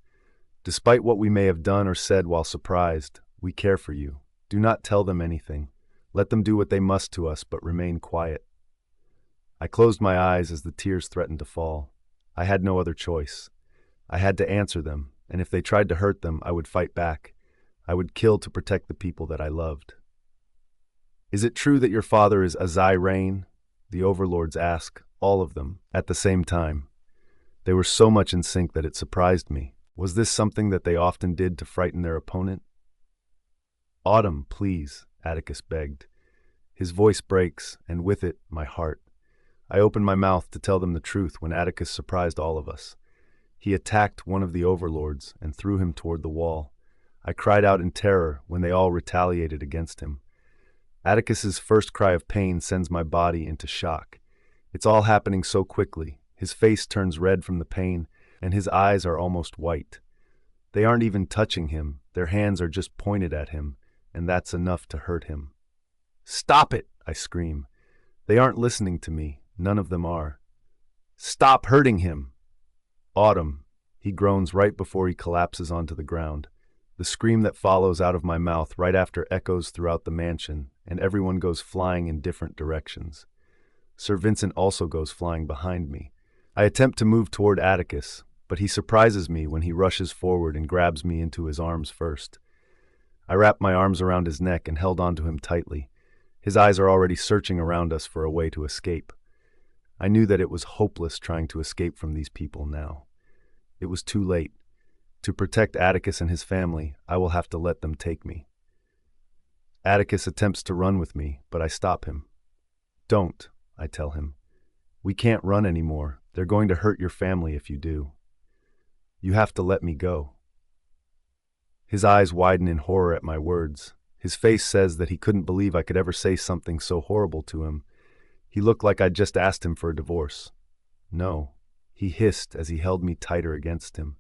"Despite what we may have done or said while surprised, we care for you. Do not tell them anything. Let them do what they must to us, but remain quiet." I closed my eyes as the tears threatened to fall. I had no other choice. I had to answer them, and if they tried to hurt them, I would fight back. I would kill to protect the people that I loved. "Is it true that your father is Azai Rain?" The overlords ask, all of them, at the same time. They were so much in sync that it surprised me. Was this something that they often did to frighten their opponent? "Autumn, please," Atticus begged. His voice breaks, and with it, my heart. I opened my mouth to tell them the truth when Atticus surprised all of us. He attacked one of the overlords and threw him toward the wall. I cried out in terror when they all retaliated against him. Atticus's first cry of pain sends my body into shock. It's all happening so quickly. His face turns red from the pain, and his eyes are almost white. They aren't even touching him. Their hands are just pointed at him, and that's enough to hurt him. "Stop it!" I scream. They aren't listening to me. None of them are. "Stop hurting him!" "Autumn," he groans right before he collapses onto the ground. The scream that follows out of my mouth right after echoes throughout the mansion, and everyone goes flying in different directions. Sir Vincent also goes flying behind me. I attempt to move toward Atticus, but he surprises me when he rushes forward and grabs me into his arms first. I wrapped my arms around his neck and held onto him tightly. His eyes are already searching around us for a way to escape. I knew that it was hopeless trying to escape from these people now. It was too late. To protect Atticus and his family, I will have to let them take me. Atticus attempts to run with me, but I stop him. "Don't," I tell him. "We can't run anymore. They're going to hurt your family if you do. You have to let me go." His eyes widen in horror at my words. His face says that he couldn't believe I could ever say something so horrible to him. He looked like I'd just asked him for a divorce. "No," he hissed as he held me tighter against him.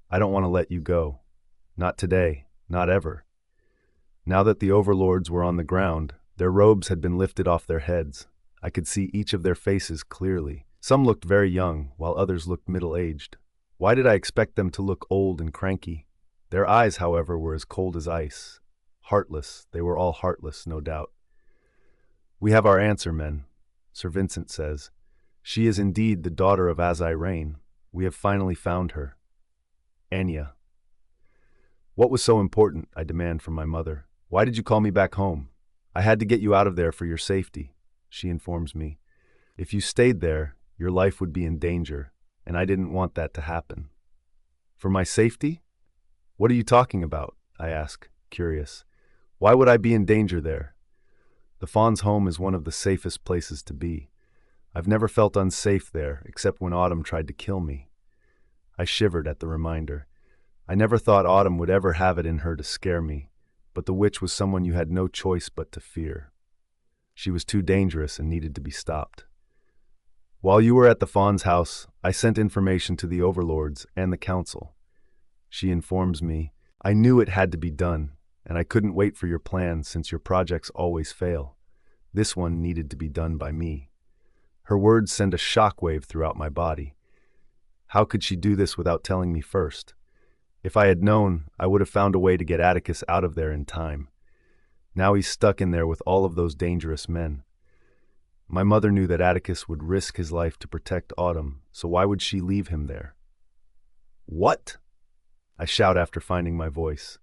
"I don't want to let you go. Not today, not ever." Now that the overlords were on the ground, their robes had been lifted off their heads. I could see each of their faces clearly. Some looked very young, while others looked middle-aged. Why did I expect them to look old and cranky? Their eyes, however, were as cold as ice. Heartless. They were all heartless, no doubt. "We have our answer, men," Sir Vincent says. "She is indeed the daughter of Azai Rain. We have finally found her. Anya." "What was so important?" I demand from my mother. "Why did you call me back home?" "I had to get you out of there for your safety," she informs me. "If you stayed there, your life would be in danger, and I didn't want that to happen." "For my safety? What are you talking about?" I ask, curious. "Why would I be in danger there?" The Fawn's home is one of the safest places to be. I've never felt unsafe there, except when Autumn tried to kill me. I shivered at the reminder. I never thought Autumn would ever have it in her to scare me, but the witch was someone you had no choice but to fear. She was too dangerous and needed to be stopped. While you were at the Fawn's house, I sent information to the overlords and the council. She informs me, I knew it had to be done, and I couldn't wait for your plan since your projects always fail. This one needed to be done by me. Her words send a shockwave throughout my body. How could she do this without telling me first? If I had known, I would have found a way to get Atticus out of there in time. Now he's stuck in there with all of those dangerous men. My mother knew that Atticus would risk his life to protect Autumn, so why would she leave him there? What? I shout after finding my voice.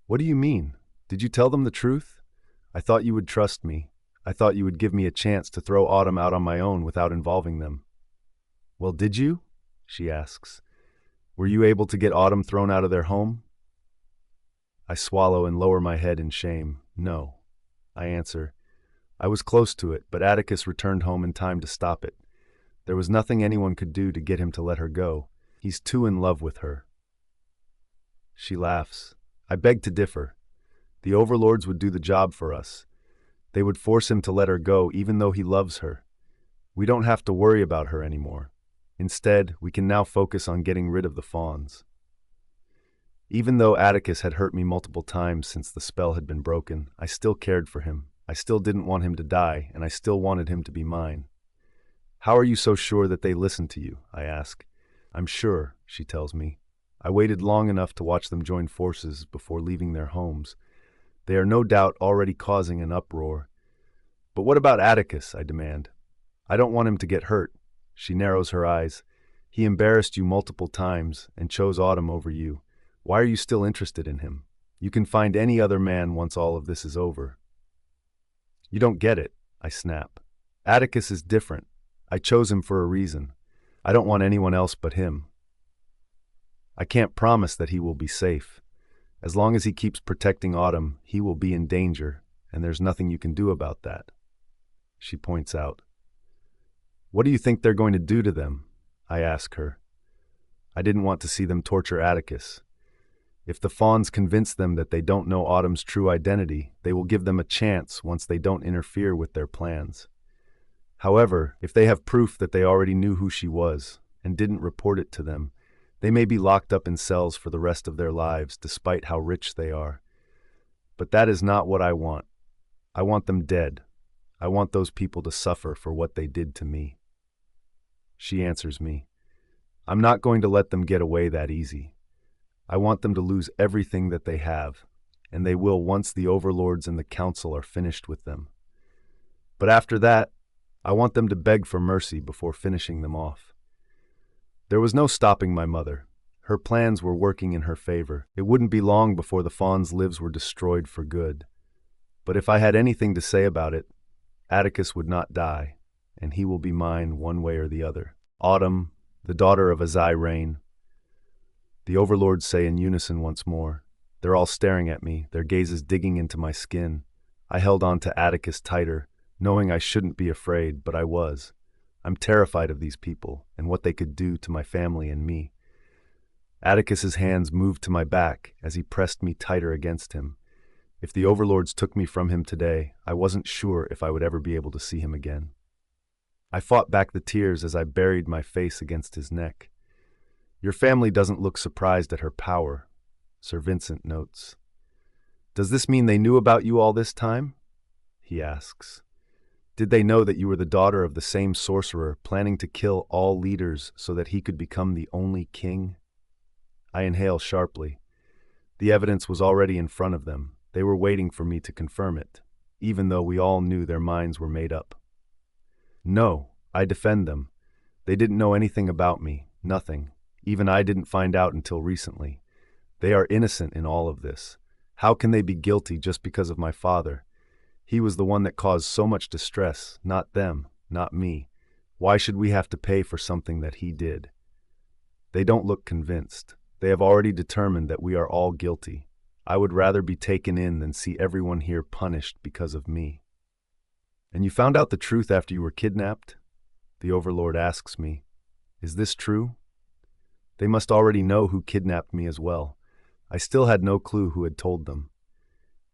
What do you mean? Did you tell them the truth? I thought you would trust me. I thought you would give me a chance to throw Autumn out on my own without involving them. Well, did you? She asks. Were you able to get Autumn thrown out of their home? I swallow and lower my head in shame. No, I answer. I was close to it, but Atticus returned home in time to stop it. There was nothing anyone could do to get him to let her go. He's too in love with her. She laughs. I beg to differ. The overlords would do the job for us. They would force him to let her go even though he loves her. We don't have to worry about her anymore. Instead, we can now focus on getting rid of the Fawns. Even though Atticus had hurt me multiple times since the spell had been broken, I still cared for him. I still didn't want him to die, and I still wanted him to be mine. How are you so sure that they listen to you? I ask. I'm sure, she tells me. I waited long enough to watch them join forces before leaving their homes. They are no doubt already causing an uproar. But what about Atticus? I demand. I don't want him to get hurt. She narrows her eyes. He embarrassed you multiple times and chose Autumn over you. Why are you still interested in him? You can find any other man once all of this is over. You don't get it, I snap. Atticus is different. I chose him for a reason. I don't want anyone else but him. I can't promise that he will be safe. As long as he keeps protecting Autumn, he will be in danger, and there's nothing you can do about that. She points out. What do you think they're going to do to them? I ask her. I didn't want to see them torture Atticus. If the Fawns convince them that they don't know Autumn's true identity, they will give them a chance once they don't interfere with their plans. However, if they have proof that they already knew who she was and didn't report it to them, they may be locked up in cells for the rest of their lives, despite how rich they are. But that is not what I want. I want them dead. I want those people to suffer for what they did to me. She answers me. I'm not going to let them get away that easy. I want them to lose everything that they have, and they will once the overlords and the council are finished with them. But after that, I want them to beg for mercy before finishing them off. There was no stopping my mother. Her plans were working in her favor. It wouldn't be long before the Fawns' lives were destroyed for good. But if I had anything to say about it, Atticus would not die, and he will be mine one way or the other. Autumn, the daughter of Azai Rain. The overlords say in unison once more. They're all staring at me, their gazes digging into my skin. I held on to Atticus tighter, knowing I shouldn't be afraid, but I was. I'm terrified of these people and what they could do to my family and me. Atticus's hands moved to my back as he pressed me tighter against him. If the overlords took me from him today, I wasn't sure if I would ever be able to see him again. I fought back the tears as I buried my face against his neck. Your family doesn't look surprised at her power, Sir Vincent notes. Does this mean they knew about you all this time? He asks. Did they know that you were the daughter of the same sorcerer, planning to kill all leaders so that he could become the only king? I inhale sharply. The evidence was already in front of them. They were waiting for me to confirm it, even though we all knew their minds were made up. No, I defend them. They didn't know anything about me, nothing. Even I didn't find out until recently. They are innocent in all of this. How can they be guilty just because of my father? He was the one that caused so much distress, not them, not me. Why should we have to pay for something that he did? They don't look convinced. They have already determined that we are all guilty. I would rather be taken in than see everyone here punished because of me. And you found out the truth after you were kidnapped? The overlord asks me. Is this true? They must already know who kidnapped me as well. I still had no clue who had told them.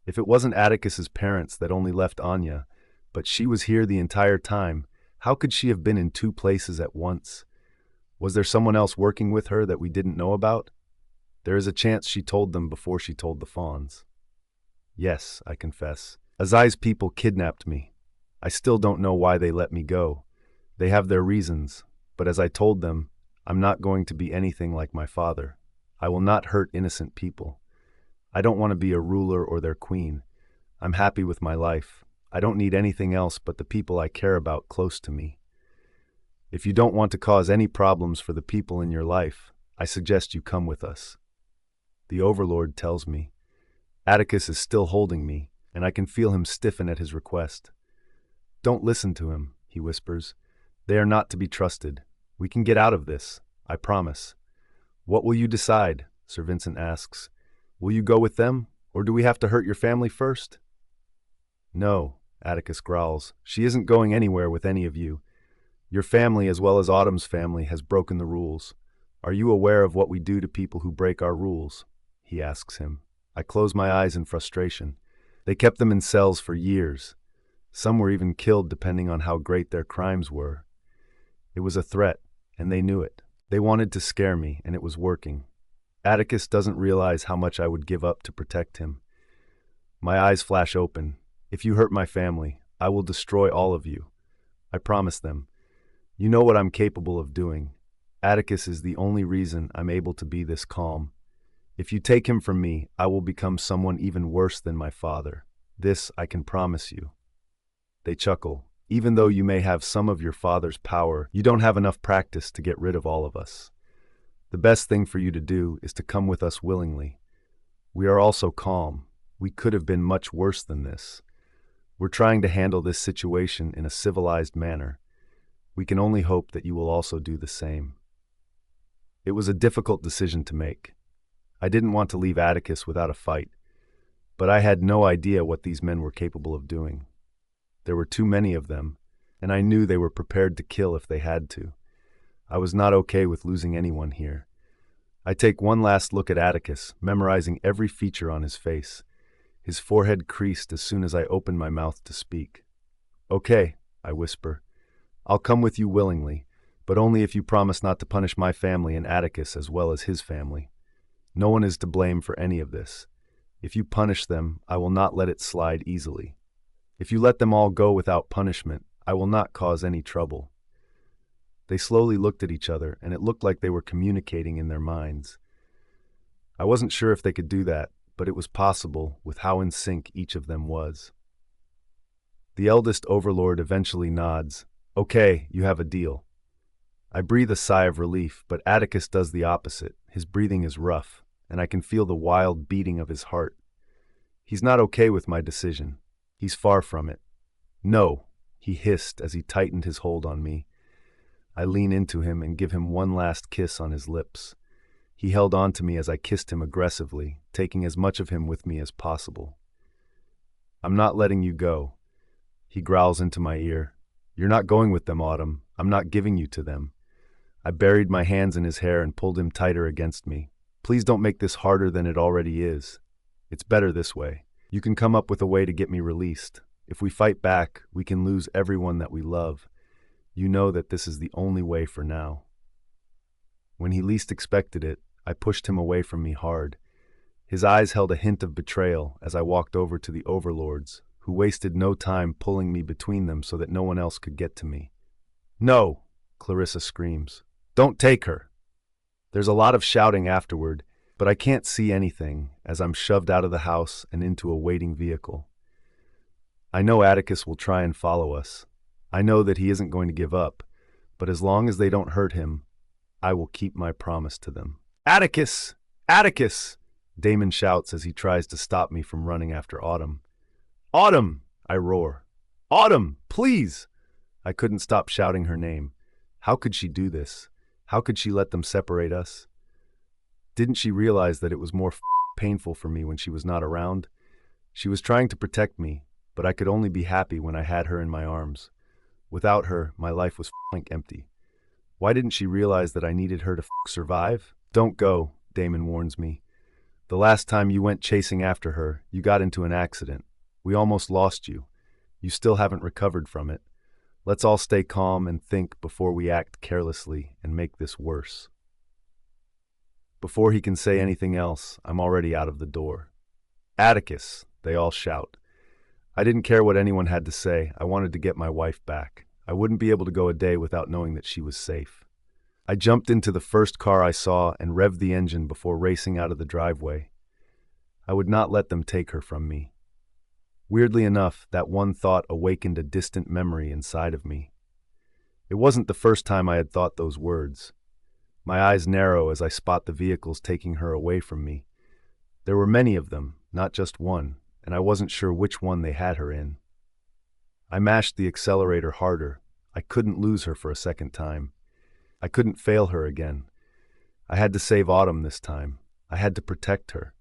If it wasn't Atticus's parents that only left Anya, but she was here the entire time, how could she have been in two places at once? Was there someone else working with her that we didn't know about? There is a chance she told them before she told the Fawns. Yes, I confess. Azai's people kidnapped me. I still don't know why they let me go. They have their reasons, but as I told them, I'm not going to be anything like my father. I will not hurt innocent people. I don't want to be a ruler or their queen. I'm happy with my life. I don't need anything else but the people I care about close to me. If you don't want to cause any problems for the people in your life, I suggest you come with us. The Overlord tells me. Atticus is still holding me, and I can feel him stiffen at his request. Don't listen to him, he whispers. They are not to be trusted. We can get out of this, I promise. What will you decide? Sir Vincent asks. Will you go with them, or do we have to hurt your family first? No, Atticus growls. She isn't going anywhere with any of you. Your family, as well as Autumn's family, has broken the rules. Are you aware of what we do to people who break our rules? He asks him. I close my eyes in frustration. They kept them in cells for years. Some were even killed depending on how great their crimes were. It was a threat, and they knew it. They wanted to scare me, and it was working. Atticus doesn't realize how much I would give up to protect him. My eyes flash open. If you hurt my family, I will destroy all of you. I promise them. You know what I'm capable of doing. Atticus is the only reason I'm able to be this calm. If you take him from me, I will become someone even worse than my father. This I can promise you. They chuckle. Even though you may have some of your father's power, you don't have enough practice to get rid of all of us. The best thing for you to do is to come with us willingly. We are also calm. We could have been much worse than this. We're trying to handle this situation in a civilized manner. We can only hope that you will also do the same. It was a difficult decision to make. I didn't want to leave Atticus without a fight, but I had no idea what these men were capable of doing. There were too many of them, and I knew they were prepared to kill if they had to. I was not okay with losing anyone here. I take one last look at Atticus, memorizing every feature on his face. His forehead creased as soon as I opened my mouth to speak. Okay, I whisper. I'll come with you willingly, but only if you promise not to punish my family and Atticus as well as his family. No one is to blame for any of this. If you punish them, I will not let it slide easily. If you let them all go without punishment, I will not cause any trouble. They slowly looked at each other, and it looked like they were communicating in their minds. I wasn't sure if they could do that, but it was possible with how in sync each of them was. The eldest overlord eventually nods. Okay, you have a deal. I breathe a sigh of relief, but Atticus does the opposite. His breathing is rough, and I can feel the wild beating of his heart. He's not okay with my decision. He's far from it. No, he hissed as he tightened his hold on me. I lean into him and give him one last kiss on his lips. He held on to me as I kissed him aggressively, taking as much of him with me as possible. I'm not letting you go. He growls into my ear. You're not going with them, Autumn. I'm not giving you to them. I buried my hands in his hair and pulled him tighter against me. Please don't make this harder than it already is. It's better this way. You can come up with a way to get me released. If we fight back, we can lose everyone that we love. You know that this is the only way for now. When he least expected it, I pushed him away from me hard. His eyes held a hint of betrayal as I walked over to the overlords, who wasted no time pulling me between them so that no one else could get to me. No, Clarissa screams. Don't take her. There's a lot of shouting afterward, but I can't see anything as I'm shoved out of the house and into a waiting vehicle. I know Atticus will try and follow us. I know that he isn't going to give up, but as long as they don't hurt him, I will keep my promise to them. Atticus! Atticus! Damon shouts as he tries to stop me from running after Autumn. Autumn! I roar. Autumn, please! I couldn't stop shouting her name. How could she do this? How could she let them separate us? Didn't she realize that it was more painful for me when she was not around? She was trying to protect me, but I could only be happy when I had her in my arms. Without her, my life was empty. Why didn't she realize that I needed her to survive? Don't go, Damon warns me. The last time you went chasing after her, you got into an accident. We almost lost you. You still haven't recovered from it. Let's all stay calm and think before we act carelessly and make this worse. Before he can say anything else, I'm already out of the door. Atticus, they all shout. I didn't care what anyone had to say. I wanted to get my wife back. I wouldn't be able to go a day without knowing that she was safe. I jumped into the first car I saw and revved the engine before racing out of the driveway. I would not let them take her from me. Weirdly enough, that one thought awakened a distant memory inside of me. It wasn't the first time I had thought those words. My eyes narrow as I spot the vehicles taking her away from me. There were many of them, not just one, and I wasn't sure which one they had her in. I mashed the accelerator harder. I couldn't lose her for a second time. I couldn't fail her again. I had to save Autumn this time. I had to protect her.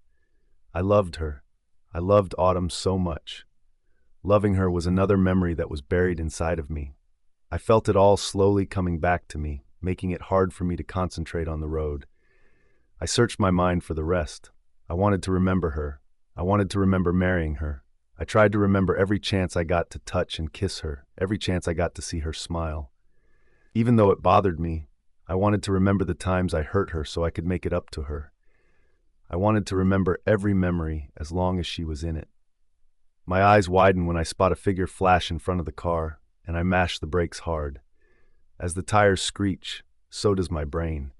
I loved her. I loved Autumn so much. Loving her was another memory that was buried inside of me. I felt it all slowly coming back to me, making it hard for me to concentrate on the road. I searched my mind for the rest. I wanted to remember her. I wanted to remember marrying her. I tried to remember every chance I got to touch and kiss her, every chance I got to see her smile. Even though it bothered me, I wanted to remember the times I hurt her so I could make it up to her. I wanted to remember every memory as long as she was in it. My eyes widen when I spot a figure flash in front of the car, and I mash the brakes hard. As the tires screech, so does my brain.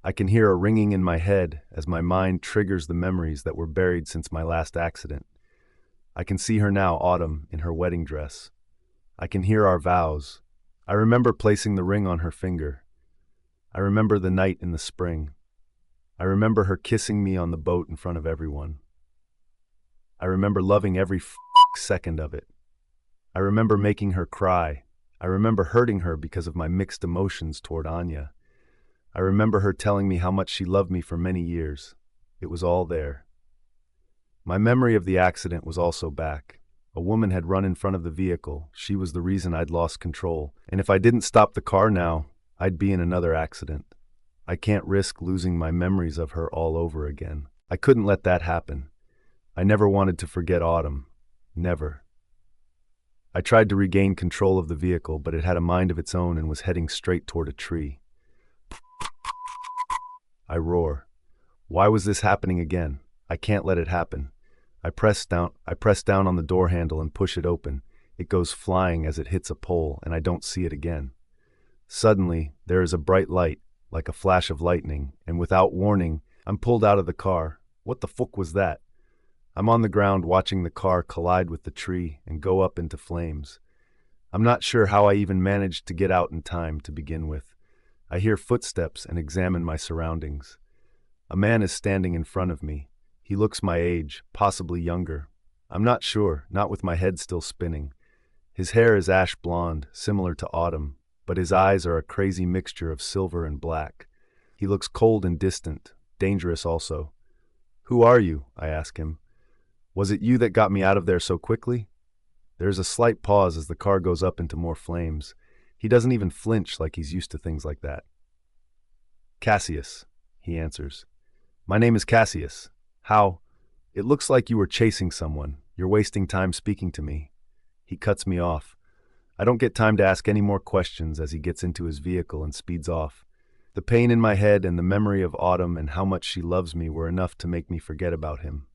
I can hear a ringing in my head as my mind triggers the memories that were buried since my last accident. I can see her now, Autumn, in her wedding dress. I can hear our vows. I remember placing the ring on her finger. I remember the night in the spring. I remember her kissing me on the boat in front of everyone. I remember loving every second of it. I remember making her cry. I remember hurting her because of my mixed emotions toward Anya. I remember her telling me how much she loved me for many years. It was all there. My memory of the accident was also back. A woman had run in front of the vehicle. She was the reason I'd lost control. And if I didn't stop the car now, I'd be in another accident. I can't risk losing my memories of her all over again. I couldn't let that happen. I never wanted to forget Autumn. Never. I tried to regain control of the vehicle, but it had a mind of its own and was heading straight toward a tree. I roar. Why was this happening again? I can't let it happen. I press down on the door handle and push it open. It goes flying as it hits a pole, and I don't see it again. Suddenly, there is a bright light, like a flash of lightning, and without warning, I'm pulled out of the car. What the fuck was that? I'm on the ground watching the car collide with the tree and go up into flames. I'm not sure how I even managed to get out in time to begin with. I hear footsteps and examine my surroundings. A man is standing in front of me. He looks my age, possibly younger. I'm not sure, not with my head still spinning. His hair is ash blonde, similar to Autumn, but his eyes are a crazy mixture of silver and black. He looks cold and distant, dangerous also. Who are you? I ask him. Was it you that got me out of there so quickly? There is a slight pause as the car goes up into more flames. He doesn't even flinch like he's used to things like that. Cassius, he answers. My name is Cassius. How? It looks like you were chasing someone. You're wasting time speaking to me. He cuts me off. I don't get time to ask any more questions as he gets into his vehicle and speeds off. The pain in my head and the memory of Autumn and how much she loves me were enough to make me forget about him,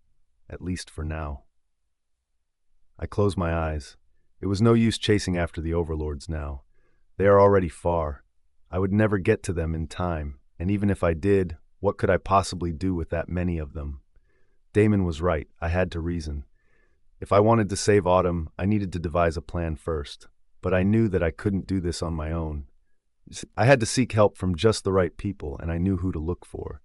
at least for now. I close my eyes. It was no use chasing after the overlords now. They are already far. I would never get to them in time, and even if I did, what could I possibly do with that many of them? Damon was right. I had to reason. If I wanted to save Autumn, I needed to devise a plan first. But I knew that I couldn't do this on my own. I had to seek help from just the right people, and I knew who to look for.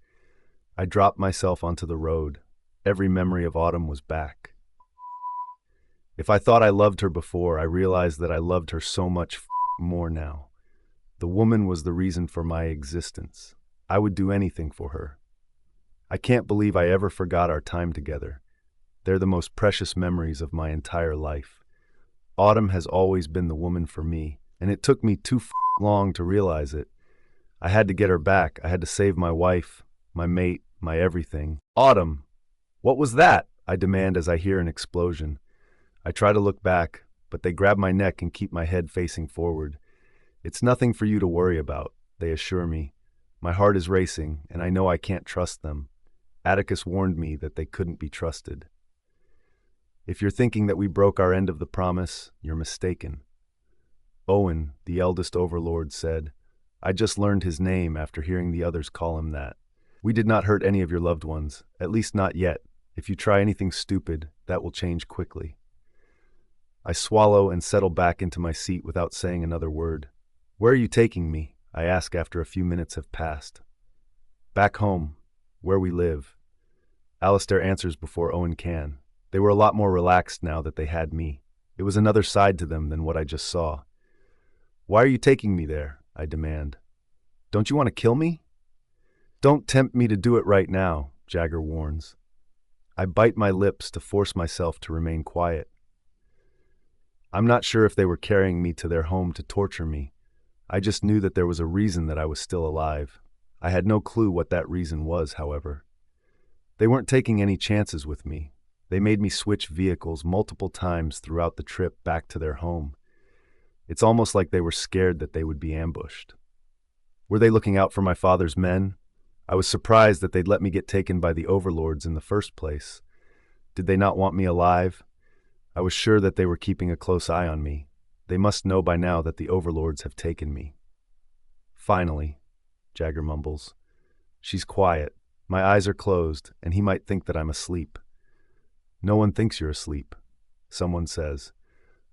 I dropped myself onto the road. Every memory of Autumn was back. If I thought I loved her before, I realized that I loved her so much more now. The woman was the reason for my existence. I would do anything for her. I can't believe I ever forgot our time together. They're the most precious memories of my entire life. Autumn has always been the woman for me, and it took me too long to realize it. I had to get her back. I had to save my wife, my mate, my everything. Autumn! What was that? I demand as I hear an explosion. I try to look back, but they grab my neck and keep my head facing forward. It's nothing for you to worry about, they assure me. My heart is racing, and I know I can't trust them. Atticus warned me that they couldn't be trusted. If you're thinking that we broke our end of the promise, you're mistaken. Owen, the eldest overlord, said, I just learned his name after hearing the others call him that. We did not hurt any of your loved ones, at least not yet. If you try anything stupid, that will change quickly. I swallow and settle back into my seat without saying another word. Where are you taking me? I ask after a few minutes have passed. Back home, where we live. Alistair answers before Owen can. They were a lot more relaxed now that they had me. It was another side to them than what I just saw. Why are you taking me there? I demand. Don't you want to kill me? Don't tempt me to do it right now, Jagger warns. I bite my lips to force myself to remain quiet. I'm not sure if they were carrying me to their home to torture me. I just knew that there was a reason that I was still alive. I had no clue what that reason was, however. They weren't taking any chances with me. They made me switch vehicles multiple times throughout the trip back to their home. It's almost like they were scared that they would be ambushed. Were they looking out for my father's men? I was surprised that they'd let me get taken by the overlords in the first place. Did they not want me alive? I was sure that they were keeping a close eye on me. They must know by now that the overlords have taken me. Finally, Jagger mumbles. She's quiet. My eyes are closed, and he might think that I'm asleep. No one thinks you're asleep, someone says.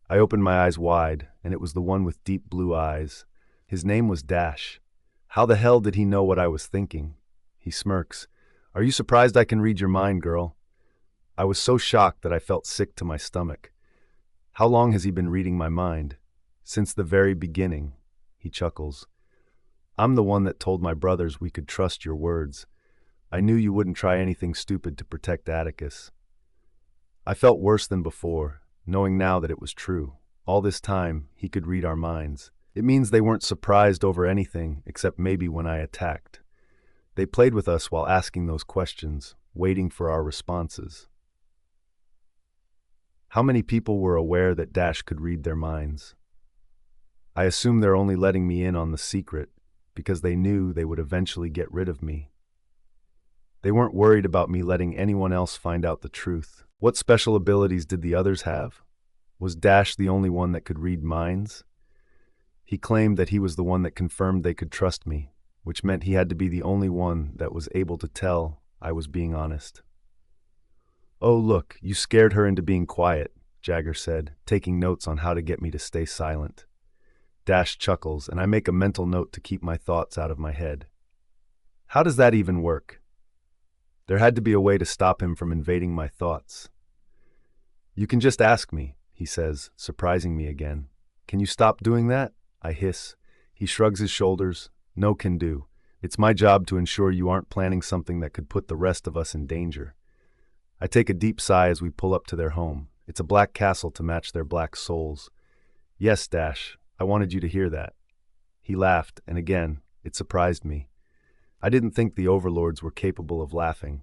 I opened my eyes wide, and it was the one with deep blue eyes. His name was Dash. How the hell did he know what I was thinking? He smirks. Are you surprised I can read your mind, girl? I was so shocked that I felt sick to my stomach. How long has he been reading my mind? Since the very beginning, he chuckles. I'm the one that told my brothers we could trust your words. I knew you wouldn't try anything stupid to protect Atticus. I felt worse than before, knowing now that it was true. All this time, he could read our minds. It means they weren't surprised over anything, except maybe when I attacked. They played with us while asking those questions, waiting for our responses. How many people were aware that Dash could read their minds? I assume they're only letting me in on the secret, because they knew they would eventually get rid of me. They weren't worried about me letting anyone else find out the truth. What special abilities did the others have? Was Dash the only one that could read minds? He claimed that he was the one that confirmed they could trust me, which meant he had to be the only one that was able to tell I was being honest. Oh, look, you scared her into being quiet, Jagger said, taking notes on how to get me to stay silent. Dash chuckles, and I make a mental note to keep my thoughts out of my head. How does that even work? There had to be a way to stop him from invading my thoughts. You can just ask me, he says, surprising me again. Can you stop doing that? I hiss. He shrugs his shoulders. No can do. It's my job to ensure you aren't planning something that could put the rest of us in danger. I take a deep sigh as we pull up to their home. It's a black castle to match their black souls. Yes, Dash, I wanted you to hear that. He laughed, and again, it surprised me. I didn't think the overlords were capable of laughing.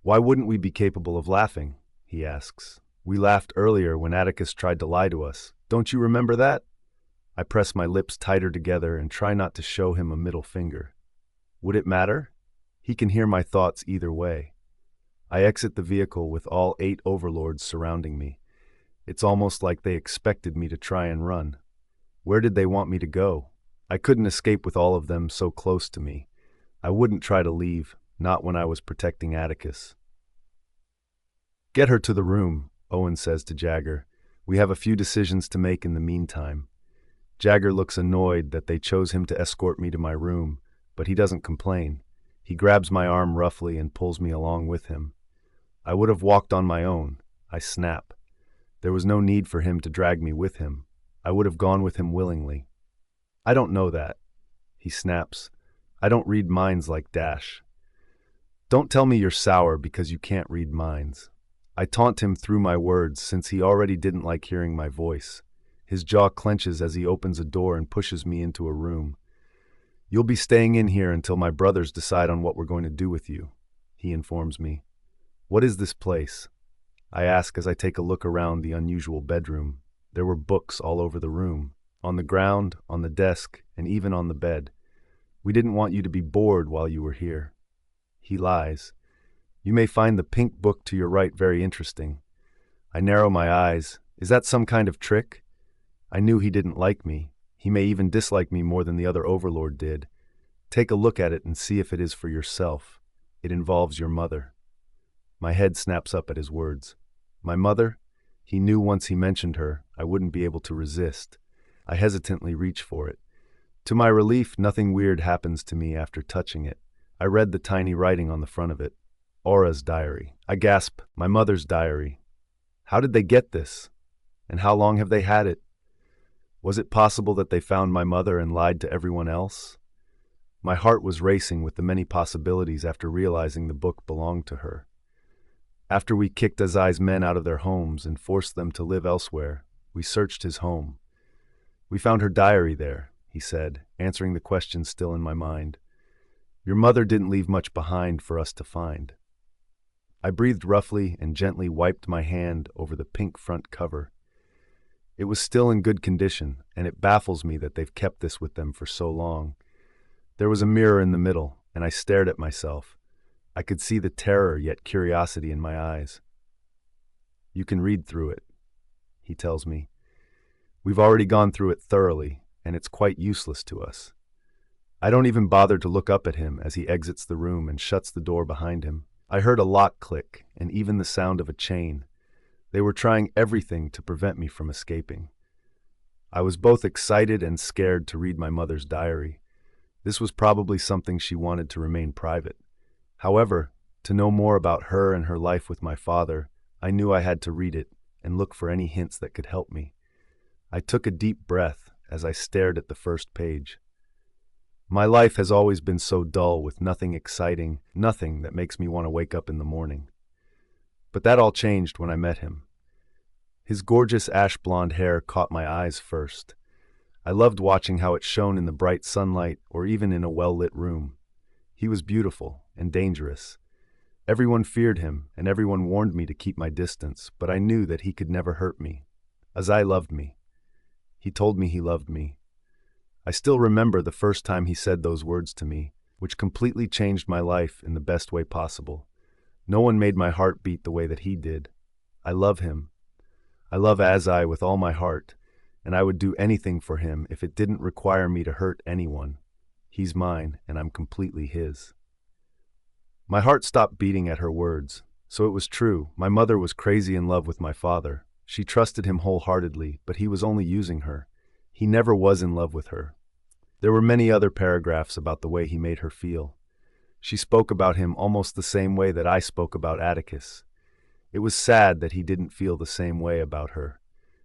Why wouldn't we be capable of laughing? He asks. We laughed earlier when Atticus tried to lie to us. Don't you remember that? I press my lips tighter together and try not to show him a middle finger. Would it matter? He can hear my thoughts either way. I exit the vehicle with all 8 overlords surrounding me. It's almost like they expected me to try and run. Where did they want me to go? I couldn't escape with all of them so close to me. I wouldn't try to leave, not when I was protecting Atticus. Get her to the room, Owen says to Jagger. We have a few decisions to make in the meantime. Jagger looks annoyed that they chose him to escort me to my room, but he doesn't complain. He grabs my arm roughly and pulls me along with him. I would have walked on my own. I snap. There was no need for him to drag me with him. I would have gone with him willingly. I don't know that. He snaps. I don't read minds like Dash. Don't tell me you're sour because you can't read minds. I taunt him through my words since he already didn't like hearing my voice. His jaw clenches as he opens a door and pushes me into a room. You'll be staying in here until my brothers decide on what we're going to do with you, he informs me. What is this place? I ask as I take a look around the unusual bedroom. There were books all over the room, on the ground, on the desk, and even on the bed. We didn't want you to be bored while you were here. He lies. You may find the pink book to your right very interesting. I narrow my eyes. Is that some kind of trick? I knew he didn't like me. He may even dislike me more than the other overlord did. Take a look at it and see if it is for yourself. It involves your mother. My head snaps up at his words. My mother? He knew once he mentioned her, I wouldn't be able to resist. I hesitantly reach for it. To my relief, nothing weird happens to me after touching it. I read the tiny writing on the front of it. Aura's diary. I gasp, my mother's diary. How did they get this? And how long have they had it? Was it possible that they found my mother and lied to everyone else? My heart was racing with the many possibilities after realizing the book belonged to her. After we kicked Azai's men out of their homes and forced them to live elsewhere, we searched his home. We found her diary there, he said, answering the question still in my mind. Your mother didn't leave much behind for us to find. I breathed roughly and gently wiped my hand over the pink front cover. It was still in good condition, and it baffles me that they've kept this with them for so long. There was a mirror in the middle, and I stared at myself. I could see the terror yet curiosity in my eyes. You can read through it, he tells me. We've already gone through it thoroughly, and it's quite useless to us. I don't even bother to look up at him as he exits the room and shuts the door behind him. I heard a lock click, and even the sound of a chain. They were trying everything to prevent me from escaping. I was both excited and scared to read my mother's diary. This was probably something she wanted to remain private. However, to know more about her and her life with my father, I knew I had to read it and look for any hints that could help me. I took a deep breath as I stared at the first page. My life has always been so dull with nothing exciting, nothing that makes me want to wake up in the morning. But that all changed when I met him. His gorgeous ash-blonde hair caught my eyes first. I loved watching how it shone in the bright sunlight or even in a well-lit room. He was beautiful and dangerous. Everyone feared him, and everyone warned me to keep my distance, but I knew that he could never hurt me. Azai loved me. He told me he loved me. I still remember the first time he said those words to me, which completely changed my life in the best way possible. No one made my heart beat the way that he did. I love him. I love Azai with all my heart, and I would do anything for him if it didn't require me to hurt anyone. He's mine, and I'm completely his. My heart stopped beating at her words. So it was true. My mother was crazy in love with my father. She trusted him wholeheartedly, but he was only using her. He never was in love with her. There were many other paragraphs about the way he made her feel. She spoke about him almost the same way that I spoke about Atticus. It was sad that he didn't feel the same way about her.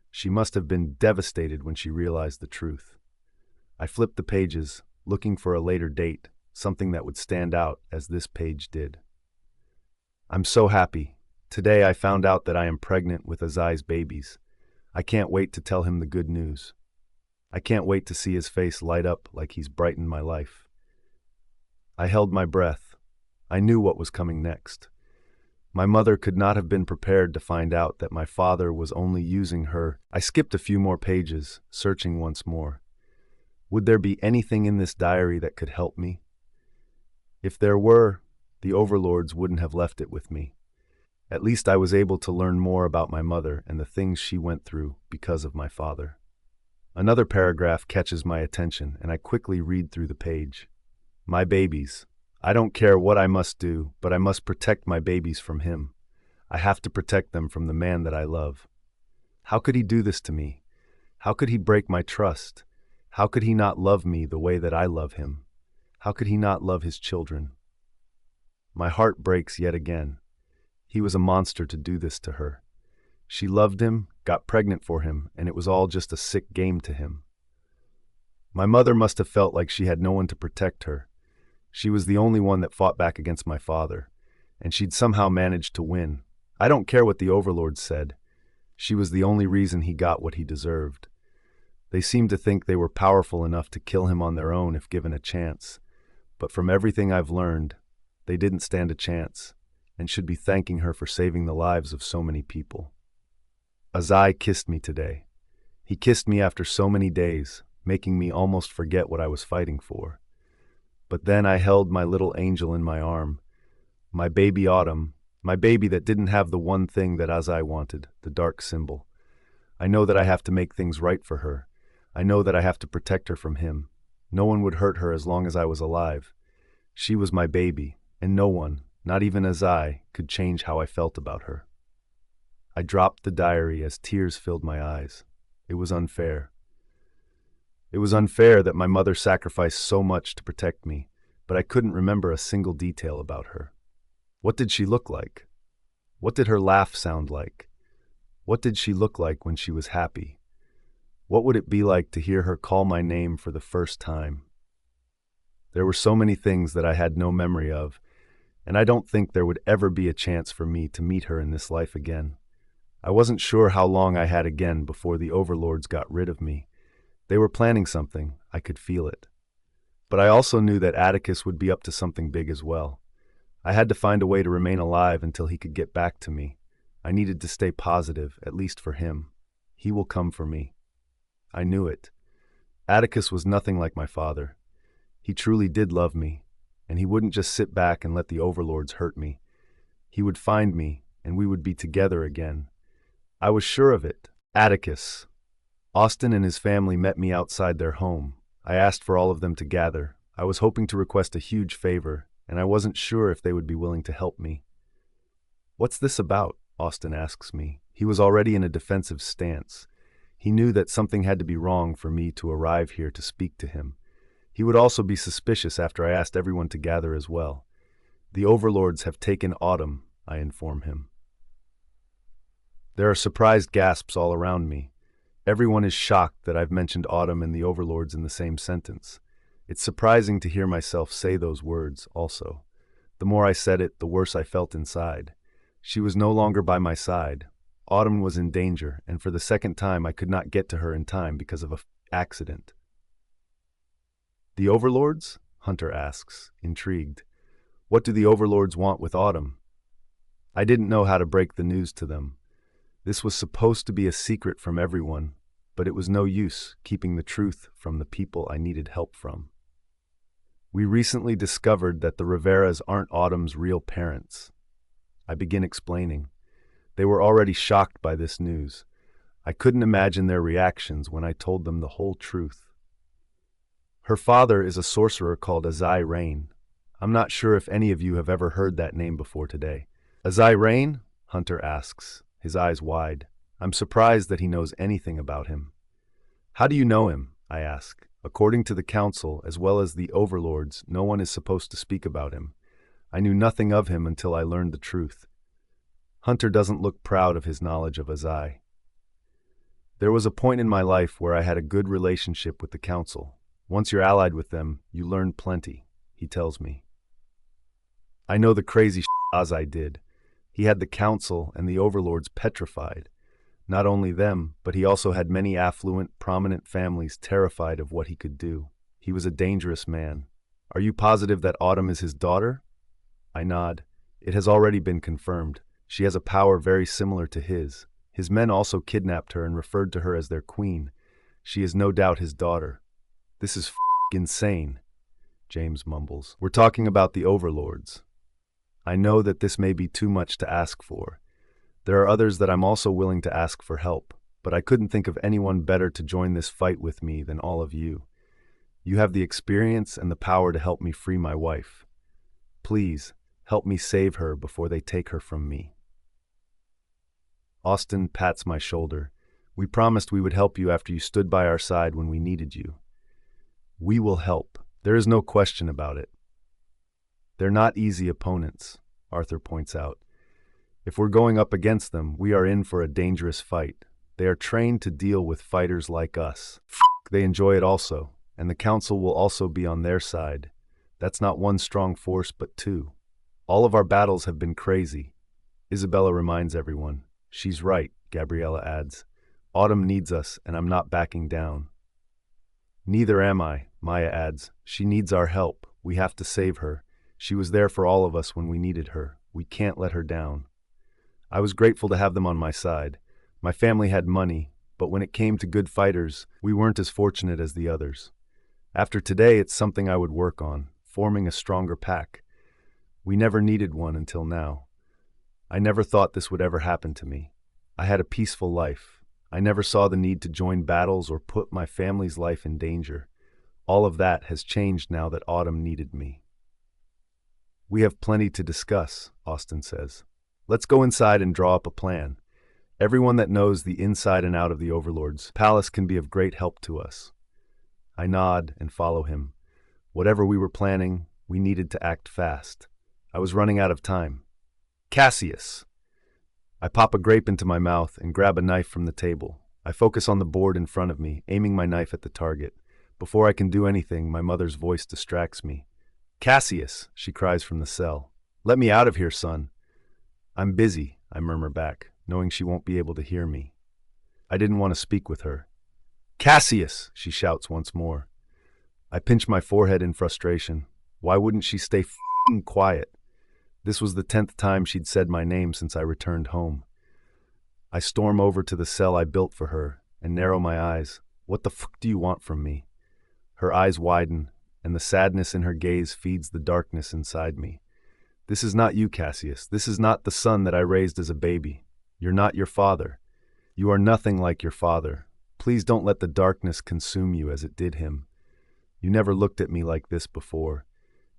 She must have been devastated when she realized the truth. I flipped the pages, looking for a later date, something that would stand out as this page did. I'm so happy. Today I found out that I am pregnant with Azai's babies. I can't wait to tell him the good news. I can't wait to see his face light up like he's brightened my life. I held my breath. I knew what was coming next. My mother could not have been prepared to find out that my father was only using her. I skipped a few more pages, searching once more. Would there be anything in this diary that could help me? If there were, the overlords wouldn't have left it with me. At least I was able to learn more about my mother and the things she went through because of my father. Another paragraph catches my attention, and I quickly read through the page. My babies. I don't care what I must do, but I must protect my babies from him. I have to protect them from the man that I love. How could he do this to me? How could he break my trust? How could he not love me the way that I love him? How could he not love his children? My heart breaks yet again. He was a monster to do this to her. She loved him, got pregnant for him, and it was all just a sick game to him. My mother must have felt like she had no one to protect her. She was the only one that fought back against my father, and she'd somehow managed to win. I don't care what the overlords said. She was the only reason he got what he deserved. They seemed to think they were powerful enough to kill him on their own if given a chance. But from everything I've learned, they didn't stand a chance, and should be thanking her for saving the lives of so many people. Azai kissed me today. He kissed me after so many days, making me almost forget what I was fighting for. But then I held my little angel in my arm, my baby Autumn, my baby that didn't have the one thing that Azai wanted, the dark symbol. I know that I have to make things right for her. I know that I have to protect her from him. No one would hurt her as long as I was alive. She was my baby, and no one, not even Azai, could change how I felt about her. I dropped the diary as tears filled my eyes. It was unfair. It was unfair that my mother sacrificed so much to protect me, but I couldn't remember a single detail about her. What did she look like? What did her laugh sound like? What did she look like when she was happy? What would it be like to hear her call my name for the first time? There were so many things that I had no memory of, and I don't think there would ever be a chance for me to meet her in this life again. I wasn't sure how long I had again before the overlords got rid of me. They were planning something, I could feel it. But I also knew that Atticus would be up to something big as well. I had to find a way to remain alive until he could get back to me. I needed to stay positive, at least for him. He will come for me. I knew it. Atticus was nothing like my father. He truly did love me, and he wouldn't just sit back and let the overlords hurt me. He would find me, and we would be together again. I was sure of it. Atticus. Austin and his family met me outside their home. I asked for all of them to gather. I was hoping to request a huge favor, and I wasn't sure if they would be willing to help me. "What's this about?" Austin asks me. He was already in a defensive stance. He knew that something had to be wrong for me to arrive here to speak to him. He would also be suspicious after I asked everyone to gather as well. "The overlords have taken Autumn," I inform him. There are surprised gasps all around me. Everyone is shocked that I've mentioned Autumn and the overlords in the same sentence. It's surprising to hear myself say those words also. The more I said it, the worse I felt inside. She was no longer by my side. Autumn was in danger, and for the second time I could not get to her in time because of an accident. "The overlords?" Hunter asks, intrigued. "What do the overlords want with Autumn?" I didn't know how to break the news to them. This was supposed to be a secret from everyone, but it was no use keeping the truth from the people I needed help from. "We recently discovered that the Riveras aren't Autumn's real parents." I begin explaining. They were already shocked by this news. I couldn't imagine their reactions when I told them the whole truth. "Her father is a sorcerer called Azai Rain. I'm not sure if any of you have ever heard that name before today." "Azai Rain?" Hunter asks, his eyes wide. I'm surprised that he knows anything about him. "How do you know him?" I ask. "According to the council, as well as the overlords, no one is supposed to speak about him. I knew nothing of him until I learned the truth." Hunter doesn't look proud of his knowledge of Azai. "There was a point in my life where I had a good relationship with the council. Once you're allied with them, you learn plenty," he tells me. I know the crazy Azai did. He had the council and the overlords petrified. Not only them, but he also had many affluent, prominent families terrified of what he could do. He was a dangerous man. "Are you positive that Autumn is his daughter?" I nod. "It has already been confirmed. She has a power very similar to his. His men also kidnapped her and referred to her as their queen. She is no doubt his daughter." "This is insane," James mumbles. "We're talking about the overlords. I know that this may be too much to ask for. There are others that I'm also willing to ask for help, but I couldn't think of anyone better to join this fight with me than all of you. You have the experience and the power to help me free my wife. Please, help me save her before they take her from me." Austin pats my shoulder. "We promised we would help you after you stood by our side when we needed you." "We will help. There is no question about it." "They're not easy opponents," Arthur points out. "If we're going up against them, we are in for a dangerous fight. They are trained to deal with fighters like us. They enjoy it also, and the council will also be on their side. That's not one strong force, but two. All of our battles have been crazy." Isabella reminds everyone. "She's right," Gabriella adds. "Autumn needs us, and I'm not backing down. Neither am I, Maya adds. She needs our help. We have to save her. She was there for all of us when we needed her. We can't let her down. I was grateful to have them on my side. My family had money, but when it came to good fighters, we weren't as fortunate as the others. After today, it's something I would work on, forming a stronger pack. We never needed one until now. I never thought this would ever happen to me. I had a peaceful life. I never saw the need to join battles or put my family's life in danger. All of that has changed now that Autumn needed me. We have plenty to discuss, Austin says. Let's go inside and draw up a plan. Everyone that knows the inside and out of the Overlord's palace can be of great help to us. I nod and follow him. Whatever we were planning, we needed to act fast. I was running out of time. Cassius! I pop a grape into my mouth and grab a knife from the table. I focus on the board in front of me, aiming my knife at the target. Before I can do anything, my mother's voice distracts me. Cassius, she cries from the cell. Let me out of here, son. I'm busy, I murmur back, knowing she won't be able to hear me. I didn't want to speak with her. Cassius, she shouts once more. I pinch my forehead in frustration. Why wouldn't she stay f***ing quiet? This was the 10th time she'd said my name since I returned home. I storm over to the cell I built for her and narrow my eyes. What the fuck do you want from me? Her eyes widen, and the sadness in her gaze feeds the darkness inside me. This is not you, Cassius. This is not the son that I raised as a baby. You're not your father. You are nothing like your father. Please don't let the darkness consume you as it did him. You never looked at me like this before.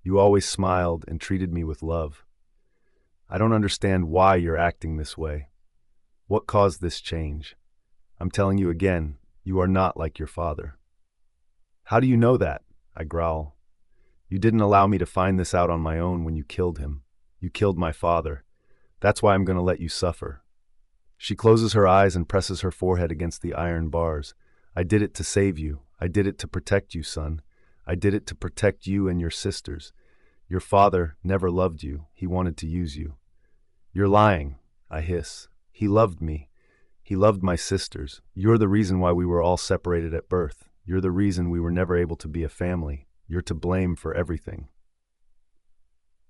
You always smiled and treated me with love. I don't understand why you're acting this way. What caused this change? I'm telling you again, you are not like your father. How do you know that? I growl. You didn't allow me to find this out on my own when you killed him. You killed my father. That's why I'm going to let you suffer. She closes her eyes and presses her forehead against the iron bars. I did it to save you. I did it to protect you, son. I did it to protect you and your sisters. Your father never loved you. He wanted to use you. You're lying, I hiss. He loved me. He loved my sisters. You're the reason why we were all separated at birth. You're the reason we were never able to be a family. You're to blame for everything.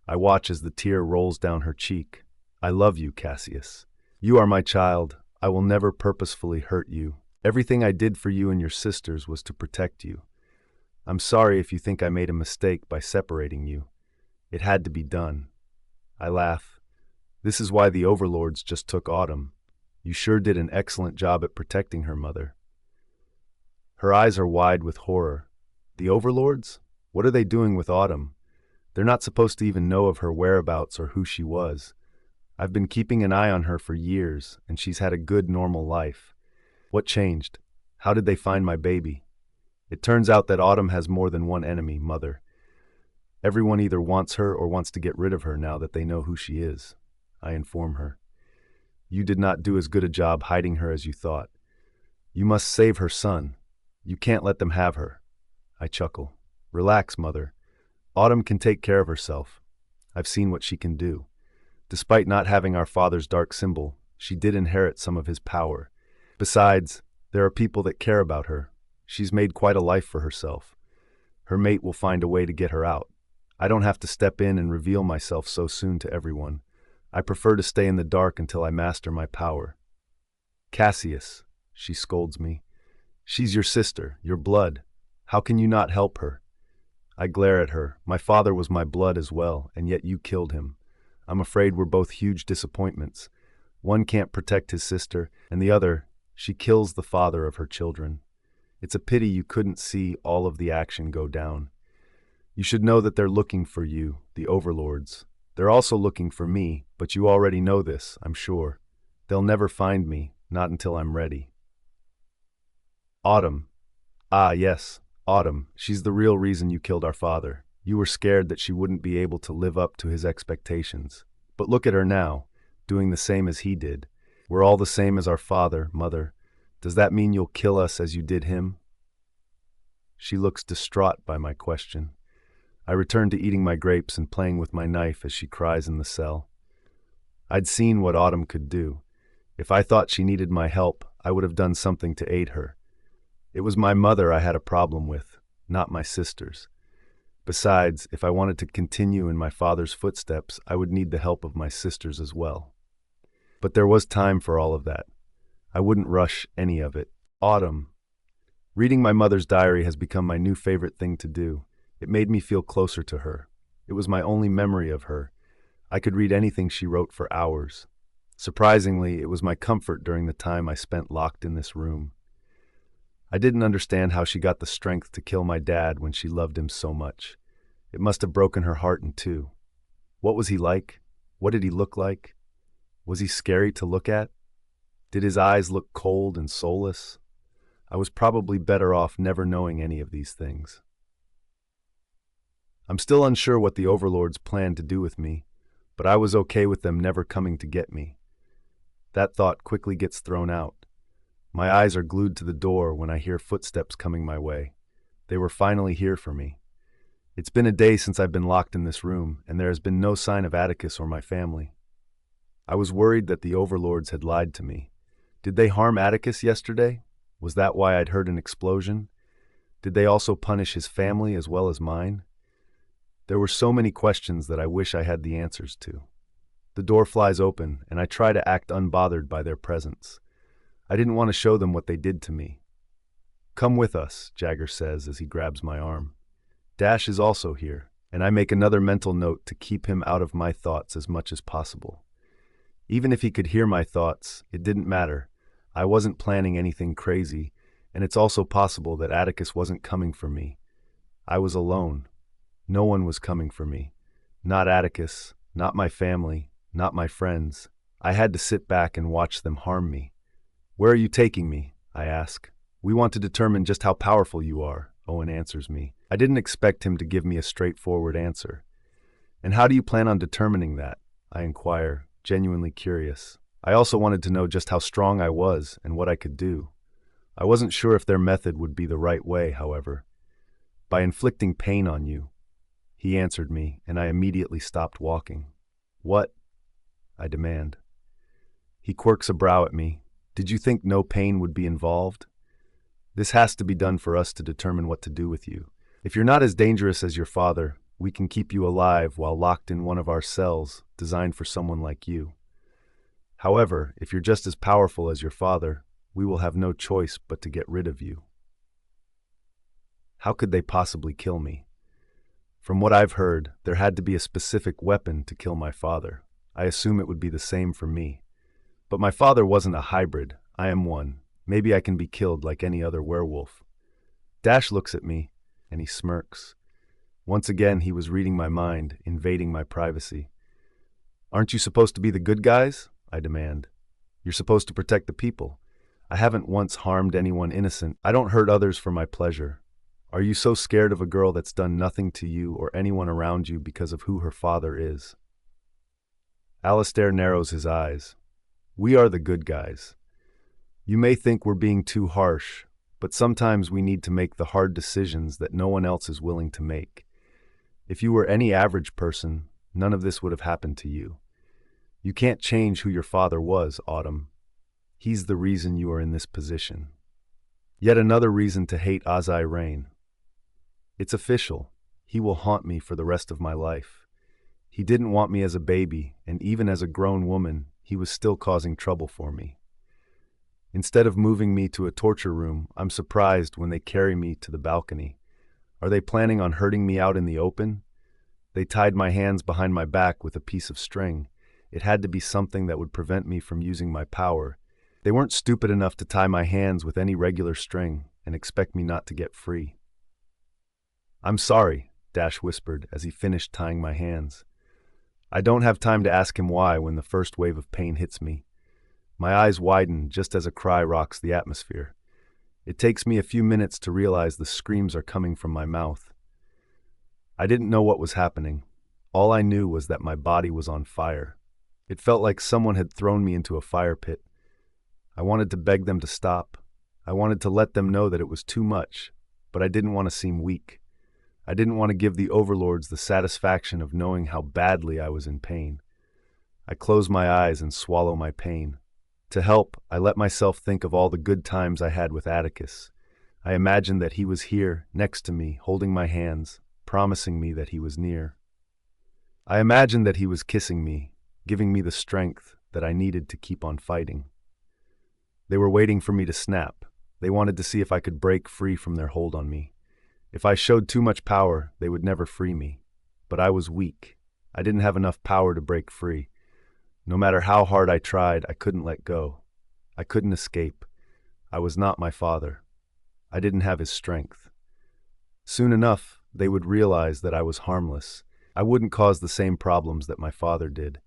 I watch as the tear rolls down her cheek. I love you, Cassius. You are my child. I will never purposefully hurt you. Everything I did for you and your sisters was to protect you. I'm sorry if you think I made a mistake by separating you. It had to be done. I laugh. This is why the Overlords just took Autumn. You sure did an excellent job at protecting her, mother. Her eyes are wide with horror. The Overlords? What are they doing with Autumn? They're not supposed to even know of her whereabouts or who she was. I've been keeping an eye on her for years, and she's had a good, normal life. What changed? How did they find my baby? It turns out that Autumn has more than one enemy, mother. Everyone either wants her or wants to get rid of her now that they know who she is. I inform her. You did not do as good a job hiding her as you thought. You must save her son. You can't let them have her. I chuckle. Relax, mother. Autumn can take care of herself. I've seen what she can do. Despite not having our father's dark symbol, she did inherit some of his power. Besides, there are people that care about her. She's made quite a life for herself. Her mate will find a way to get her out. I don't have to step in and reveal myself so soon to everyone. I prefer to stay in the dark until I master my power. Cassius, she scolds me. She's your sister, your blood. How can you not help her? I glare at her. My father was my blood as well, and yet you killed him. I'm afraid we're both huge disappointments. One can't protect his sister, and the other, she kills the father of her children. It's a pity you couldn't see all of the action go down. You should know that they're looking for you, the Overlords. They're also looking for me, but you already know this, I'm sure. They'll never find me, not until I'm ready. Autumn. Ah, yes, Autumn. She's the real reason you killed our father. You were scared that she wouldn't be able to live up to his expectations. But look at her now, doing the same as he did. We're all the same as our father, mother. Does that mean you'll kill us as you did him? She looks distraught by my question. I return to eating my grapes and playing with my knife as she cries in the cell. I'd seen what Autumn could do. If I thought she needed my help, I would have done something to aid her. It was my mother I had a problem with, not my sisters. Besides, if I wanted to continue in my father's footsteps, I would need the help of my sisters as well. But there was time for all of that. I wouldn't rush any of it. Autumn. Reading my mother's diary has become my new favorite thing to do. It made me feel closer to her. It was my only memory of her. I could read anything she wrote for hours. Surprisingly, it was my comfort during the time I spent locked in this room. I didn't understand how she got the strength to kill my dad when she loved him so much. It must have broken her heart in two. What was he like? What did he look like? Was he scary to look at? Did his eyes look cold and soulless? I was probably better off never knowing any of these things. I'm still unsure what the overlords planned to do with me, but I was okay with them never coming to get me. That thought quickly gets thrown out. My eyes are glued to the door when I hear footsteps coming my way. They were finally here for me. It's been a day since I've been locked in this room, and there has been no sign of Atticus or my family. I was worried that the overlords had lied to me. Did they harm Atticus yesterday? Was that why I'd heard an explosion? Did they also punish his family as well as mine? There were so many questions that I wish I had the answers to. The door flies open, and I try to act unbothered by their presence. I didn't want to show them what they did to me. "Come with us," Jagger says as he grabs my arm. Dash is also here, and I make another mental note to keep him out of my thoughts as much as possible. Even if he could hear my thoughts, it didn't matter. I wasn't planning anything crazy, and it's also possible that Atticus wasn't coming for me. I was alone. No one was coming for me. Not Atticus, not my family, not my friends. I had to sit back and watch them harm me. "Where are you taking me?" I ask. "We want to determine just how powerful you are," Owen answers me. I didn't expect him to give me a straightforward answer. "And how do you plan on determining that?" I inquire, genuinely curious. I also wanted to know just how strong I was and what I could do. I wasn't sure if their method would be the right way, however. "By inflicting pain on you," he answered me, and I immediately stopped walking. "What?" I demand. He quirks a brow at me. "Did you think no pain would be involved? This has to be done for us to determine what to do with you. If you're not as dangerous as your father, we can keep you alive while locked in one of our cells designed for someone like you. However, if you're just as powerful as your father, we will have no choice but to get rid of you." How could they possibly kill me? From what I've heard, there had to be a specific weapon to kill my father. I assume it would be the same for me. But my father wasn't a hybrid. I am one. Maybe I can be killed like any other werewolf. Dash looks at me, and he smirks. Once again, he was reading my mind, invading my privacy. "Aren't you supposed to be the good guys?" I demand. "You're supposed to protect the people. I haven't once harmed anyone innocent. I don't hurt others for my pleasure. Are you so scared of a girl that's done nothing to you or anyone around you because of who her father is?" Alistair narrows his eyes. "We are the good guys. You may think we're being too harsh, but sometimes we need to make the hard decisions that no one else is willing to make. If you were any average person, none of this would have happened to you. You can't change who your father was, Autumn. He's the reason you are in this position. Yet another reason to hate Azai Rain. It's official. He will haunt me for the rest of my life. He didn't want me as a baby, and even as a grown woman, he was still causing trouble for me. Instead of moving me to a torture room, I'm surprised when they carry me to the balcony. Are they planning on hurting me out in the open? They tied my hands behind my back with a piece of string. It had to be something that would prevent me from using my power. They weren't stupid enough to tie my hands with any regular string and expect me not to get free. "I'm sorry," Dash whispered as he finished tying my hands. I don't have time to ask him why when the first wave of pain hits me. My eyes widen just as a cry rocks the atmosphere. It takes me a few minutes to realize the screams are coming from my mouth. I didn't know what was happening. All I knew was that my body was on fire. It felt like someone had thrown me into a fire pit. I wanted to beg them to stop. I wanted to let them know that it was too much, but I didn't want to seem weak. I didn't want to give the overlords the satisfaction of knowing how badly I was in pain. I close my eyes and swallow my pain. To help, I let myself think of all the good times I had with Atticus. I imagined that he was here, next to me, holding my hands, promising me that he was near. I imagined that he was kissing me, giving me the strength that I needed to keep on fighting. They were waiting for me to snap. They wanted to see if I could break free from their hold on me. If I showed too much power, they would never free me. But I was weak. I didn't have enough power to break free. No matter how hard I tried, I couldn't let go. I couldn't escape. I was not my father. I didn't have his strength. Soon enough, they would realize that I was harmless. I wouldn't cause the same problems that my father did.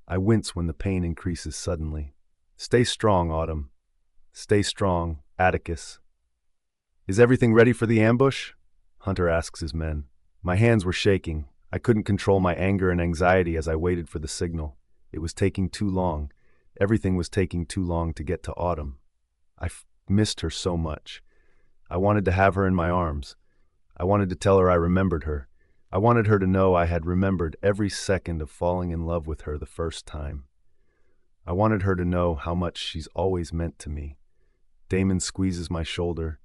I wince when the pain increases suddenly. Stay strong, Autumn. Stay strong, Atticus. Is everything ready for the ambush? Hunter asks his men. My hands were shaking. I couldn't control my anger and anxiety as I waited for the signal. It was taking too long. Everything was taking too long to get to Autumn. I missed her so much. I wanted to have her in my arms. I wanted to tell her I remembered her. I wanted her to know I had remembered every second of falling in love with her the first time. I wanted her to know how much she's always meant to me. Damon squeezes my shoulder.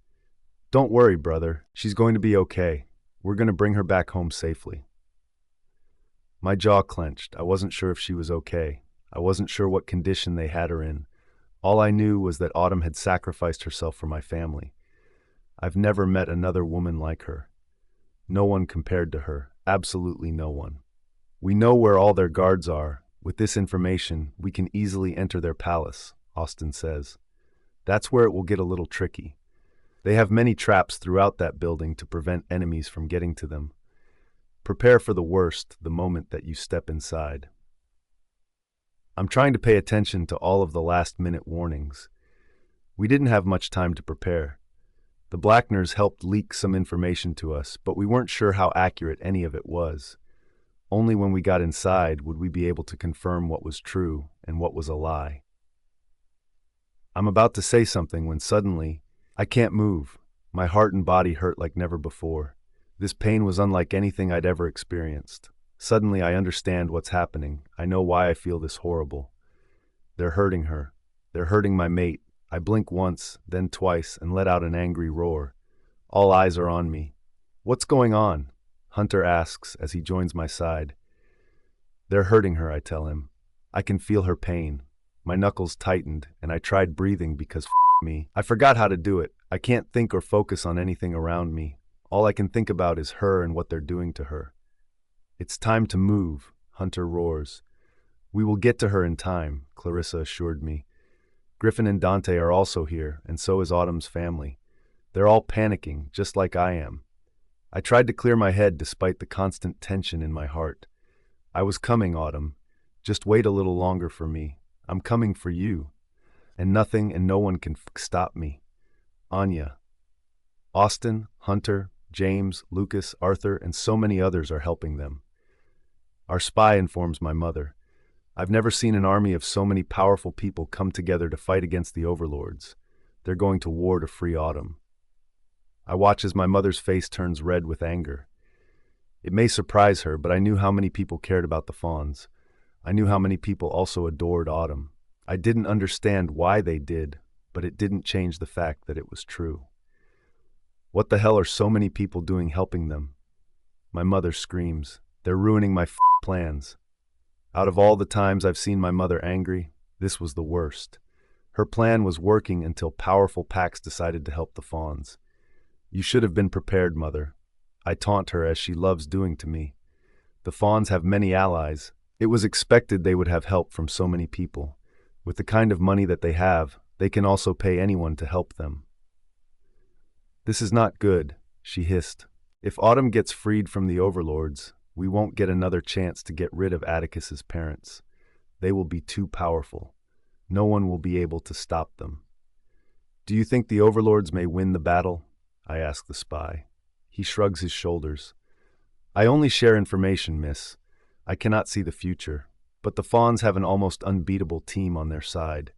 Don't worry, brother. She's going to be okay. We're going to bring her back home safely. My jaw clenched. I wasn't sure if she was okay. I wasn't sure what condition they had her in. All I knew was that Autumn had sacrificed herself for my family. I've never met another woman like her. No one compared to her. Absolutely no one. We know where all their guards are. With this information, we can easily enter their palace, Austin says. That's where it will get a little tricky. They have many traps throughout that building to prevent enemies from getting to them. Prepare for the worst the moment that you step inside. I'm trying to pay attention to all of the last-minute warnings. We didn't have much time to prepare. The Blackners helped leak some information to us, but we weren't sure how accurate any of it was. Only when we got inside would we be able to confirm what was true and what was a lie. I'm about to say something when suddenly, I can't move. My heart and body hurt like never before. This pain was unlike anything I'd ever experienced. Suddenly I understand what's happening. I know why I feel this horrible. They're hurting her. They're hurting my mate. I blink once, then twice, and let out an angry roar. All eyes are on me. What's going on? Hunter asks as he joins my side. They're hurting her, I tell him. I can feel her pain. My knuckles tightened, and I tried breathing because me. I forgot how to do it. I can't think or focus on anything around me. All I can think about is her and what they're doing to her. It's time to move, Hunter roars. We will get to her in time, Clarissa assured me. Griffin and Dante are also here, and so is Autumn's family. They're all panicking, just like I am. I tried to clear my head despite the constant tension in my heart. I was coming, Autumn. Just wait a little longer for me. I'm coming for you. And nothing and no one can stop me. Anya. Austin, Hunter, James, Lucas, Arthur, and so many others are helping them. Our spy informs my mother. I've never seen an army of so many powerful people come together to fight against the overlords. They're going to war to free Autumn. I watch as my mother's face turns red with anger. It may surprise her, but I knew how many people cared about the Fawns. I knew how many people also adored Autumn. I didn't understand why they did, but it didn't change the fact that it was true. What the hell are so many people doing helping them? My mother screams. They're ruining my plans. Out of all the times I've seen my mother angry, this was the worst. Her plan was working until powerful packs decided to help the Fawns. You should have been prepared, Mother. I taunt her as she loves doing to me. The Fawns have many allies. It was expected they would have help from so many people. With the kind of money that they have, they can also pay anyone to help them. This is not good, she hissed. If Autumn gets freed from the overlords, we won't get another chance to get rid of Atticus's parents. They will be too powerful. No one will be able to stop them. Do you think the overlords may win the battle? I ask the spy. He shrugs his shoulders. I only share information, miss. I cannot see the future. But the Fawns have an almost unbeatable team on their side.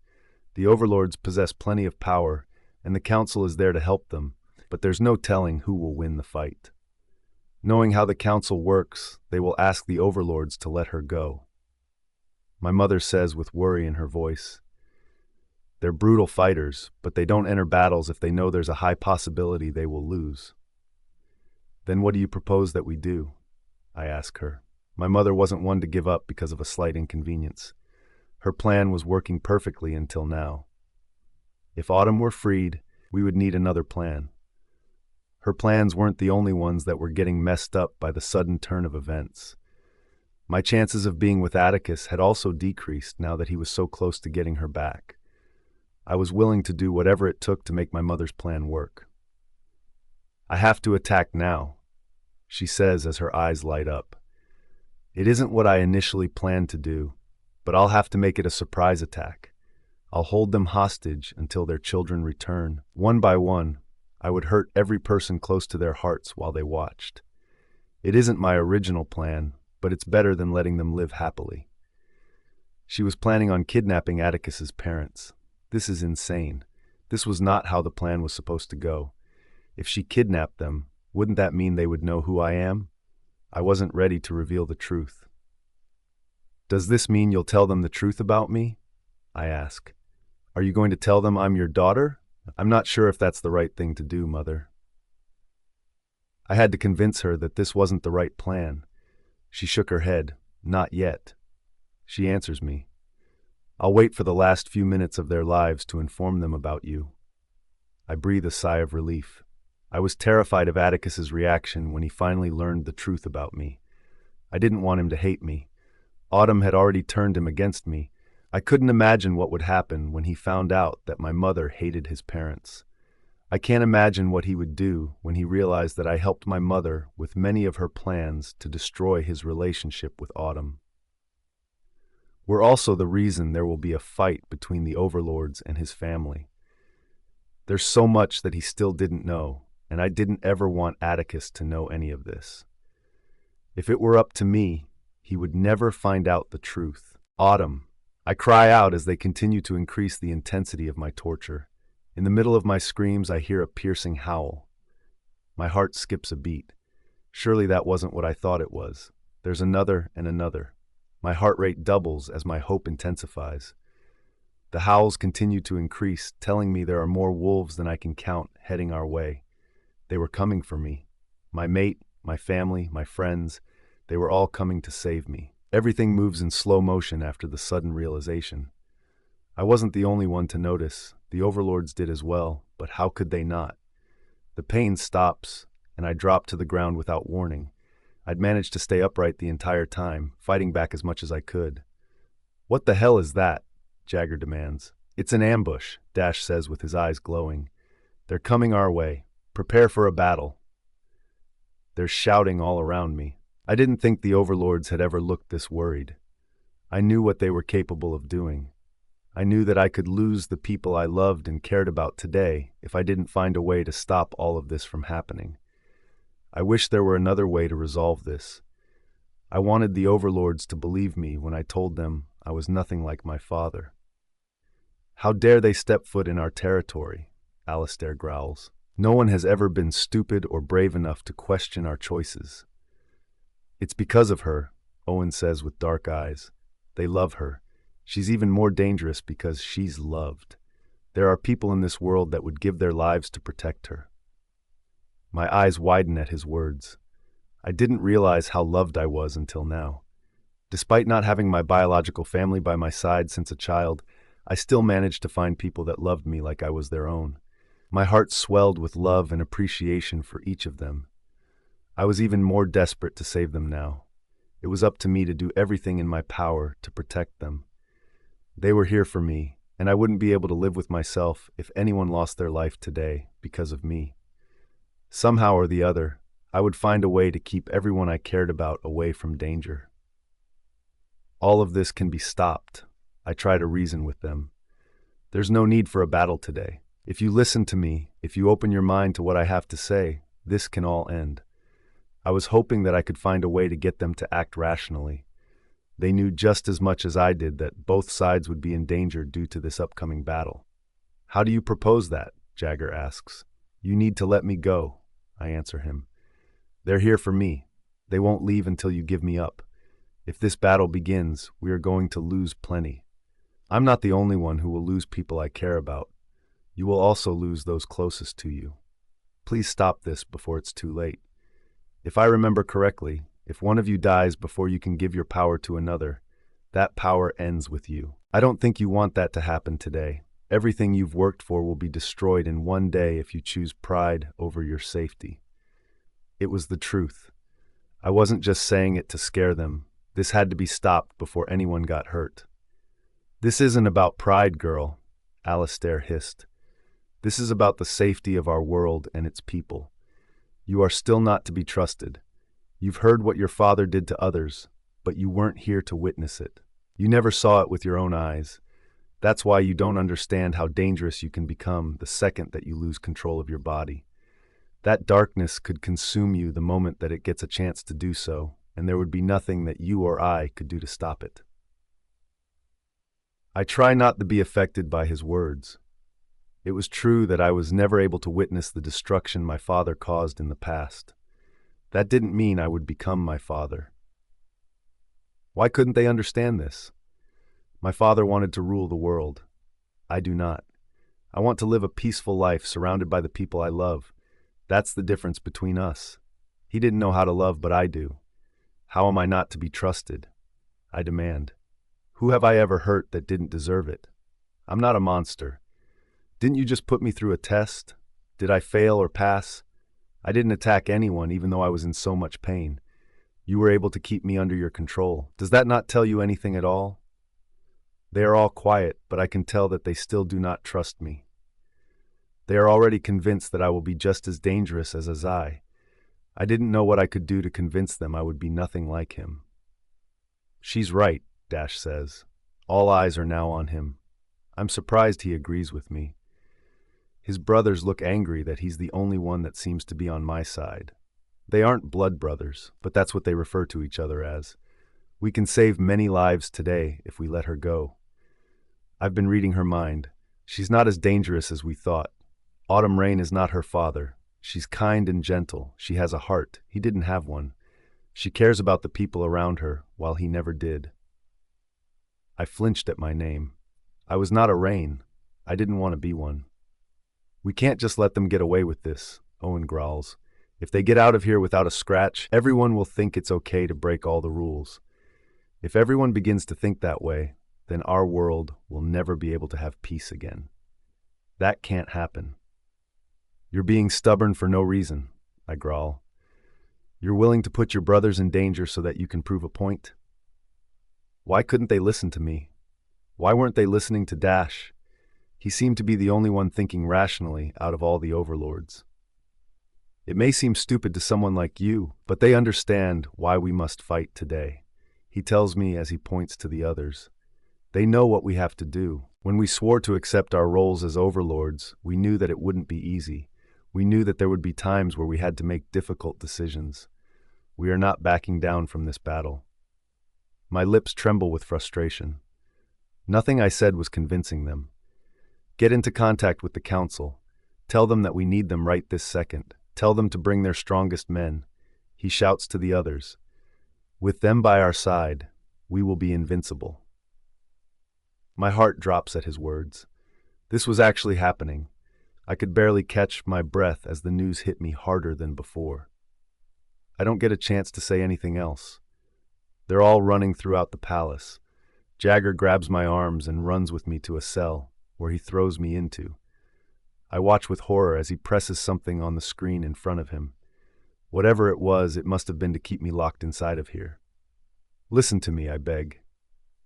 The overlords possess plenty of power, and the council is there to help them, but there's no telling who will win the fight. Knowing how the council works, they will ask the overlords to let her go. My mother says with worry in her voice, They're brutal fighters, but they don't enter battles if they know there's a high possibility they will lose. Then what do you propose that we do? I ask her. My mother wasn't one to give up because of a slight inconvenience. Her plan was working perfectly until now. If Autumn were freed, we would need another plan. Her plans weren't the only ones that were getting messed up by the sudden turn of events. My chances of being with Atticus had also decreased now that he was so close to getting her back. I was willing to do whatever it took to make my mother's plan work. I have to attack now, she says as her eyes light up. It isn't what I initially planned to do, but I'll have to make it a surprise attack. I'll hold them hostage until their children return. One by one, I would hurt every person close to their hearts while they watched. It isn't my original plan, but it's better than letting them live happily. She was planning on kidnapping Atticus's parents. This is insane. This was not how the plan was supposed to go. If she kidnapped them, wouldn't that mean they would know who I am? I wasn't ready to reveal the truth. Does this mean you'll tell them the truth about me? I ask. Are you going to tell them I'm your daughter? I'm not sure if that's the right thing to do, Mother. I had to convince her that this wasn't the right plan. She shook her head. Not yet. She answers me. I'll wait for the last few minutes of their lives to inform them about you. I breathe a sigh of relief. I was terrified of Atticus's reaction when he finally learned the truth about me. I didn't want him to hate me. Autumn had already turned him against me. I couldn't imagine what would happen when he found out that my mother hated his parents. I can't imagine what he would do when he realized that I helped my mother with many of her plans to destroy his relationship with Autumn. We're also the reason there will be a fight between the overlords and his family. There's so much that he still didn't know, and I didn't ever want Atticus to know any of this. If it were up to me, he would never find out the truth. Autumn. I cry out as they continue to increase the intensity of my torture. In the middle of my screams, I hear a piercing howl. My heart skips a beat. Surely that wasn't what I thought it was. There's another and another. My heart rate doubles as my hope intensifies. The howls continue to increase, telling me there are more wolves than I can count heading our way. They were coming for me. My mate, my family, my friends, they were all coming to save me. Everything moves in slow motion after the sudden realization. I wasn't the only one to notice. The overlords did as well, but how could they not? The pain stops, and I drop to the ground without warning. I'd managed to stay upright the entire time, fighting back as much as I could. What the hell is that? Jagger demands. It's an ambush, Dash says with his eyes glowing. They're coming our way. Prepare for a battle. There's shouting all around me. I didn't think the overlords had ever looked this worried. I knew what they were capable of doing. I knew that I could lose the people I loved and cared about today if I didn't find a way to stop all of this from happening. I wish there were another way to resolve this. I wanted the overlords to believe me when I told them I was nothing like my father. How dare they step foot in our territory, Alistair growls. No one has ever been stupid or brave enough to question our choices. It's because of her, Owen says with dark eyes. They love her. She's even more dangerous because she's loved. There are people in this world that would give their lives to protect her. My eyes widen at his words. I didn't realize how loved I was until now. Despite not having my biological family by my side since a child, I still managed to find people that loved me like I was their own. My heart swelled with love and appreciation for each of them. I was even more desperate to save them now. It was up to me to do everything in my power to protect them. They were here for me, and I wouldn't be able to live with myself if anyone lost their life today because of me. Somehow or the other, I would find a way to keep everyone I cared about away from danger. All of this can be stopped. I try to reason with them. There's no need for a battle today. If you listen to me, if you open your mind to what I have to say, this can all end. I was hoping that I could find a way to get them to act rationally. They knew just as much as I did that both sides would be in danger due to this upcoming battle. How do you propose that? Jagger asks. You need to let me go, I answer him. They're here for me. They won't leave until you give me up. If this battle begins, we are going to lose plenty. I'm not the only one who will lose people I care about. You will also lose those closest to you. Please stop this before it's too late. If I remember correctly, if one of you dies before you can give your power to another, that power ends with you. I don't think you want that to happen today. Everything you've worked for will be destroyed in one day if you choose pride over your safety. It was the truth. I wasn't just saying it to scare them. This had to be stopped before anyone got hurt. This isn't about pride, girl, Alistair hissed. This is about the safety of our world and its people. You are still not to be trusted. You've heard what your father did to others, but you weren't here to witness it. You never saw it with your own eyes. That's why you don't understand how dangerous you can become the second that you lose control of your body. That darkness could consume you the moment that it gets a chance to do so, and there would be nothing that you or I could do to stop it. I try not to be affected by his words. It was true that I was never able to witness the destruction my father caused in the past. That didn't mean I would become my father. Why couldn't they understand this? My father wanted to rule the world. I do not. I want to live a peaceful life surrounded by the people I love. That's the difference between us. He didn't know how to love, but I do. How am I not to be trusted? I demand. Who have I ever hurt that didn't deserve it? I'm not a monster. Didn't you just put me through a test? Did I fail or pass? I didn't attack anyone even though I was in so much pain. You were able to keep me under your control. Does that not tell you anything at all? They are all quiet, but I can tell that they still do not trust me. They are already convinced that I will be just as dangerous as Azai. I didn't know what I could do to convince them I would be nothing like him. She's right, Dash says. All eyes are now on him. I'm surprised he agrees with me. His brothers look angry that he's the only one that seems to be on my side. They aren't blood brothers, but that's what they refer to each other as. We can save many lives today if we let her go. I've been reading her mind. She's not as dangerous as we thought. Autumn Rain is not her father. She's kind and gentle. She has a heart. He didn't have one. She cares about the people around her, while he never did. I flinched at my name. I was not a Rain. I didn't want to be one. We can't just let them get away with this, Owen growls. If they get out of here without a scratch, everyone will think it's okay to break all the rules. If everyone begins to think that way, then our world will never be able to have peace again. That can't happen. You're being stubborn for no reason, I growl. You're willing to put your brothers in danger so that you can prove a point? Why couldn't they listen to me? Why weren't they listening to Dash? He seemed to be the only one thinking rationally out of all the overlords. It may seem stupid to someone like you, but they understand why we must fight today. He tells me as he points to the others. They know what we have to do. When we swore to accept our roles as overlords, we knew that it wouldn't be easy. We knew that there would be times where we had to make difficult decisions. We are not backing down from this battle. My lips tremble with frustration. Nothing I said was convincing them. Get into contact with the council. Tell them that we need them right this second. Tell them to bring their strongest men. He shouts to the others. With them by our side, we will be invincible. My heart drops at his words. This was actually happening. I could barely catch my breath as the news hit me harder than before. I don't get a chance to say anything else. They're all running throughout the palace. Jagger grabs my arms and runs with me to a cell, where he throws me into. I watch with horror as he presses something on the screen in front of him. Whatever it was, it must have been to keep me locked inside of here. Listen to me, I beg.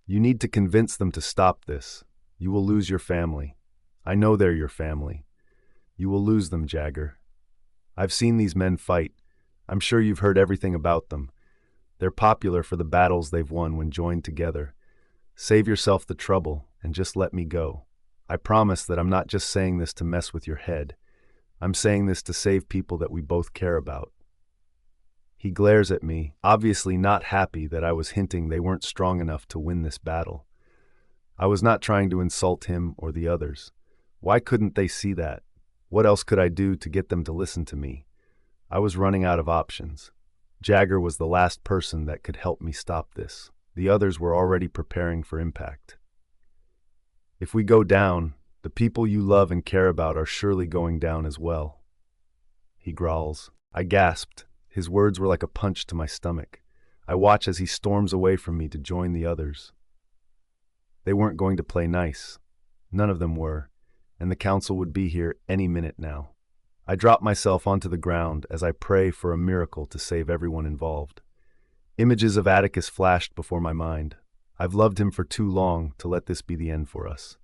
You need to convince them to stop this. You will lose your family. I know they're your family. You will lose them, Jagger. I've seen these men fight. I'm sure you've heard everything about them. They're popular for the battles they've won when joined together. Save yourself the trouble and just let me go. I promise that I'm not just saying this to mess with your head. I'm saying this to save people that we both care about. He glares at me, obviously not happy that I was hinting they weren't strong enough to win this battle. I was not trying to insult him or the others. Why couldn't they see that? What else could I do to get them to listen to me? I was running out of options. Jagger was the last person that could help me stop this. The others were already preparing for impact. If we go down, the people you love and care about are surely going down as well. He growls. I gasped. His words were like a punch to my stomach. I watch as he storms away from me to join the others. They weren't going to play nice. None of them were, and the council would be here any minute now. I drop myself onto the ground as I pray for a miracle to save everyone involved. Images of Atticus flashed before my mind. I've loved him for too long to let this be the end for us.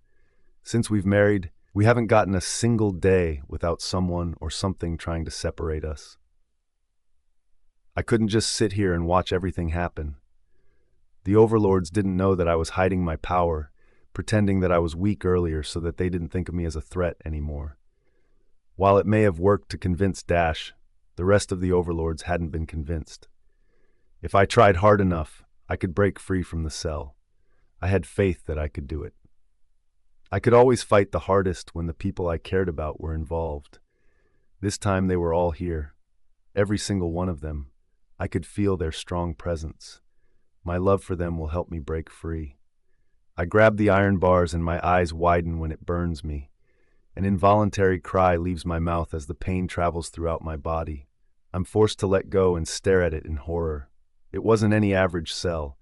Since we've married, we haven't gotten a single day without someone or something trying to separate us. I couldn't just sit here and watch everything happen. The overlords didn't know that I was hiding my power, pretending that I was weak earlier so that they didn't think of me as a threat anymore. While it may have worked to convince Dash, the rest of the overlords hadn't been convinced. If I tried hard enough, I could break free from the cell. I had faith that I could do it. I could always fight the hardest when the people I cared about were involved. This time they were all here, every single one of them. I could feel their strong presence. My love for them will help me break free. I grab the iron bars and my eyes widen when it burns me. An involuntary cry leaves my mouth as the pain travels throughout my body. I'm forced to let go and stare at it in horror. It wasn't any average cell.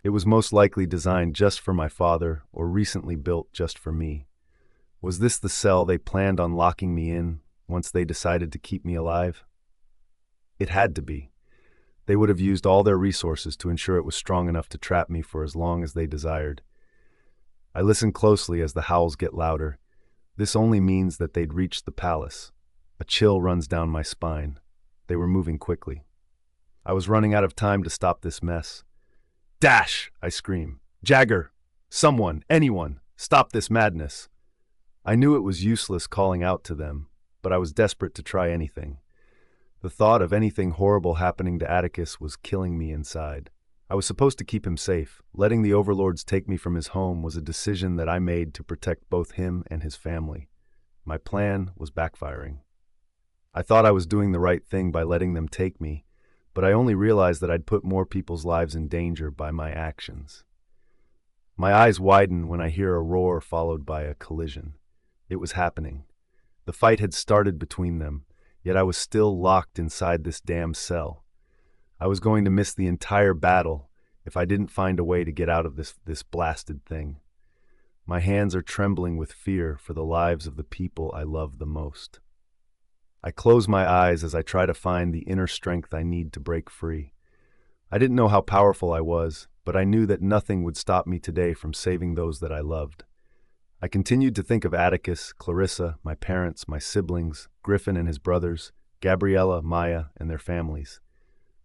It was most likely designed just for my father or recently built just for me. Was this the cell they planned on locking me in once they decided to keep me alive? It had to be. They would have used all their resources to ensure it was strong enough to trap me for as long as they desired. I listen closely as the howls get louder. This only means that they'd reached the palace. A chill runs down my spine. They were moving quickly. I was running out of time to stop this mess. Dash! I scream. Jagger! Someone! Anyone! Stop this madness! I knew it was useless calling out to them, but I was desperate to try anything. The thought of anything horrible happening to Atticus was killing me inside. I was supposed to keep him safe. Letting the overlords take me from his home was a decision that I made to protect both him and his family. My plan was backfiring. I thought I was doing the right thing by letting them take me, but I only realized that I'd put more people's lives in danger by my actions. My eyes widen when I hear a roar followed by a collision. It was happening. The fight had started between them, yet I was still locked inside this damn cell. I was going to miss the entire battle if I didn't find a way to get out of this blasted thing. My hands are trembling with fear for the lives of the people I love the most. I close my eyes as I try to find the inner strength I need to break free. I didn't know how powerful I was, but I knew that nothing would stop me today from saving those that I loved. I continued to think of Atticus, Clarissa, my parents, my siblings, Griffin and his brothers, Gabriella, Maya, and their families.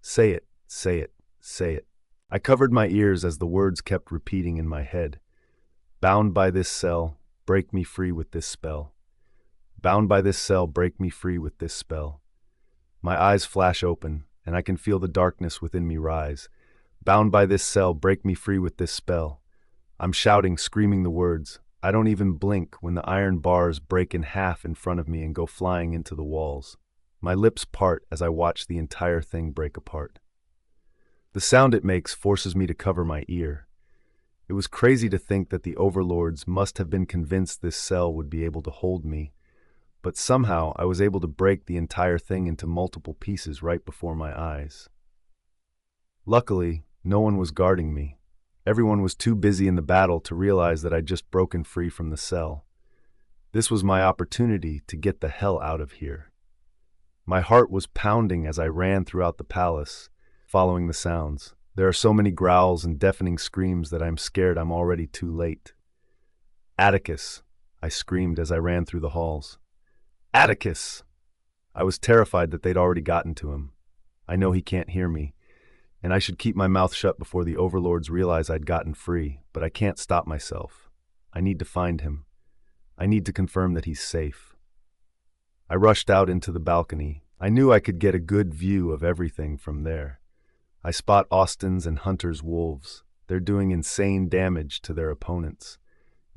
Say it, say it, say it. I covered my ears as the words kept repeating in my head. Bound by this cell, break me free with this spell. Bound by this cell, break me free with this spell. My eyes flash open, and I can feel the darkness within me rise. Bound by this cell, break me free with this spell. I'm shouting, screaming the words. I don't even blink when the iron bars break in half in front of me and go flying into the walls. My lips part as I watch the entire thing break apart. The sound it makes forces me to cover my ear. It was crazy to think that the overlords must have been convinced this cell would be able to hold me, but somehow I was able to break the entire thing into multiple pieces right before my eyes. Luckily, no one was guarding me. Everyone was too busy in the battle to realize that I'd just broken free from the cell. This was my opportunity to get the hell out of here. My heart was pounding as I ran throughout the palace, following the sounds. There are so many growls and deafening screams that I'm scared I'm already too late. Atticus, I screamed as I ran through the halls. Atticus! I was terrified that they'd already gotten to him. I know he can't hear me, and I should keep my mouth shut before the overlords realize I'd gotten free, but I can't stop myself. I need to find him. I need to confirm that he's safe. I rushed out into the balcony. I knew I could get a good view of everything from there. I spot Austin's and Hunter's wolves. They're doing insane damage to their opponents.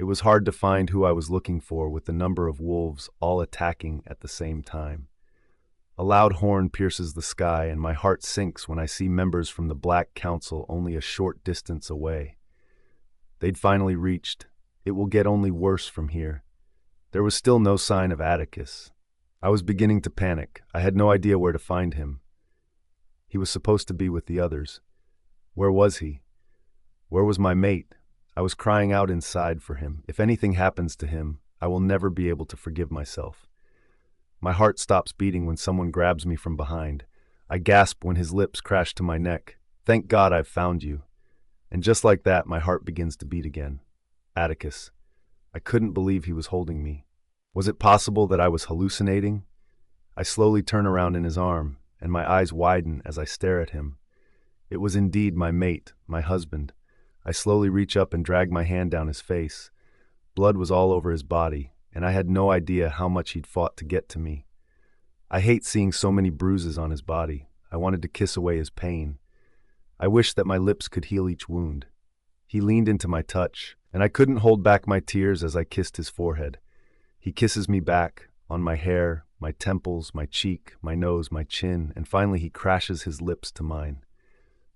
It was hard to find who I was looking for with the number of wolves all attacking at the same time. A loud horn pierces the sky, and my heart sinks when I see members from the Black Council only a short distance away. They'd finally reached, It will get only worse from here. There was still no sign of Atticus. I was beginning to panic. I had no idea where to find him. He was supposed to be with the others. Where was he? Where was my mate? I was crying out inside for him. If anything happens to him, I will never be able to forgive myself. My heart stops beating when someone grabs me from behind. I gasp when his lips crash to my neck. Thank God I've found you. And just like that, my heart begins to beat again. Atticus. I couldn't believe he was holding me. Was it possible that I was hallucinating? I slowly turn around in his arm, and my eyes widen as I stare at him. It was indeed my mate, my husband. I slowly reach up and drag my hand down his face. Blood was all over his body, and I had no idea how much he'd fought to get to me. I hate seeing so many bruises on his body. I wanted to kiss away his pain. I wished that my lips could heal each wound. He leaned into my touch, and I couldn't hold back my tears as I kissed his forehead. He kisses me back, on my hair, my temples, my cheek, my nose, my chin, and finally he crashes his lips to mine.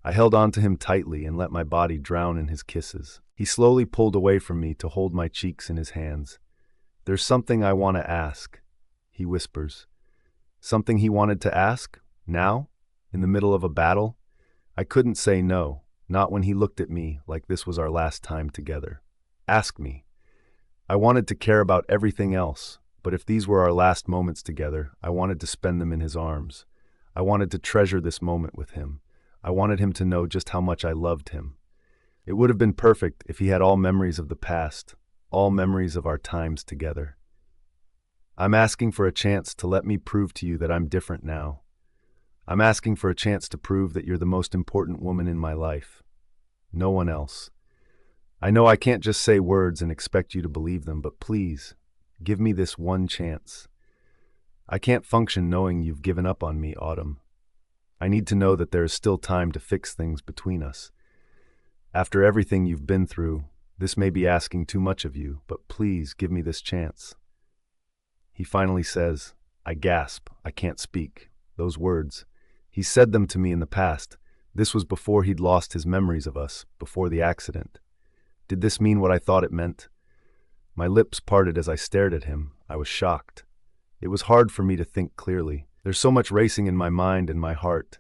I held on to him tightly and let my body drown in his kisses. He slowly pulled away from me to hold my cheeks in his hands. There's something I want to ask, he whispers. Something he wanted to ask? Now? In the middle of a battle? I couldn't say no, not when he looked at me like this was our last time together. Ask me. I wanted to care about everything else, but if these were our last moments together, I wanted to spend them in his arms. I wanted to treasure this moment with him. I wanted him to know just how much I loved him. It would have been perfect if he had all memories of the past, all memories of our times together. I'm asking for a chance to let me prove to you that I'm different now. I'm asking for a chance to prove that you're the most important woman in my life. No one else. I know I can't just say words and expect you to believe them, but please, give me this one chance. I can't function knowing you've given up on me, Autumn. I need to know that there is still time to fix things between us. After everything you've been through, this may be asking too much of you, but please give me this chance. He finally says, I gasp, I can't speak. Those words. He said them to me in the past. This was before he'd lost his memories of us, before the accident. Did this mean what I thought it meant? My lips parted as I stared at him. I was shocked. It was hard for me to think clearly. There's so much racing in my mind and my heart.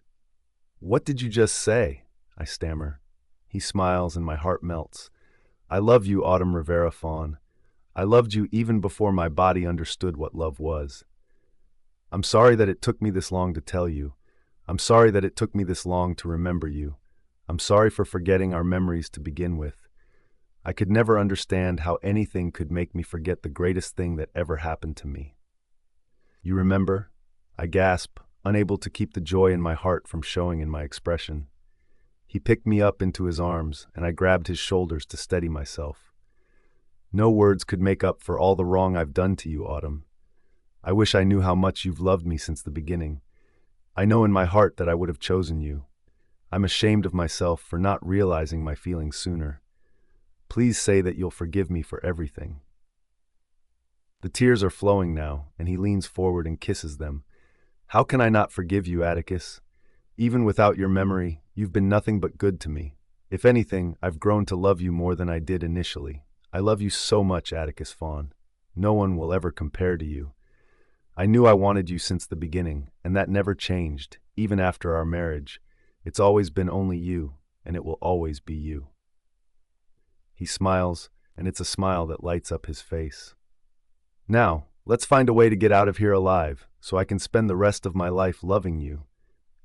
What did you just say? I stammer. He smiles and my heart melts. I love you, Autumn Rivera Fawn. I loved you even before my body understood what love was. I'm sorry that it took me this long to tell you. I'm sorry that it took me this long to remember you. I'm sorry for forgetting our memories to begin with. I could never understand how anything could make me forget the greatest thing that ever happened to me. You remember? I gasp, unable to keep the joy in my heart from showing in my expression. He picked me up into his arms, and I grabbed his shoulders to steady myself. No words could make up for all the wrong I've done to you, Autumn. I wish I knew how much you've loved me since the beginning. I know in my heart that I would have chosen you. I'm ashamed of myself for not realizing my feelings sooner. Please say that you'll forgive me for everything. The tears are flowing now, and he leans forward and kisses them. How can I not forgive you, Atticus? Even without your memory, you've been nothing but good to me. If anything, I've grown to love you more than I did initially. I love you so much, Atticus Fawn. No one will ever compare to you. I knew I wanted you since the beginning, and that never changed, even after our marriage. It's always been only you, and it will always be you. He smiles, and it's a smile that lights up his face. Now, let's find a way to get out of here alive, so I can spend the rest of my life loving you.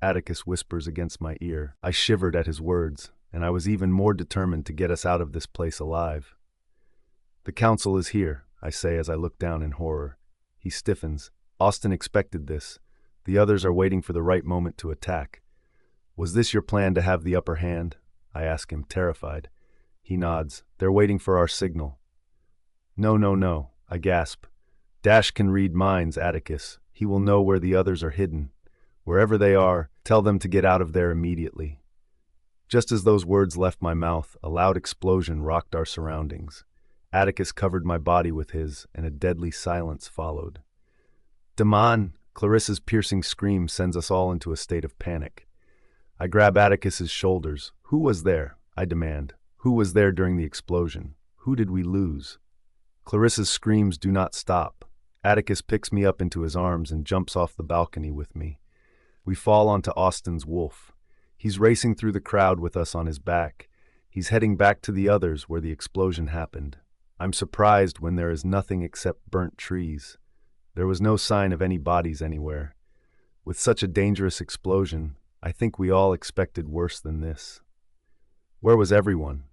Atticus whispers against my ear. I shivered at his words, and I was even more determined to get us out of this place alive. The council is here, I say as I look down in horror. He stiffens. Austin expected this. The others are waiting for the right moment to attack. Was this your plan to have the upper hand? I ask him, terrified. He nods. They're waiting for our signal. No, I gasp. Dash can read minds, Atticus. He will know where the others are hidden. Wherever they are, tell them to get out of there immediately. Just as those words left my mouth, a loud explosion rocked our surroundings. Atticus covered my body with his, and a deadly silence followed. Damon! Clarissa's piercing scream sends us all into a state of panic. I grab Atticus's shoulders. Who was there? I demand. Who was there during the explosion? Who did we lose? Clarissa's screams do not stop. Atticus picks me up into his arms and jumps off the balcony with me. We fall onto Austin's wolf. He's racing through the crowd with us on his back. He's heading back to the others where the explosion happened. I'm surprised when there is nothing except burnt trees. There was no sign of any bodies anywhere. With such a dangerous explosion, I think we all expected worse than this. Where was everyone?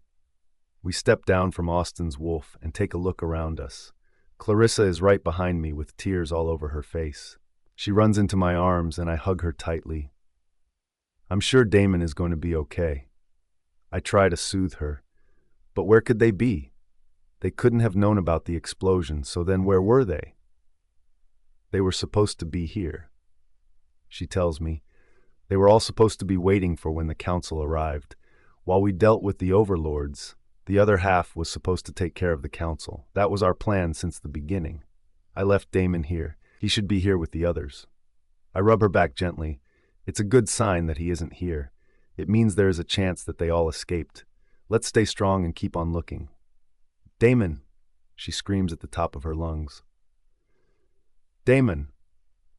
We step down from Austin's wolf and take a look around us. Clarissa is right behind me with tears all over her face. She runs into my arms and I hug her tightly. I'm sure Damon is going to be okay. I try to soothe her. But where could they be? They couldn't have known about the explosion, so then where were they? They were supposed to be here. She tells me. They were all supposed to be waiting for when the council arrived. While we dealt with the overlords, the other half was supposed to take care of the council. That was our plan since the beginning. I left Damon here. He should be here with the others. I rub her back gently. It's a good sign that he isn't here. It means there is a chance that they all escaped. Let's stay strong and keep on looking. Damon, she screams at the top of her lungs. Damon,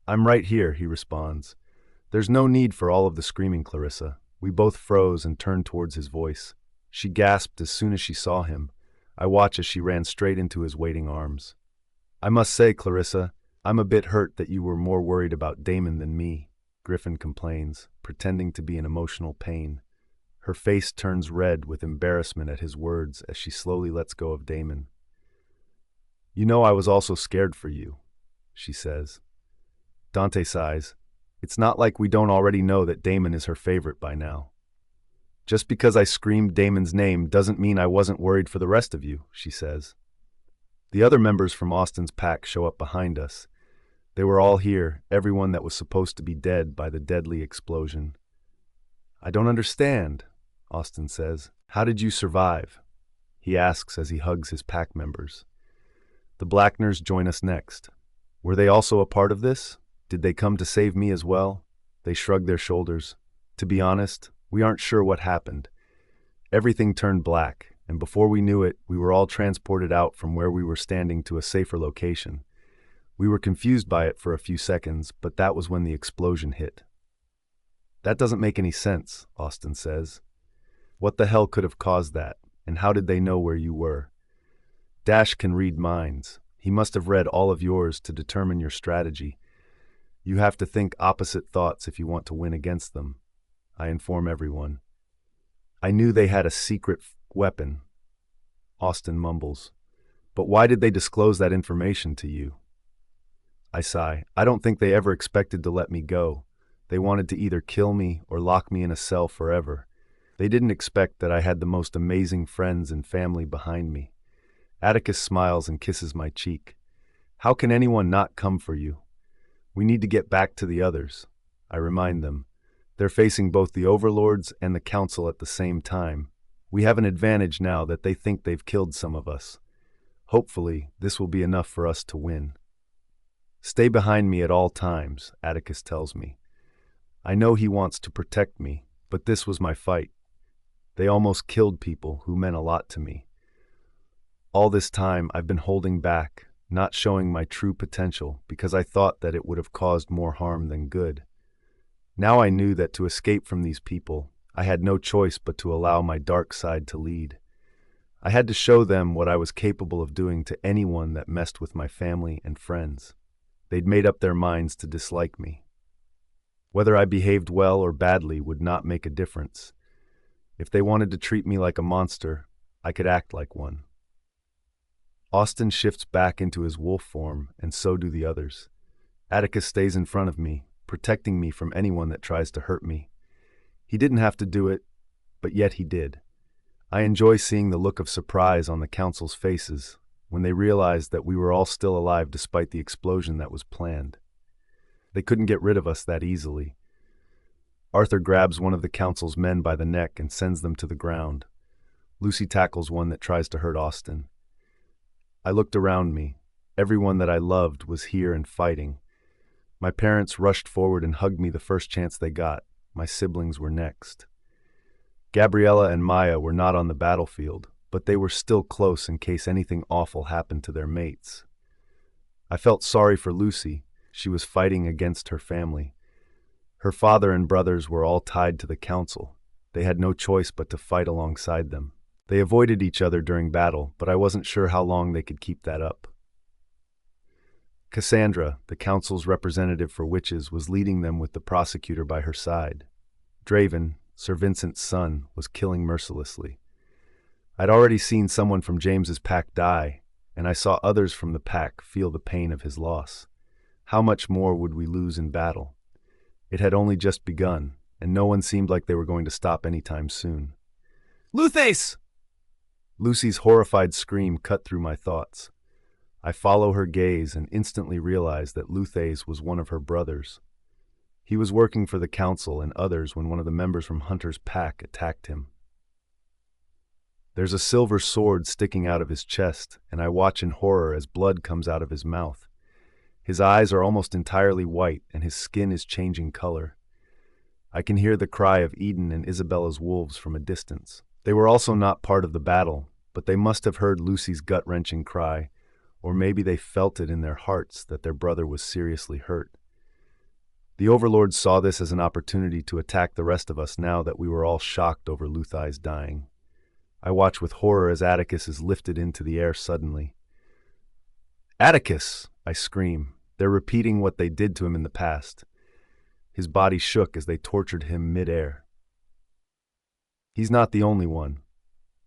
I'm right here, he responds. There's no need for all of the screaming, Clarissa. We both froze and turned towards his voice. She gasped as soon as she saw him. I watched as she ran straight into his waiting arms. I must say, Clarissa, I'm a bit hurt that you were more worried about Damon than me, Griffin complains, pretending to be in emotional pain. Her face turns red with embarrassment at his words as she slowly lets go of Damon. You know I was also scared for you, she says. Dante sighs. It's not like we don't already know that Damon is her favorite by now. Just because I screamed Damon's name doesn't mean I wasn't worried for the rest of you, she says. The other members from Austin's pack show up behind us. They were all here, everyone that was supposed to be dead by the deadly explosion. I don't understand, Austin says. How did you survive? He asks as he hugs his pack members. The Blackners join us next. Were they also a part of this? Did they come to save me as well? They shrug their shoulders. To be honest, we aren't sure what happened. Everything turned black, and before we knew it, we were all transported out from where we were standing to a safer location. We were confused by it for a few seconds, but that was when the explosion hit. That doesn't make any sense, Austin says. What the hell could have caused that, and how did they know where you were? Dash can read minds. He must have read all of yours to determine your strategy. You have to think opposite thoughts if you want to win against them, I inform everyone. I knew they had a secret weapon, Austin mumbles. But why did they disclose that information to you? I sigh. I don't think they ever expected to let me go. They wanted to either kill me or lock me in a cell forever. They didn't expect that I had the most amazing friends and family behind me. Atticus smiles and kisses my cheek. How can anyone not come for you? We need to get back to the others, I remind them. They're facing both the overlords and the council at the same time. We have an advantage now that they think they've killed some of us. Hopefully, this will be enough for us to win. Stay behind me at all times, Atticus tells me. I know he wants to protect me, but this was my fight. They almost killed people who meant a lot to me. All this time, I've been holding back, not showing my true potential because I thought that it would have caused more harm than good. Now I knew that to escape from these people, I had no choice but to allow my dark side to lead. I had to show them what I was capable of doing to anyone that messed with my family and friends. They'd made up their minds to dislike me. Whether I behaved well or badly would not make a difference. If they wanted to treat me like a monster, I could act like one. Austin shifts back into his wolf form, and so do the others. Atticus stays in front of me, protecting me from anyone that tries to hurt me. He didn't have to do it, but yet he did. I enjoy seeing the look of surprise on the council's faces when they realized that we were all still alive despite the explosion that was planned. They couldn't get rid of us that easily. Arthur grabs one of the council's men by the neck and sends them to the ground. Lucy tackles one that tries to hurt Austin. I looked around me. Everyone that I loved was here and fighting. My parents rushed forward and hugged me the first chance they got. My siblings were next. Gabriella and Maya were not on the battlefield, but they were still close in case anything awful happened to their mates. I felt sorry for Lucy. She was fighting against her family. Her father and brothers were all tied to the council. They had no choice but to fight alongside them. They avoided each other during battle, but I wasn't sure how long they could keep that up. Cassandra, the council's representative for witches, was leading them with the prosecutor by her side. Draven, Sir Vincent's son, was killing mercilessly. I'd already seen someone from James's pack die, and I saw others from the pack feel the pain of his loss. How much more would we lose in battle? It had only just begun, and no one seemed like they were going to stop anytime soon. "Luthace!" Lucy's horrified scream cut through my thoughts. I follow her gaze and instantly realize that Luthace was one of her brothers. He was working for the council and others when one of the members from Hunter's pack attacked him. There's a silver sword sticking out of his chest, and I watch in horror as blood comes out of his mouth. His eyes are almost entirely white, and his skin is changing color. I can hear the cry of Eden and Isabella's wolves from a distance. They were also not part of the battle, but they must have heard Lucy's gut-wrenching cry, or maybe they felt it in their hearts that their brother was seriously hurt. The overlords saw this as an opportunity to attack the rest of us now that we were all shocked over Luthae's dying. I watch with horror as Atticus is lifted into the air suddenly. "Atticus!" I scream. They're repeating what they did to him in the past. His body shook as they tortured him mid-air. He's not the only one.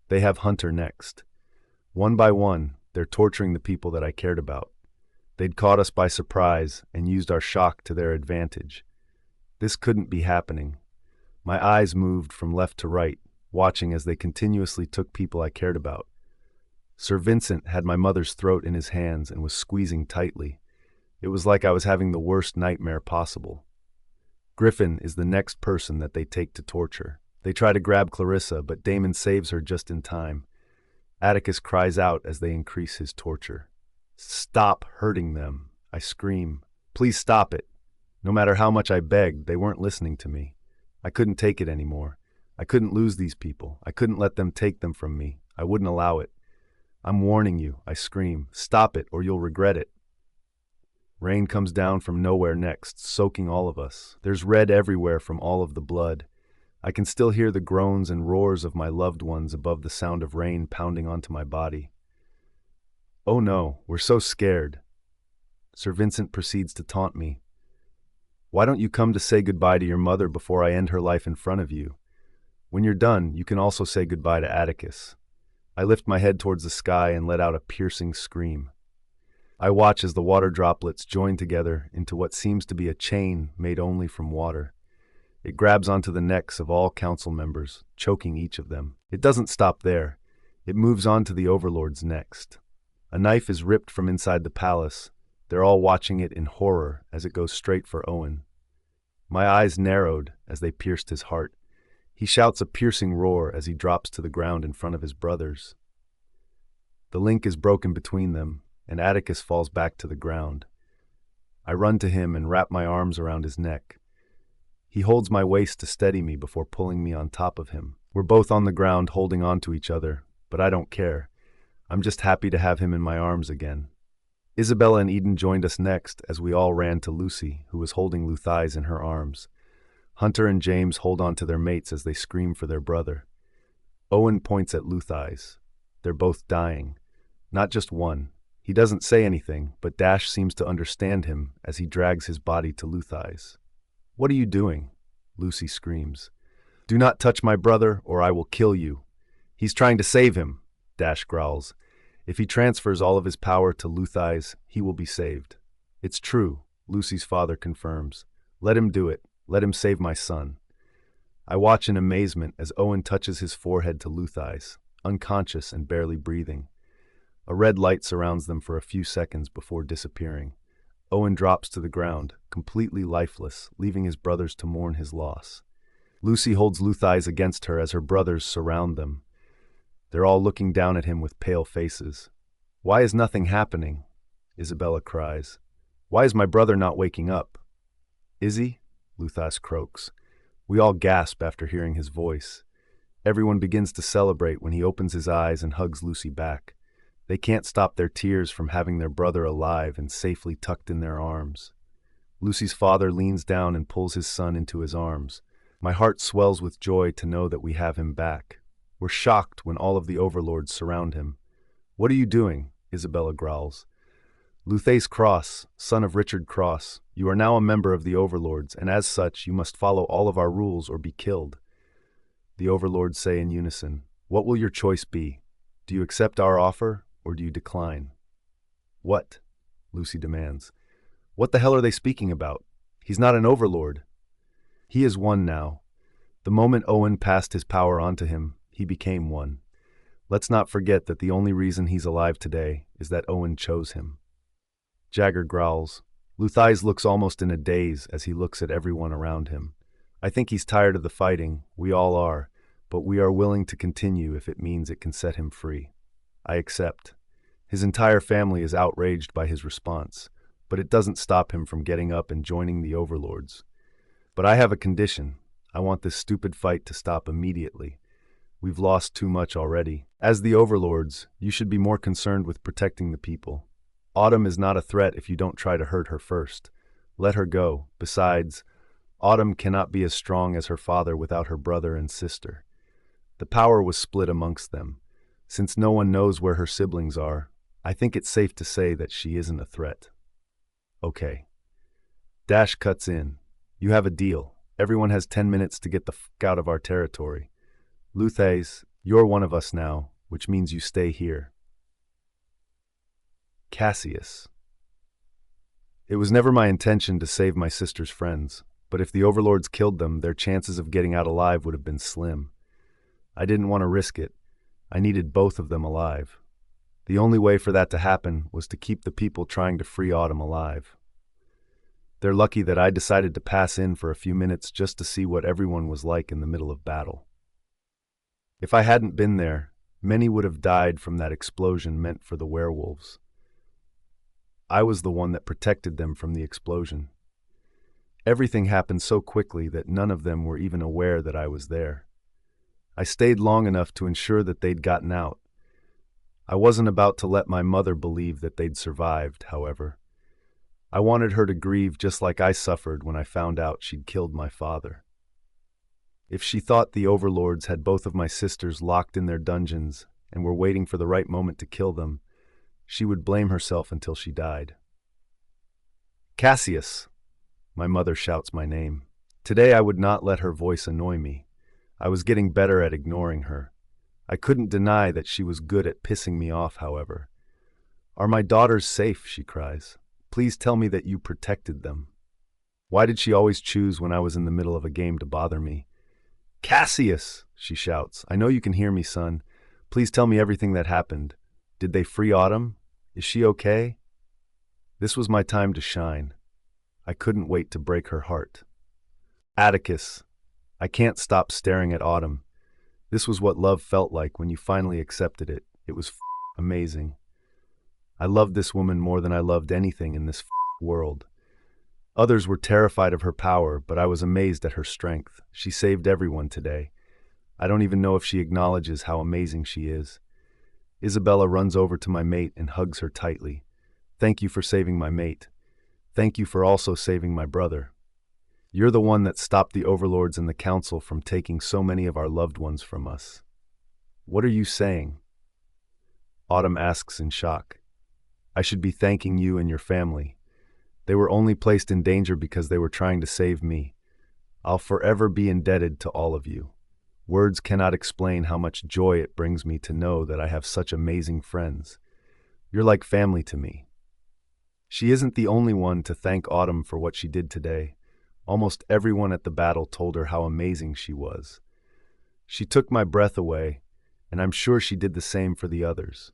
They have Hunter next. One by one, they're torturing the people that I cared about. They'd caught us by surprise and used our shock to their advantage. This couldn't be happening. My eyes moved from left to right, watching as they continuously took people I cared about. Sir Vincent had my mother's throat in his hands and was squeezing tightly. It was like I was having the worst nightmare possible. Griffin is the next person that they take to torture. They try to grab Clarissa, but Damon saves her just in time. Atticus cries out as they increase his torture. "Stop hurting them," I scream. "Please stop it." No matter how much I begged, they weren't listening to me. I couldn't take it anymore. I couldn't lose these people. I couldn't let them take them from me. I wouldn't allow it. "I'm warning you," I scream. "Stop it, or you'll regret it." Rain comes down from nowhere next, soaking all of us. There's red everywhere from all of the blood. I can still hear the groans and roars of my loved ones above the sound of rain pounding onto my body. "Oh no, we're so scared." Sir Vincent proceeds to taunt me. "Why don't you come to say goodbye to your mother before I end her life in front of you? When you're done, you can also say goodbye to Atticus." I lift my head towards the sky and let out a piercing scream. I watch as the water droplets join together into what seems to be a chain made only from water. It grabs onto the necks of all council members, choking each of them. It doesn't stop there. It moves on to the overlords next. A knife is ripped from inside the palace. They're all watching it in horror as it goes straight for Owen. My eyes narrowed as they pierced his heart. He shouts a piercing roar as he drops to the ground in front of his brothers. The link is broken between them, and Atticus falls back to the ground. I run to him and wrap my arms around his neck. He holds my waist to steady me before pulling me on top of him. We're both on the ground holding on to each other, but I don't care. I'm just happy to have him in my arms again. Isabella and Eden joined us next as we all ran to Lucy, who was holding Luthae's in her arms. Hunter and James hold on to their mates as they scream for their brother. Owen points at Luthae's. They're both dying. Not just one. He doesn't say anything, but Dash seems to understand him as he drags his body to Luthae's. "What are you doing?" Lucy screams. "Do not touch my brother, or I will kill you." "He's trying to save him," Dash growls. "If he transfers all of his power to Luthae's, he will be saved." "It's true," Lucy's father confirms. "Let him do it. Let him save my son." I watch in amazement as Owen touches his forehead to Luthae's, unconscious and barely breathing. A red light surrounds them for a few seconds before disappearing. Owen drops to the ground, completely lifeless, leaving his brothers to mourn his loss. Lucy holds Luthae's against her as her brothers surround them. They're all looking down at him with pale faces. "Why is nothing happening?" Isabella cries. "Why is my brother not waking up?" "Izzy?" Luthae's croaks. We all gasp after hearing his voice. Everyone begins to celebrate when he opens his eyes and hugs Lucy back. They can't stop their tears from having their brother alive and safely tucked in their arms. Lucy's father leans down and pulls his son into his arms. My heart swells with joy to know that we have him back. We're shocked when all of the overlords surround him. "What are you doing?" Isabella growls. "Luthace Cross, son of Richard Cross, you are now a member of the overlords, and as such you must follow all of our rules or be killed." The overlords say in unison, "What will your choice be? Do you accept our offer, or do you decline?" "What?" Lucy demands. "What the hell are they speaking about? He's not an overlord." "He is one now. The moment Owen passed his power onto him, he became one. Let's not forget that the only reason he's alive today is that Owen chose him." Jagger growls. Luthace looks almost in a daze as he looks at everyone around him. "I think he's tired of the fighting, we all are, but we are willing to continue if it means it can set him free." "I accept." His entire family is outraged by his response, but it doesn't stop him from getting up and joining the overlords. "But I have a condition. I want this stupid fight to stop immediately. We've lost too much already. As the overlords, you should be more concerned with protecting the people. Autumn is not a threat if you don't try to hurt her first. Let her go. Besides, Autumn cannot be as strong as her father without her brother and sister. The power was split amongst them. Since no one knows where her siblings are, I think it's safe to say that she isn't a threat." "Okay." Dash cuts in. "You have a deal. Everyone has 10 minutes to get the f*** out of our territory. Luthace, you're one of us now, which means you stay here." Cassius. "It was never my intention to save my sister's friends, but if the overlords killed them, their chances of getting out alive would have been slim. I didn't want to risk it. I needed both of them alive. The only way for that to happen was to keep the people trying to free Autumn alive. They're lucky that I decided to pass in for a few minutes just to see what everyone was like in the middle of battle. If I hadn't been there, many would have died from that explosion meant for the werewolves. I was the one that protected them from the explosion. Everything happened so quickly that none of them were even aware that I was there. I stayed long enough to ensure that they'd gotten out. I wasn't about to let my mother believe that they'd survived, however. I wanted her to grieve just like I suffered when I found out she'd killed my father. If she thought the overlords had both of my sisters locked in their dungeons and were waiting for the right moment to kill them, she would blame herself until she died." "Cassius!" My mother shouts my name. Today I would not let her voice annoy me. I was getting better at ignoring her. I couldn't deny that she was good at pissing me off, however. "Are my daughters safe?" she cries. "Please tell me that you protected them." Why did she always choose when I was in the middle of a game to bother me? "Cassius!" she shouts. "I know you can hear me, son. Please tell me everything that happened. Did they free Autumn? Is she okay?" This was my time to shine. I couldn't wait to break her heart. "Atticus, I can't stop staring at Autumn. This was what love felt like when you finally accepted it. It was amazing. I loved this woman more than I loved anything in this world. Others were terrified of her power, but I was amazed at her strength. She saved everyone today. I don't even know if she acknowledges how amazing she is." Isabella runs over to my mate and hugs her tightly. "Thank you for saving my mate. Thank you for also saving my brother. You're the one that stopped the overlords and the council from taking so many of our loved ones from us." "What are you saying?" Autumn asks in shock. "I should be thanking you and your family. They were only placed in danger because they were trying to save me. I'll forever be indebted to all of you. Words cannot explain how much joy it brings me to know that I have such amazing friends. You're like family to me." She isn't the only one to thank Autumn for what she did today. Almost everyone at the battle told her how amazing she was. She took my breath away, and I'm sure she did the same for the others.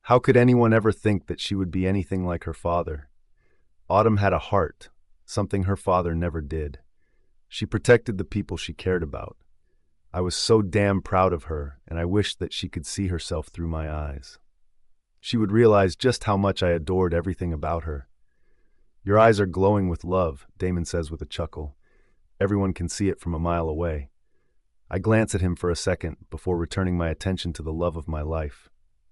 How could anyone ever think that she would be anything like her father? Autumn had a heart, something her father never did. She protected the people she cared about. I was so damn proud of her, and I wished that she could see herself through my eyes. She would realize just how much I adored everything about her. "Your eyes are glowing with love," Damon says with a chuckle. Everyone can see it from a mile away. I glance at him for a second before returning my attention to the love of my life,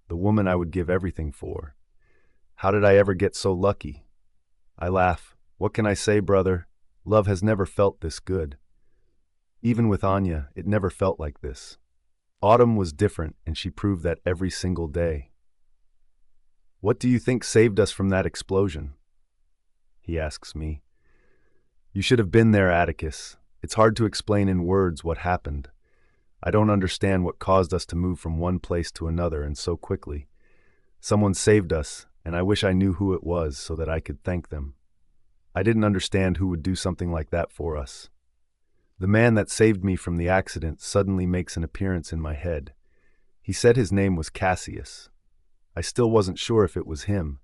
the woman I would give everything for. How did I ever get so lucky? I laugh. What can I say, brother? Love has never felt this good. Even with Anya, it never felt like this. Autumn was different, and she proved that every single day. What do you think saved us from that explosion? He asks me. You should have been there, Atticus. It's hard to explain in words what happened. I don't understand what caused us to move from one place to another and so quickly. Someone saved us, and I wish I knew who it was so that I could thank them. I didn't understand who would do something like that for us. The man that saved me from the accident suddenly makes an appearance in my head. He said his name was Cassius. I still wasn't sure if it was him,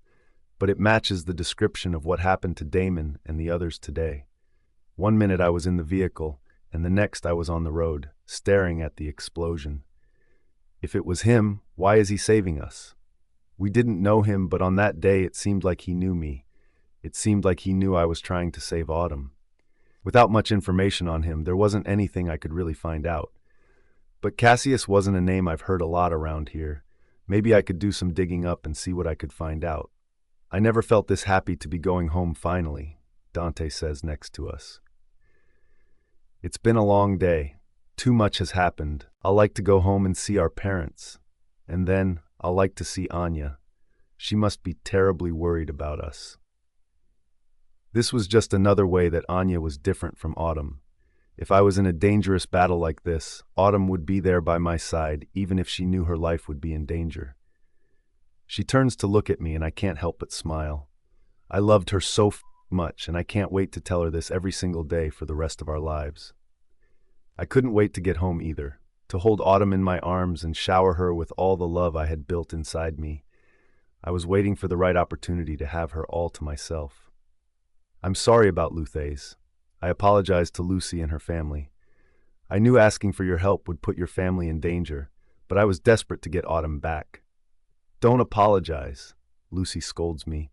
but it matches the description of what happened to Damon and the others today. One minute I was in the vehicle, and the next I was on the road, staring at the explosion. If it was him, why is he saving us? We didn't know him, but on that day it seemed like he knew me. It seemed like he knew I was trying to save Autumn. Without much information on him, there wasn't anything I could really find out. But Cassius wasn't a name I've heard a lot around here. Maybe I could do some digging up and see what I could find out. I never felt this happy to be going home finally, Dante says next to us. It's been a long day. Too much has happened. I'll like to go home and see our parents. And then I'll like to see Anya. She must be terribly worried about us. This was just another way that Anya was different from Autumn. If I was in a dangerous battle like this, Autumn would be there by my side, even if she knew her life would be in danger. She turns to look at me, and I can't help but smile. I loved her so much, and I can't wait to tell her this every single day for the rest of our lives. I couldn't wait to get home either, to hold Autumn in my arms and shower her with all the love I had built inside me. I was waiting for the right opportunity to have her all to myself. I'm sorry about Luthace. I apologized to Lucy and her family. I knew asking for your help would put your family in danger, but I was desperate to get Autumn back. Don't apologize, Lucy scolds me.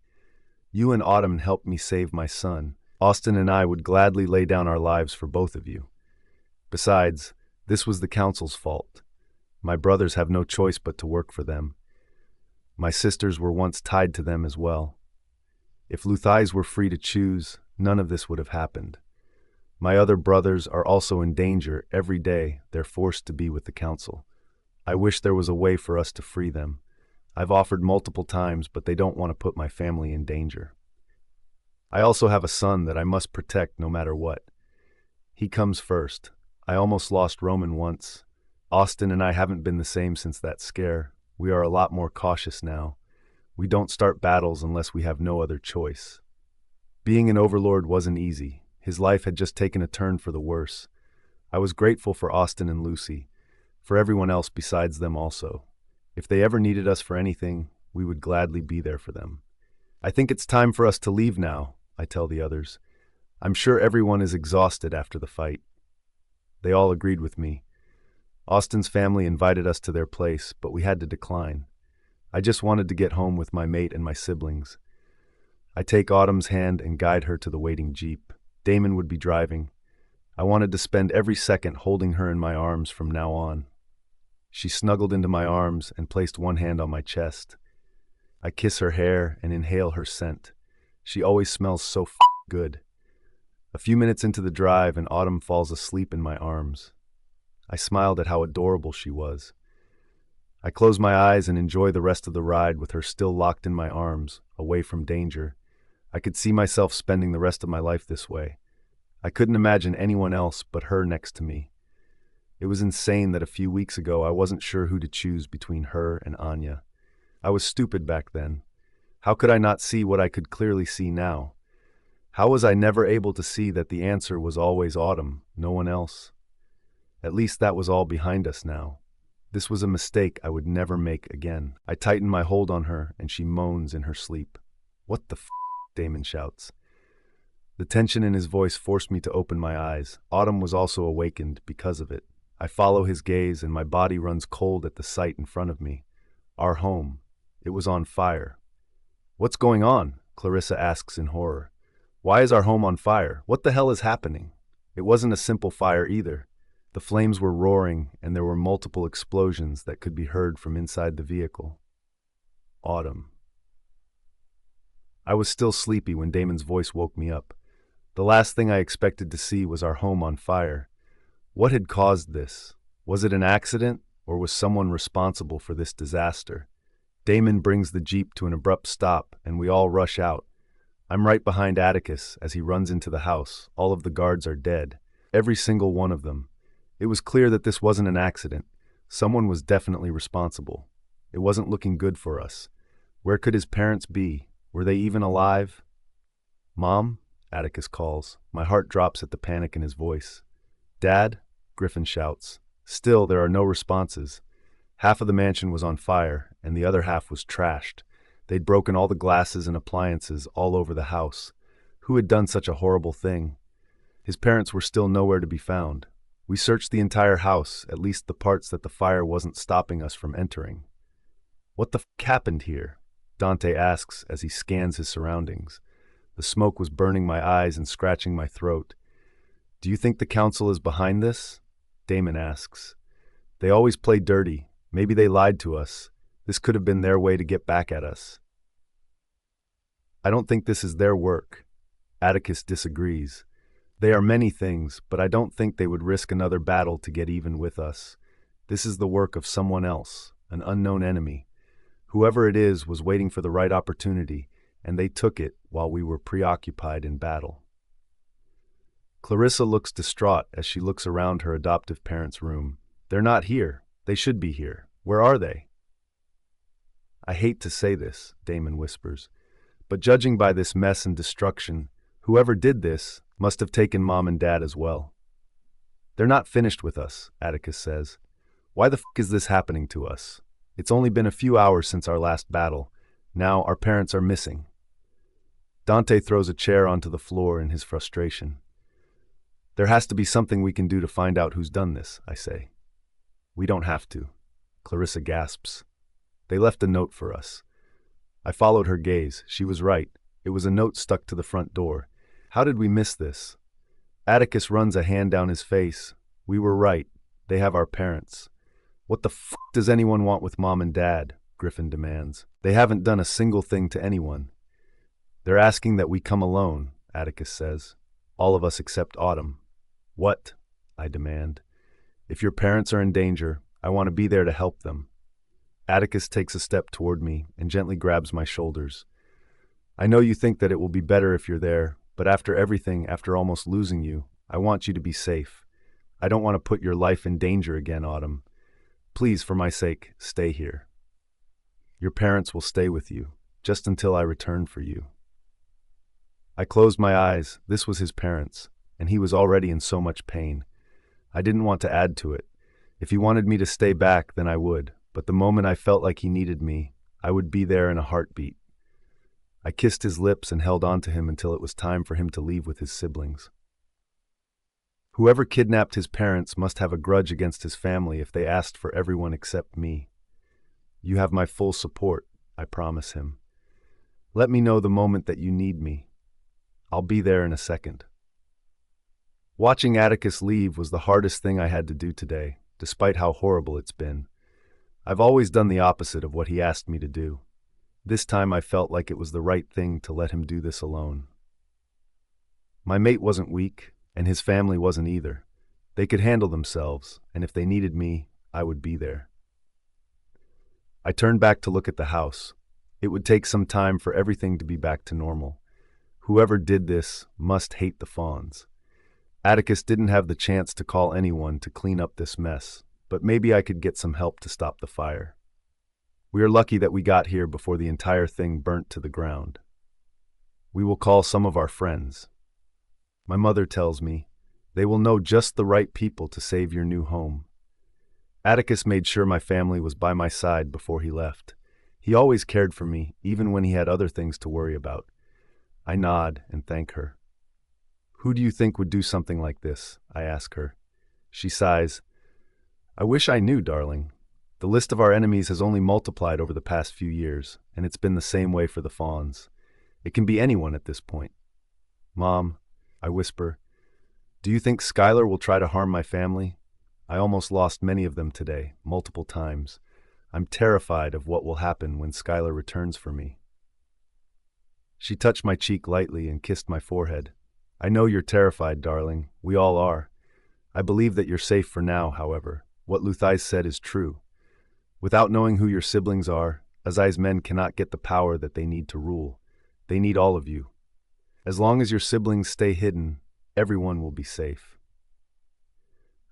You and Autumn helped me save my son. Austin and I would gladly lay down our lives for both of you. Besides, this was the council's fault. My brothers have no choice but to work for them. My sisters were once tied to them as well. If Luthace were free to choose, none of this would have happened. My other brothers are also in danger. Every day they're forced to be with the council. I wish there was a way for us to free them. I've offered multiple times, but they don't want to put my family in danger. I also have a son that I must protect no matter what. He comes first. I almost lost Roman once. Austin and I haven't been the same since that scare. We are a lot more cautious now. We don't start battles unless we have no other choice. Being an overlord wasn't easy. His life had just taken a turn for the worse. I was grateful for Austin and Lucy, for everyone else besides them also. If they ever needed us for anything, we would gladly be there for them. I think it's time for us to leave now, I tell the others. I'm sure everyone is exhausted after the fight. They all agreed with me. Austin's family invited us to their place, but we had to decline. I just wanted to get home with my mate and my siblings. I take Autumn's hand and guide her to the waiting jeep. Damon would be driving. I wanted to spend every second holding her in my arms from now on. She snuggled into my arms and placed one hand on my chest. I kiss her hair and inhale her scent. She always smells so good. A few minutes into the drive, and Autumn falls asleep in my arms. I smiled at how adorable she was. I close my eyes and enjoy the rest of the ride with her still locked in my arms, away from danger. I could see myself spending the rest of my life this way. I couldn't imagine anyone else but her next to me. It was insane that a few weeks ago I wasn't sure who to choose between her and Anya. I was stupid back then. How could I not see what I could clearly see now? How was I never able to see that the answer was always Autumn, no one else? At least that was all behind us now. This was a mistake I would never make again. I tighten my hold on her, and she moans in her sleep. What the f***? Damon shouts. The tension in his voice forced me to open my eyes. Autumn was also awakened because of it. I follow his gaze, and my body runs cold at the sight in front of me. Our home. It was on fire. What's going on? Clarissa asks in horror. Why is our home on fire? What the hell is happening? It wasn't a simple fire either. The flames were roaring, and there were multiple explosions that could be heard from inside the vehicle. Autumn. I was still sleepy when Damon's voice woke me up. The last thing I expected to see was our home on fire. What had caused this? Was it an accident, or was someone responsible for this disaster? Damon brings the Jeep to an abrupt stop, and we all rush out. I'm right behind Atticus as he runs into the house. All of the guards are dead. Every single one of them. It was clear that this wasn't an accident. Someone was definitely responsible. It wasn't looking good for us. Where could his parents be? Were they even alive? "Mom?" Atticus calls. My heart drops at the panic in his voice. "Dad?" Griffin shouts. Still, there are no responses. Half of the mansion was on fire, and the other half was trashed. They'd broken all the glasses and appliances all over the house. Who had done such a horrible thing? His parents were still nowhere to be found. We searched the entire house, at least the parts that the fire wasn't stopping us from entering. "What the f*** happened here?" Dante asks as he scans his surroundings. The smoke was burning my eyes and scratching my throat. "Do you think the council is behind this?" Damon asks. "They always play dirty. Maybe they lied to us. This could have been their way to get back at us." "I don't think this is their work." Atticus disagrees. "They are many things, but I don't think they would risk another battle to get even with us. This is the work of someone else, an unknown enemy. Whoever it is was waiting for the right opportunity, and they took it while we were preoccupied in battle." Clarissa looks distraught as she looks around her adoptive parents' room. "They're not here. They should be here. Where are they?" "I hate to say this," Damon whispers, "but judging by this mess and destruction, whoever did this must have taken Mom and Dad as well." "They're not finished with us," Atticus says. "Why the f*** is this happening to us? It's only been a few hours since our last battle. Now our parents are missing." Dante throws a chair onto the floor in his frustration. "There has to be something we can do to find out who's done this," I say. "We don't have to." Clarissa gasps. "They left a note for us." I followed her gaze. She was right. It was a note stuck to the front door. How did we miss this? Atticus runs a hand down his face. "We were right. They have our parents." "What the f*** does anyone want with Mom and Dad?" Griffin demands. "They haven't done a single thing to anyone." "They're asking that we come alone," Atticus says. "All of us except Autumn." "What?" I demand. "If your parents are in danger, I want to be there to help them." Atticus takes a step toward me and gently grabs my shoulders. "I know you think that it will be better if you're there, but after everything, after almost losing you, I want you to be safe. I don't want to put your life in danger again, Autumn. Please, for my sake, stay here. Your parents will stay with you, just until I return for you." I closed my eyes. This was his parents, and he was already in so much pain. I didn't want to add to it. If he wanted me to stay back, then I would, but the moment I felt like he needed me, I would be there in a heartbeat. I kissed his lips and held on to him until it was time for him to leave with his siblings. Whoever kidnapped his parents must have a grudge against his family if they asked for everyone except me. "You have my full support," I promise him. "Let me know the moment that you need me. I'll be there in a second." Watching Atticus leave was the hardest thing I had to do today, despite how horrible it's been. I've always done the opposite of what he asked me to do. This time I felt like it was the right thing to let him do this alone. My mate wasn't weak, and his family wasn't either. They could handle themselves, and if they needed me, I would be there. I turned back to look at the house. It would take some time for everything to be back to normal. Whoever did this must hate the Fawns. Atticus didn't have the chance to call anyone to clean up this mess, but maybe I could get some help to stop the fire. We are lucky that we got here before the entire thing burnt to the ground. We will call some of our friends. My mother tells me, they will know just the right people to save your new home. Atticus made sure my family was by my side before he left. He always cared for me, even when he had other things to worry about. I nod and thank her. "Who do you think would do something like this?" I ask her. She sighs. "I wish I knew, darling. The list of our enemies has only multiplied over the past few years, and it's been the same way for the Fawns. It can be anyone at this point." "Mom," I whisper, "do you think Skylar will try to harm my family? I almost lost many of them today, multiple times. I'm terrified of what will happen when Skylar returns for me. She touched my cheek lightly and kissed my forehead. I know you're terrified, darling. We all are. I believe that you're safe for now, however. What Luthais said is true. Without knowing who your siblings are, Azai's men cannot get the power that they need to rule. They need all of you. As long as your siblings stay hidden, everyone will be safe.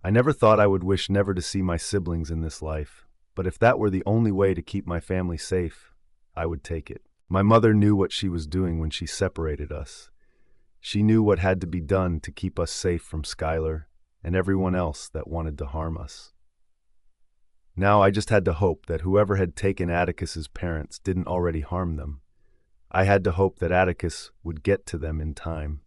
I never thought I would wish never to see my siblings in this life, but if that were the only way to keep my family safe, I would take it. My mother knew what she was doing when she separated us. She knew what had to be done to keep us safe from Skylar and everyone else that wanted to harm us. Now I just had to hope that whoever had taken Atticus's parents didn't already harm them. I had to hope that Atticus would get to them in time.